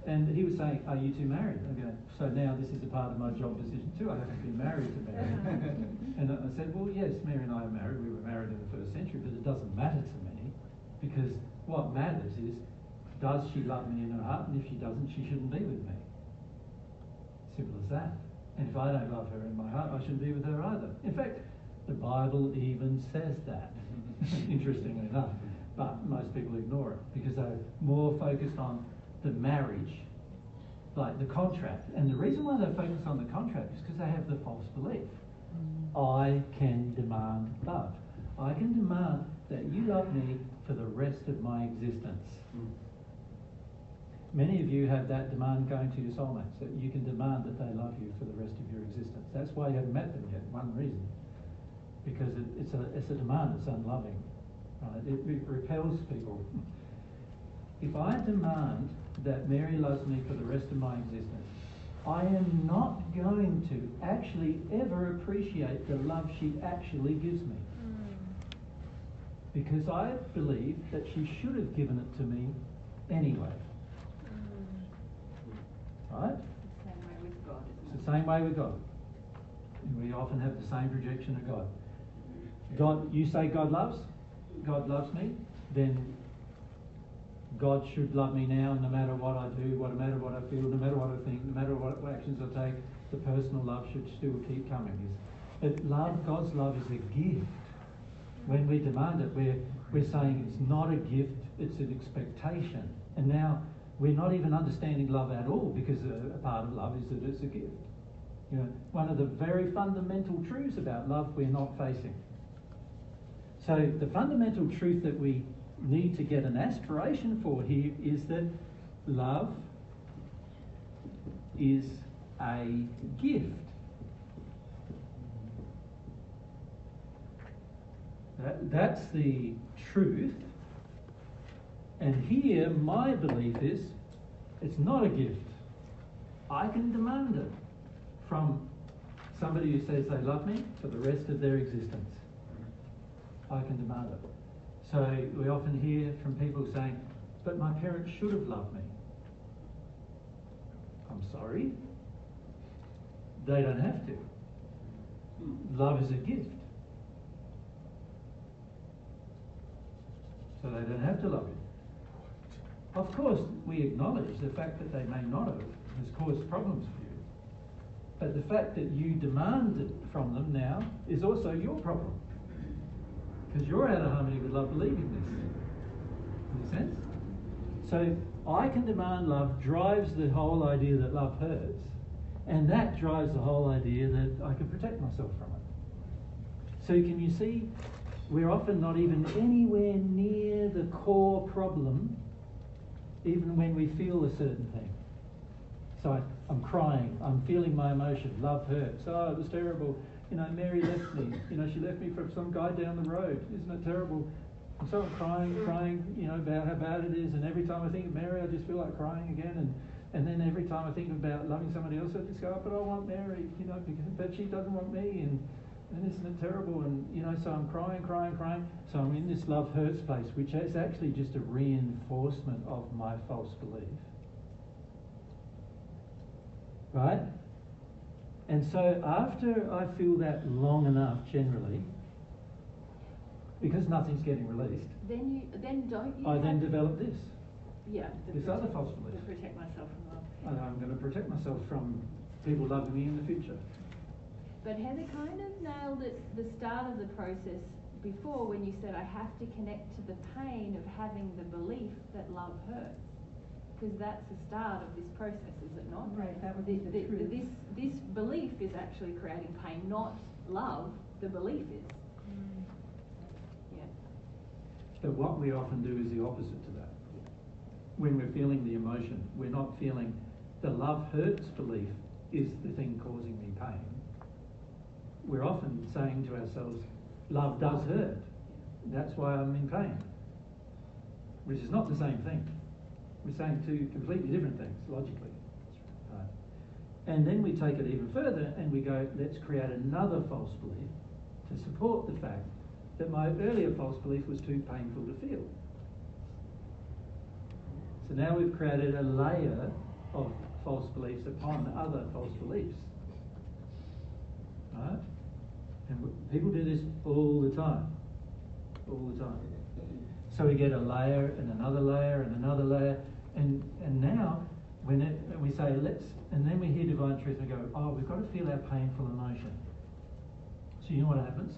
and he was saying, "Are you two married?" I go, "So now this is a part of my job position too. I haven't been married to Mary." And I said, "Well, yes, Mary and I are married. We were married in the first century, but it doesn't matter to me, because what matters is, does she love me in her heart? And if she doesn't, she shouldn't be with me. Simple as that. And if I don't love her in my heart, I shouldn't be with her either. In fact, the Bible even says that, interestingly enough. But most people ignore it because they're more focused on the marriage, like the contract. And the reason why they focus on the contract is because they have the false belief. I can demand love. I can demand that you love me for the rest of my existence. Many of you have that demand going to your soulmates, that you can demand that they love you for the rest of your existence. That's why you haven't met them yet, one reason. Because it's a demand, it's unloving. Right? It repels people. If I demand that Mary loves me for the rest of my existence, I am not going to actually ever appreciate the love she actually gives me. Because I believe that she should have given it to me anyway. Right? It's the same way with God, isn't It's the same way with God. And we often have the same projection of God. God, you say God loves me, then God should love me now, no matter what I do, no matter what I feel, no matter what I think, no matter what actions I take, the personal love should still keep coming. But God's love is a gift. When we demand it, we're saying it's not a gift, it's an expectation. And now we're not even understanding love at all, because a part of love is that it's a gift. You know, one of the very fundamental truths about love we're not facing. So the fundamental truth that we need to get an aspiration for here is that love is a gift. That's the truth. And here my belief is it's not a gift. I can demand it from somebody who says they love me for the rest of their existence. I can demand it. So we often hear from people saying, but my parents should have loved me. I'm sorry. They don't have to. Love is a gift. So they don't have to love you. Of course, we acknowledge the fact that they may not have has caused problems for you. But the fact that you demand it from them now is also your problem. Because you're out of harmony with love believing this. Make sense? So I can demand love drives the whole idea that love hurts. And that drives the whole idea that I can protect myself from it. So can you see, we're often not even anywhere near the core problem, even when we feel a certain thing. So I'm crying, I'm feeling my emotion, love hurts, oh, it was terrible. You know, Mary left me. You know, she left me for some guy down the road. Isn't it terrible? And so I'm crying, you know, about how bad it is. And every time I think of Mary, I just feel like crying again. And then every time I think about loving somebody else, I just go, oh, but I want Mary, you know, but she doesn't want me. And isn't it terrible? And, you know, so I'm crying. So I'm in this love hurts place, which is actually just a reinforcement of my false belief. Right? And so after I feel that long enough, generally, because nothing's getting released, I then develop this. Yeah. This other false belief. To protect myself from love. And I'm going to protect myself from people loving me in the future. But Heather kind of nailed it the start of the process before when you said I have to connect to the pain of having the belief that love hurts. Because that's the start of this process, is it not? Right, that would be the truth. This belief is actually creating pain, not love, the belief is. Yeah. But what we often do is the opposite to that. When we're feeling the emotion, we're not feeling the love hurts belief is the thing causing me pain. We're often saying to ourselves, love does hurt. That's why I'm in pain. Which is not the same thing. We're saying two completely different things, logically. Right. And then we take it even further and we go, let's create another false belief to support the fact that my earlier false belief was too painful to feel. So now we've created a layer of false beliefs upon other false beliefs. Right? And people do this all the time. All the time. So we get a layer and another layer and another layer. And now, when we say let's, and then we hear divine truth and go, oh, we've got to feel our painful emotion. So you know what happens?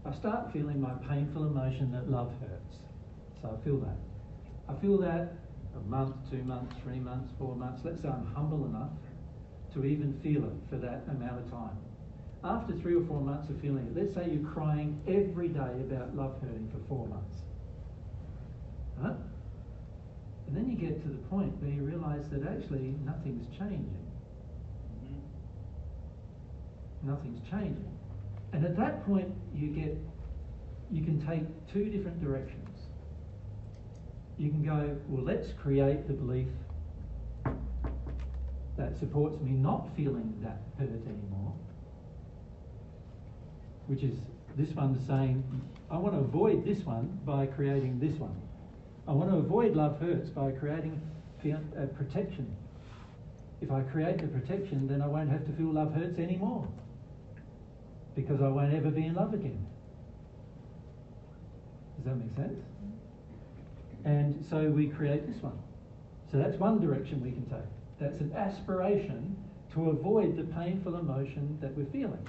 I start feeling my painful emotion that love hurts. So I feel that. I feel that a month, 2 months, 3 months, 4 months. Let's say I'm humble enough to even feel it for that amount of time. After 3 or 4 months of feeling it, let's say you're crying every day about love hurting for 4 months. Huh? And then you get to the point where you realise that actually nothing's changing. Nothing's changing. And at that point you can take two different directions. You can go, well, let's create the belief that supports me not feeling that hurt anymore, which is this one saying, I want to avoid this one by creating this one. I want to avoid love hurts by creating protection. If I create the protection, then I won't have to feel love hurts anymore, because I won't ever be in love again. Does that make sense? And so we create this one. So that's one direction we can take. That's an aspiration to avoid the painful emotion that we're feeling.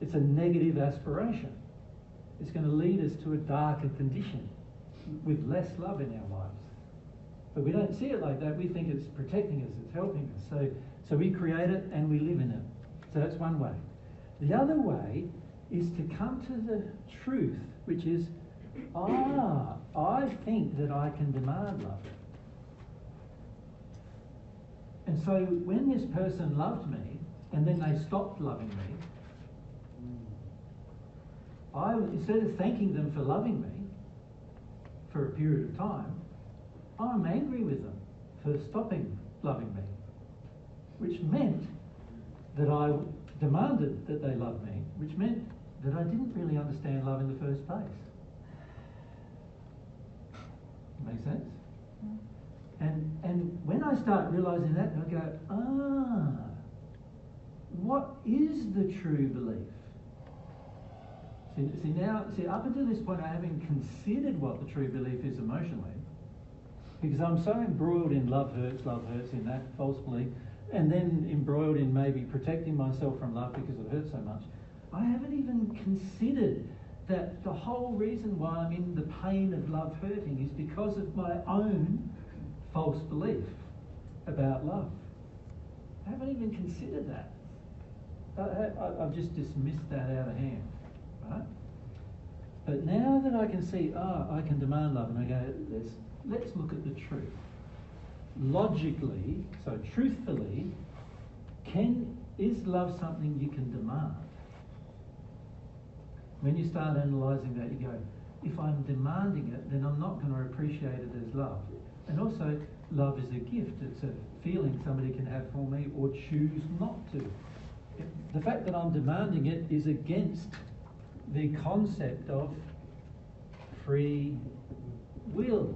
It's a negative aspiration. It's going to lead us to a darker condition with less love in our lives. But we don't see it like that. We think it's protecting us, it's helping us. So we create it and we live in it. So that's one way. The other way is to come to the truth, which is, I think that I can demand love. And so when this person loved me and then they stopped loving me, instead of thanking them for loving me for a period of time, I'm angry with them for stopping loving me, which meant that I demanded that they love me, which meant that I didn't really understand love in the first place. Make sense? And when I start realising that, I go, what is the true belief? See, up until this point I haven't considered what the true belief is emotionally, because I'm so embroiled in love hurts, in that false belief, and then embroiled in maybe protecting myself from love because it hurts so much. I haven't even considered that the whole reason why I'm in the pain of love hurting is because of my own false belief about love. I haven't even considered that. I've just dismissed that out of hand, right? But now that I can see, I can demand love, and I go, let's look at the truth. Logically, so truthfully, is love something you can demand? When you start analysing that, you go, if I'm demanding it, then I'm not going to appreciate it as love. And also, love is a gift. It's a feeling somebody can have for me or choose not to. The fact that I'm demanding it is against the concept of free will,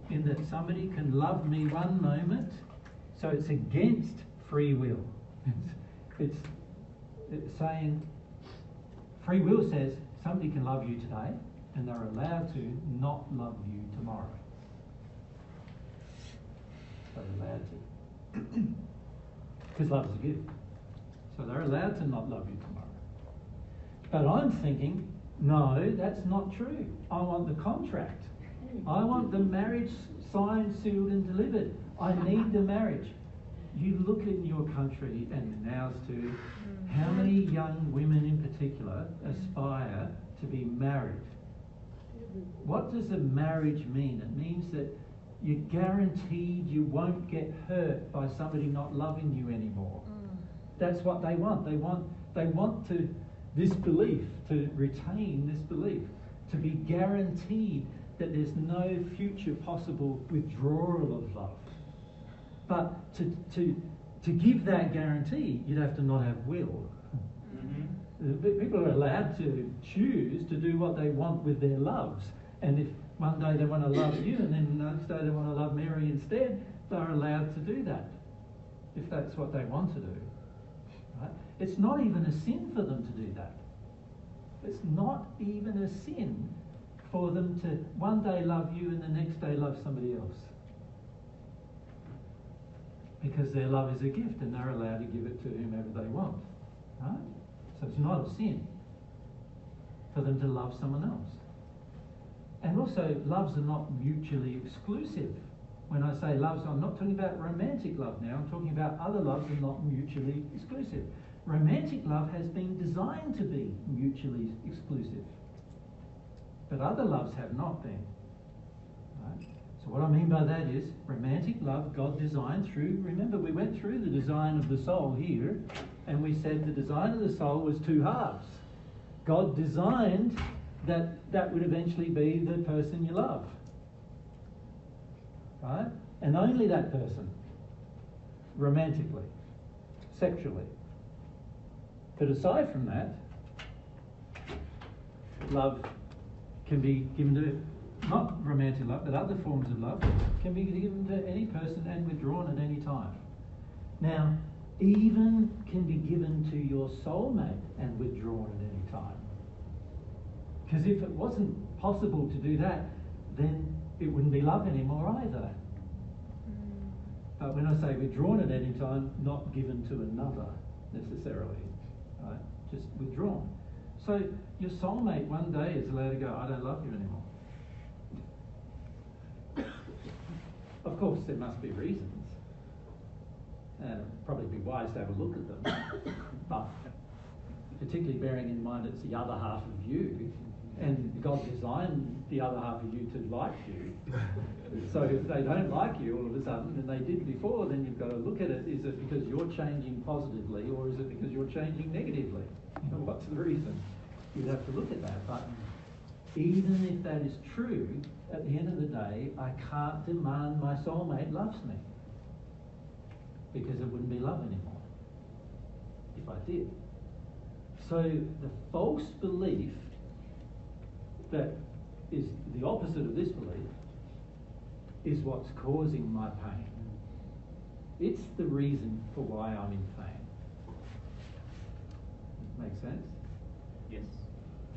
in that somebody can love me one moment, so it's against free will. It's saying, free will says somebody can love you today and they're allowed to not love you tomorrow. They're allowed to. Because love is a gift. So they're allowed to not love you tomorrow. But I'm thinking, no, that's not true. I want the contract. I want the marriage signed, sealed and delivered. I need the marriage. You look in your country, and ours too, how many young women in particular aspire to be married? What does a marriage mean? It means that you're guaranteed you won't get hurt by somebody not loving you anymore. That's what they want. They want this belief, to retain this belief, to be guaranteed that there's no future possible withdrawal of love. But to give that guarantee, you'd have to not have will. People are allowed to choose to do what they want with their loves. And if one day they want to love you and then the next day they want to love Mary instead, they're allowed to do that, if that's what they want to do. Right? It's not even a sin for them to do that. It's not even a sin for them to one day love you and the next day love somebody else. Because their love is a gift and they're allowed to give it to whomever they want. Right? So it's not a sin for them to love someone else. And also, loves are not mutually exclusive. When I say loves, I'm not talking about romantic love now. I'm talking about other loves are not mutually exclusive. Romantic love has been designed to be mutually exclusive. But other loves have not been. Right? So what I mean by that is romantic love God designed through, remember we went through the design of the soul here, and we said the design of the soul was two halves. God designed that would eventually be the person you love. Right? And only that person. Romantically. Sexually. But aside from that, love can be given to, not romantic love, but other forms of love, can be given to any person and withdrawn at any time. Now, even can be given to your soulmate and withdrawn at any time. Because if it wasn't possible to do that, then it wouldn't be love anymore either. But when I say withdrawn at any time, not given to another necessarily, right? Just withdrawn. So your soulmate one day is allowed to go, I don't love you anymore. Of course, there must be reasons. And it'd probably be wise to have a look at them. But particularly bearing in mind it's the other half of you, and God designed the other half of you to like you. So if they don't like you all of a sudden, and they did before, then you've got to look at it. Is it because you're changing positively, or is it because you're changing negatively? What's the reason? You'd have to look at that. But even if that is true, at the end of the day, I can't demand my soulmate loves me, because it wouldn't be love anymore if I did. So the false belief that is the opposite of this belief is what's causing my pain. It's the reason for why I'm in pain. Make sense? Yes.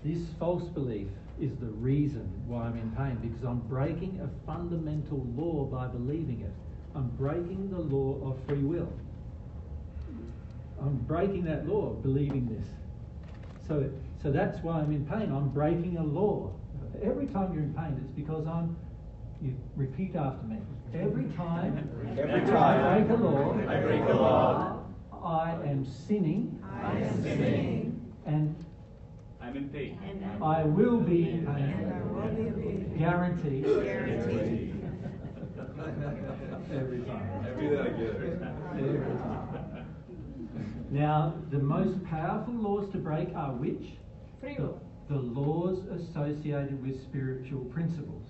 This false belief is the reason why I'm in pain, because I'm breaking a fundamental law by believing it. I'm breaking the law of free will. I'm breaking that law of believing this. So that's why I'm in pain. I'm breaking a law. Every time you're in pain, it's because you repeat after me. Every time I break a law, I am sinning. And I'm in pain. I will be in pain. Guaranteed. Every time. Every that I get. Every time. Now, the most powerful laws to break are which? Free will. The laws associated with spiritual principles.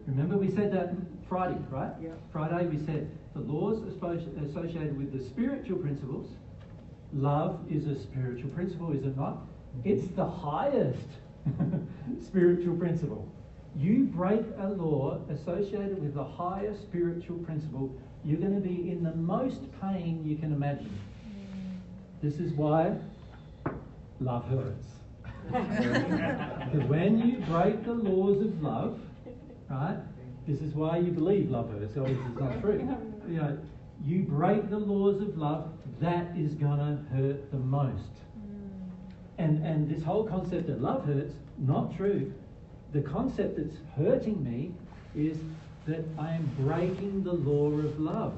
Remember we said that Friday, right? Yeah. Friday we said the laws associated with the spiritual principles. Love is a spiritual principle, is it not? It's the highest spiritual principle. You break a law associated with the highest spiritual principle, you're going to be in the most pain you can imagine. This is why love hurts. Because when you break the laws of love, right, this is why you believe love hurts, or this is not true. You know, you break the laws of love, that is going to hurt the most. And this whole concept that love hurts, not true. The concept that's hurting me is that I am breaking the law of love.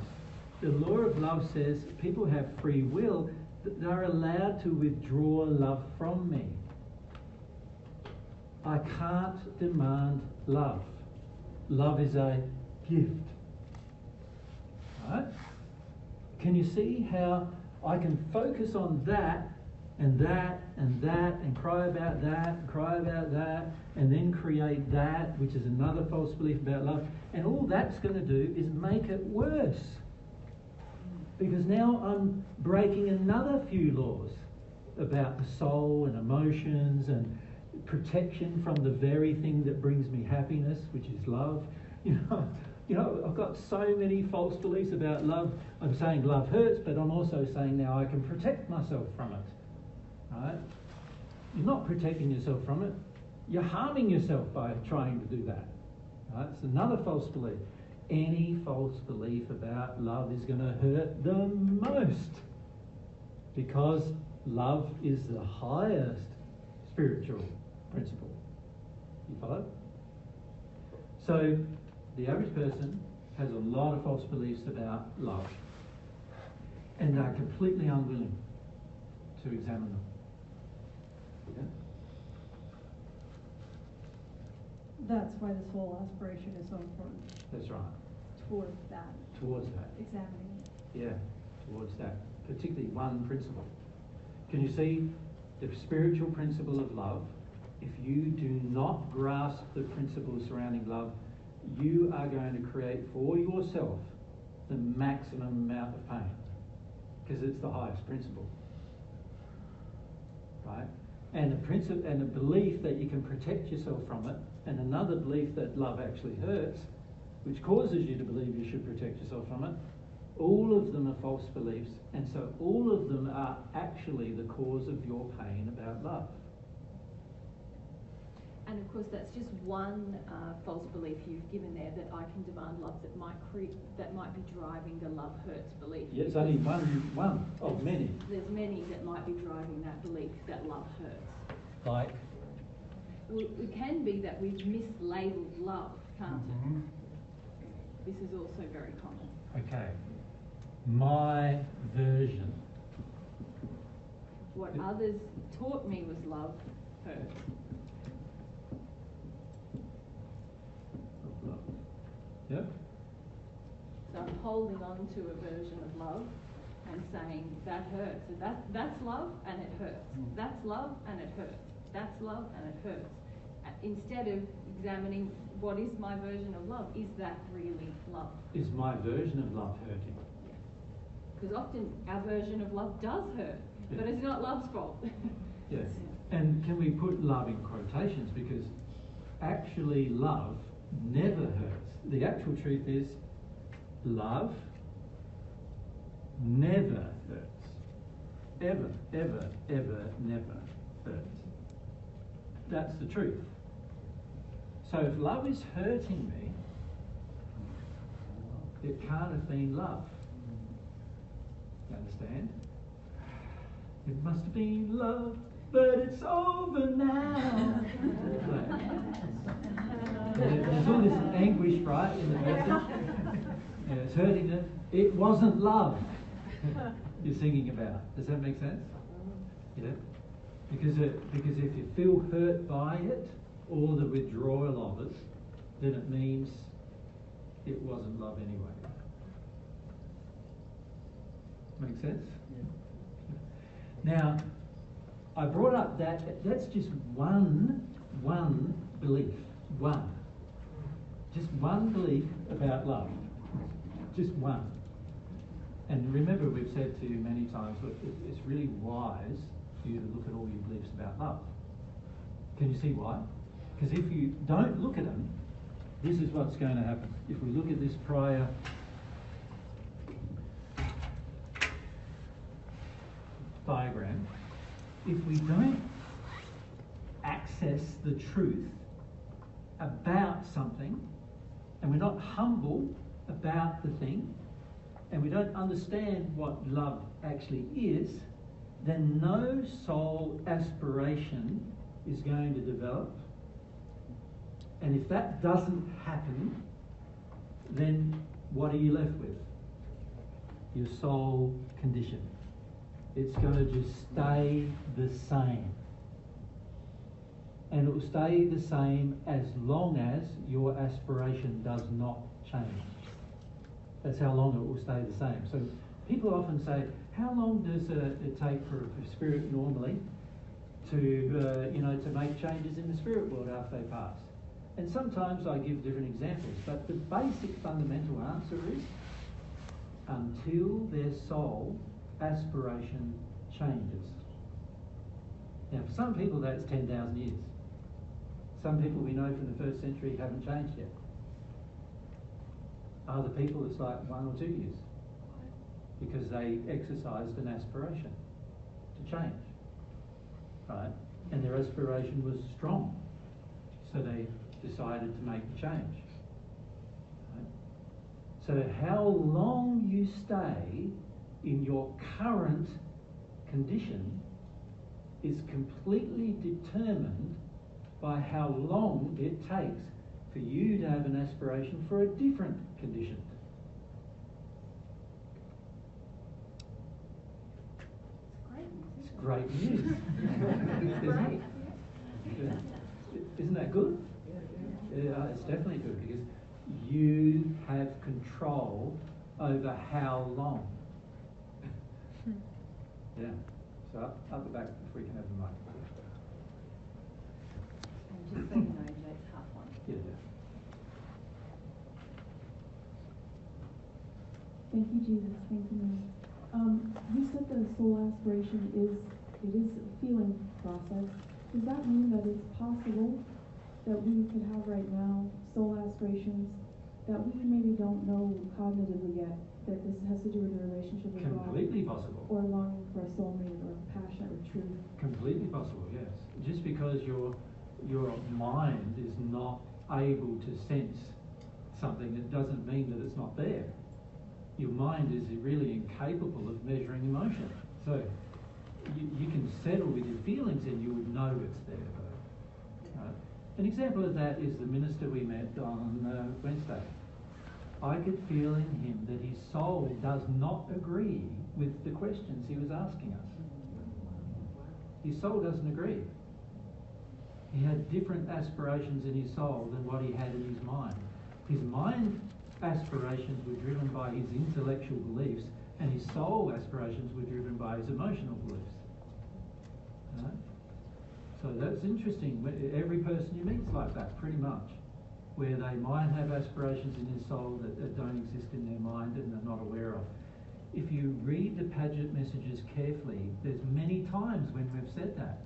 The law of love says people have free will, that they're allowed to withdraw love from me. I can't demand love. Love is a gift. Right? Can you see how I can focus on that and that and that and cry about that and cry about that and then create that, which is another false belief about love, and all that's going to do is make it worse, because now I'm breaking another few laws about the soul and emotions and protection from the very thing that brings me happiness, which is love. You know, I've got so many false beliefs about love. I'm saying love hurts, but I'm also saying now I can protect myself from it. Right? You're not protecting yourself from it. You're harming yourself by trying to do that. Right? It's another false belief. Any false belief about love is going to hurt the most, because love is the highest spiritual principle. You follow? So the average person has a lot of false beliefs about love, and they're completely unwilling to examine them. Yeah? that's why this whole aspiration is so important. That's right. Towards that. Towards that. Examining it. Yeah, towards that. Particularly one principle. Can you see the spiritual principle of love? If you do not grasp the principles surrounding love, you are going to create for yourself the maximum amount of pain, because it's the highest principle, right? And the belief that you can protect yourself from it, and another belief that love actually hurts, which causes you to believe you should protect yourself from it. All of them are false beliefs, and so all of them are actually the cause of your pain about love. And of course, that's just one false belief you've given there, that I can demand love that might be driving the love hurts belief. Yeah, it's only one of many. There's many that might be driving that belief that love hurts. Like? Well, it can be that we've mislabeled love, can't it? This is also very common. Okay. My version. What others taught me was love hurts. Yep. So I'm holding on to a version of love and saying that hurts. So that's love and it hurts. That's love and it hurts. That's love and it hurts. Instead of examining what is my version of love, is that really love? Is my version of love hurting? Yes. Because often our version of love does hurt, but it's not love's fault. Yes. And can we put love in quotations, because actually love never hurts. The actual truth is love never hurts. Ever, ever, ever, never hurts. That's the truth. So if love is hurting me, it can't have been love. You understand? It must have been love, but it's over now. There's all this anguish, right, in the message. Yeah, it's hurting them. It wasn't love you're singing about. Does that make sense? Yeah. Because if you feel hurt by it, or the withdrawal of it, then it means it wasn't love anyway. Make sense? Yeah. Now, I brought up that's just one belief. One. Just one belief about love. Just one. And remember, we've said to you many times, look, it's really wise for you to look at all your beliefs about love. Can you see why? Because if you don't look at them, this is what's going to happen. If we look at this prior diagram, if we don't access the truth about something, and we're not humble about the thing, and we don't understand what love actually is, then no soul aspiration is going to develop. And if that doesn't happen, then what are you left with? Your soul condition. It's going to just stay the same. And it will stay the same as long as your aspiration does not change. That's how long it will stay the same. So people often say, how long does it take for a spirit normally to make changes in the spirit world after they pass? And sometimes I give different examples, but the basic fundamental answer is until their soul aspiration changes. Now, for some people that's 10,000 years. Some people we know from the first century haven't changed yet. Other people it's like 1 or 2 years, because they exercised an aspiration to change, right? And their aspiration was strong, so they decided to make the change. Right? So how long you stay in your current condition is completely determined by how long it takes for you to have an aspiration for a different condition. It's great news. Isn't it? Isn't that good? it's definitely good because you have control over how long. Yeah. So up the back if we can have the mic. And just so you know, Jade's half one. Yeah. Thank you, Jesus. Thank you, Mary. You said the soul aspiration is a feeling process. Does that mean that it's possible that we could have right now soul aspirations that we maybe don't know cognitively yet, that this has to do with a relationship with God? Completely possible. Or longing for a soulmate or passion or truth? Completely possible, yes. Just because your mind is not able to sense something, it doesn't mean that it's not there. Your mind is really incapable of measuring emotion. So you can settle with your feelings and you would know it's there though. Right? An example of that is the minister we met on Wednesday. I could feel in him that his soul does not agree with the questions he was asking us. His soul doesn't agree. He had different aspirations in his soul than what he had in his mind. His mind aspirations were driven by his intellectual beliefs, and his soul aspirations were driven by his emotional beliefs. Right? So that's interesting. Every person you meet is like that, pretty much, where they might have aspirations in their soul that don't exist in their mind and they're not aware of. If you read the Paget messages carefully, there's many times when we've said that.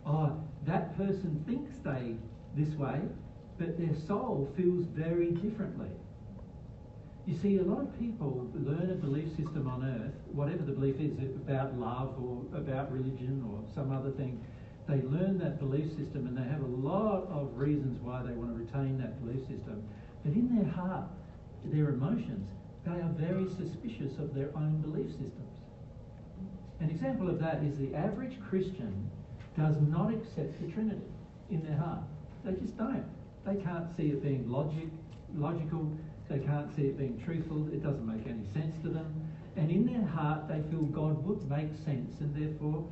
Oh, that person thinks they this way, but their soul feels very differently. You see, a lot of people learn a belief system on earth, whatever the belief is, about love or about religion or some other thing. They learn that belief system and they have a lot of reasons why they want to retain that belief system. But in their heart, their emotions, they are very suspicious of their own belief systems. An example of that is the average Christian does not accept the Trinity in their heart. They just don't. They can't see it being logical. They can't see it being truthful. It doesn't make any sense to them. And in their heart, they feel God would make sense, and therefore,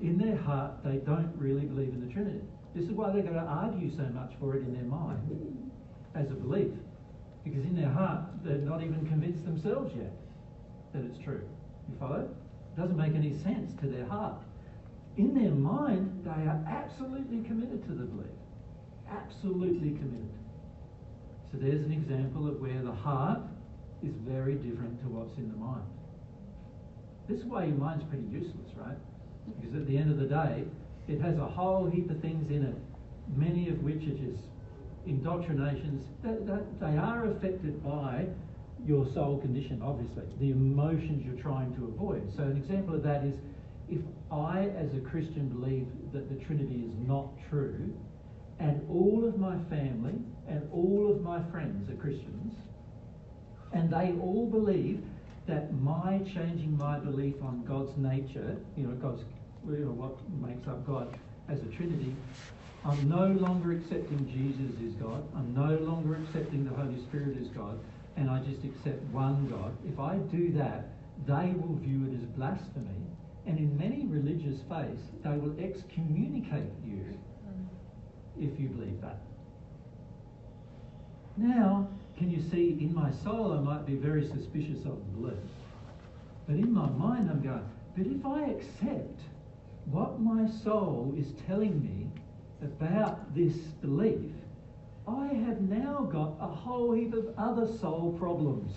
in their heart, they don't really believe in the Trinity. This is why they're going to argue so much for it in their mind as a belief. Because in their heart, they're not even convinced themselves yet that it's true. You follow? It doesn't make any sense to their heart. In their mind, they are absolutely committed to the belief. Absolutely committed. So there's an example of where the heart is very different to what's in the mind. This is why your mind's pretty useless, right? Because at the end of the day, it has a whole heap of things in it, many of which are just indoctrinations. They are affected by your soul condition, obviously, the emotions you're trying to avoid. So an example of that is, if I, as a Christian, believe that the Trinity is not true, and all of my family and all of my friends are Christians, and they all believe that my changing my belief on God's nature, what makes up God as a Trinity, I'm no longer accepting Jesus is God, I'm no longer accepting the Holy Spirit as God, and I just accept one God. If I do that, they will view it as blasphemy, and in many religious faiths, they will excommunicate you if you believe that. Now, can you see, in my soul I might be very suspicious of the belief, but in my mind I'm going, but if I accept what my soul is telling me about this belief, I have now got a whole heap of other soul problems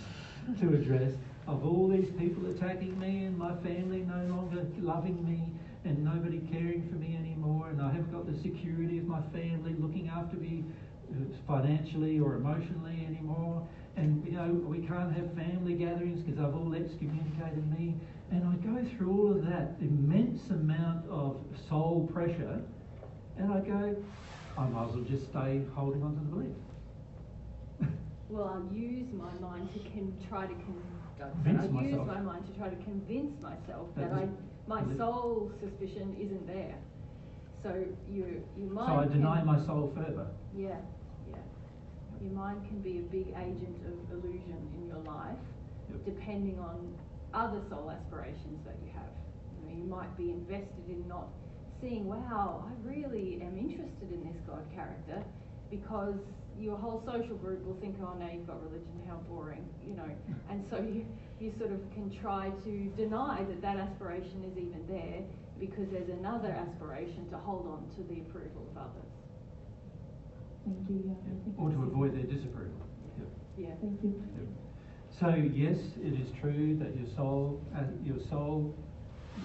to address, of all these people attacking me and my family no longer loving me and nobody caring for me anymore, and I haven't got the security of my family looking after me financially or emotionally anymore, and we can't have family gatherings because they've all excommunicated me, and I go through all of that immense amount of soul pressure, and I go, I might as well just stay holding on to the belief. Well, I'll use my mind to try to convince myself that my soul suspicion isn't there. So your mind. So I deny my soul further. Yeah. Your mind can be a big agent of illusion in your life, depending on other soul aspirations that you have. You might be invested in not seeing, wow, I really am interested in this God character, because your whole social group will think, oh, now you've got religion, how boring, you know. And so you sort of can try to deny that aspiration is even there, because there's another aspiration to hold on to the approval of others. Thank you, yeah. I think Or to that's- avoid their disapproval. Yep. Yeah. Thank you. Yep. So yes, it is true that your soul,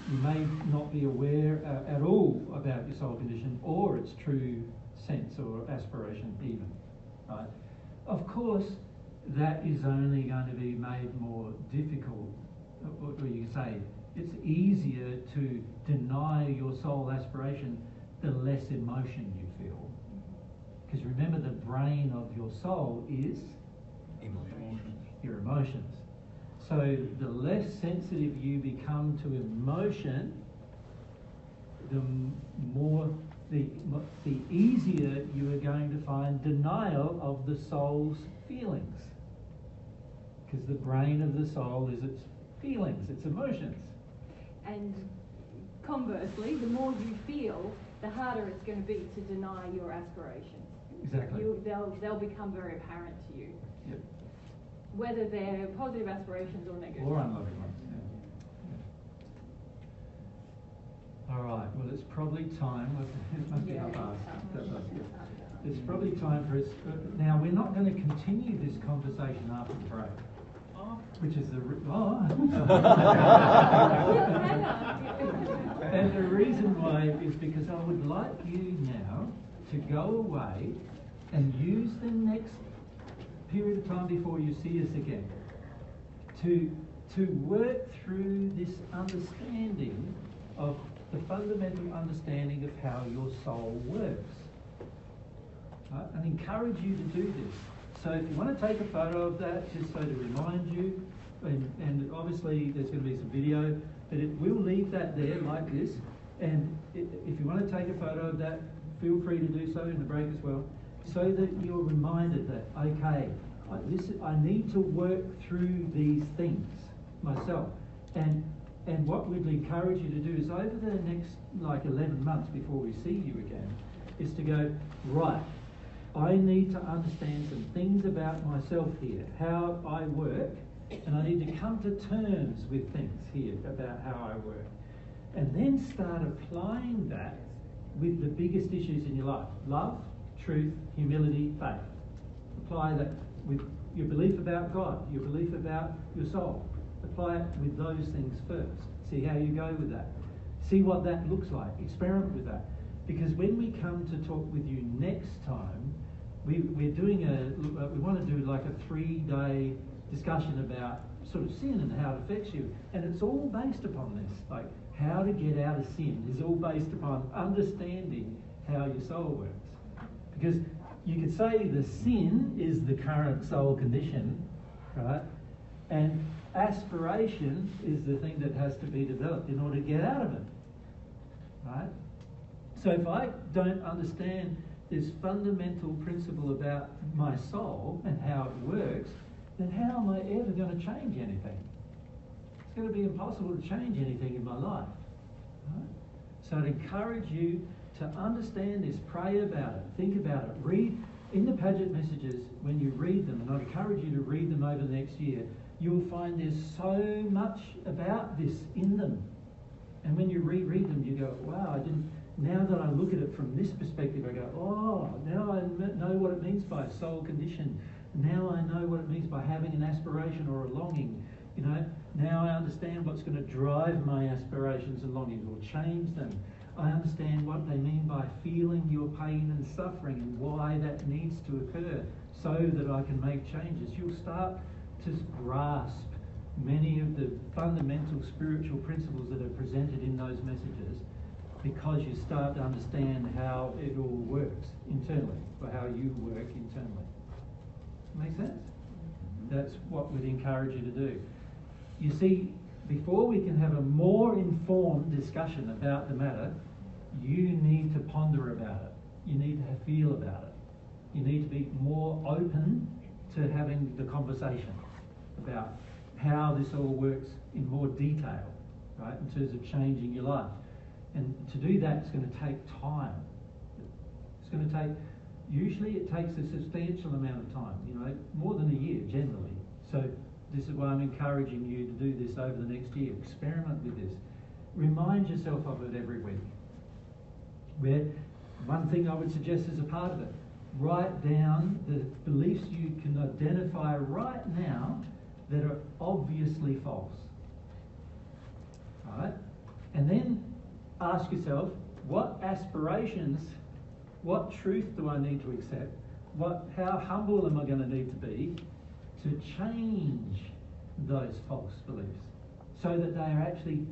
you may not be aware at all about your soul condition or its true sense or aspiration even, right? Of course, that is only going to be made more difficult, or you can say it's easier to deny your soul aspiration the less emotion you feel. Because remember, the brain of your soul is your emotions. So the less sensitive you become to emotion, the easier you are going to find denial of the soul's feelings. Because the brain of the soul is its feelings, its emotions. And conversely, the more you feel, the harder it's going to be to deny your aspirations. Exactly. They'll become very apparent to you. Yep. Whether they're positive aspirations or negative. Or unloving ones. Yeah. All right. Well, it's probably time. It must be half past. It's probably time for us. Now, we're not going to continue this conversation after the break, which is the and the reason why is because I would like you now to go away and use the next period of time before you see us again to work through this understanding of the fundamental understanding of how your soul works. Right? And encourage you to do this. So if you want to take a photo of that, just so to remind you, and obviously there's going to be some video, but we'll leave that there like this. And if you want to take a photo of that, feel free to do so in the break as well, so that you're reminded that, okay, I need to work through these things myself. And what we'd encourage you to do is over the next 11 months before we see you again, is to go, right, I need to understand some things about myself here, how I work, and I need to come to terms with things here about how I work. And then start applying that with the biggest issues in your life: love, truth, humility, faith. Apply that with your belief about God, your belief about your soul. Apply it with those things first. See how you go with that. See what that looks like. Experiment with that. Because when we come to talk with you next time, we want to do like a 3-day discussion about sort of sin and how it affects you. And it's all based upon this. Like, how to get out of sin is all based upon understanding how your soul works. Because you could say the sin is the current soul condition, right? And aspiration is the thing that has to be developed in order to get out of it, right? So if I don't understand this fundamental principle about my soul and how it works, then how am I ever going to change anything? It's going to be impossible to change anything in my life, right? So I'd encourage you to understand this, pray about it, think about it, read in the Paget messages. When you read them, and I'd encourage you to read them over the next year, you'll find there's so much about this in them. And when you reread them, you go, wow, now that I look at it from this perspective, I go, oh, now I know what it means by a soul condition. Now I know what it means by having an aspiration or a longing. You know, now I understand what's going to drive my aspirations and longings or change them. I understand what they mean by feeling your pain and suffering and why that needs to occur so that I can make changes. You'll start to grasp many of the fundamental spiritual principles that are presented in those messages, because you start to understand how it all works internally, or how you work internally. Make sense? That's what we'd encourage you to do. You see, before we can have a more informed discussion about the matter, you need to ponder about it. You need to feel about it. You need to be more open to having the conversation about how this all works in more detail, right, in terms of changing your life. And to do that, it's going to take time. It's going to take Usually it takes a substantial amount of time, you know, more than a year generally. So this is why I'm encouraging you to do this over the next year. Experiment with this. Remind yourself of it every week. Where one thing I would suggest as a part of it, write down the beliefs you can identify right now that are obviously false. Right? And then ask yourself, what aspirations, what truth do I need to accept? How humble am I going to need to be to change those false beliefs so that they are actually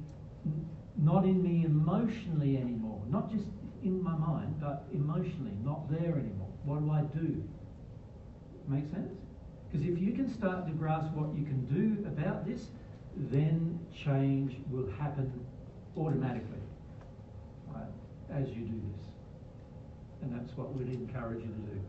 not in me emotionally anymore, not just in my mind, but emotionally not there anymore. What do I do? Make sense? Because if you can start to grasp what you can do about this, then change will happen automatically, right, as you do this. And that's what we'd encourage you to do.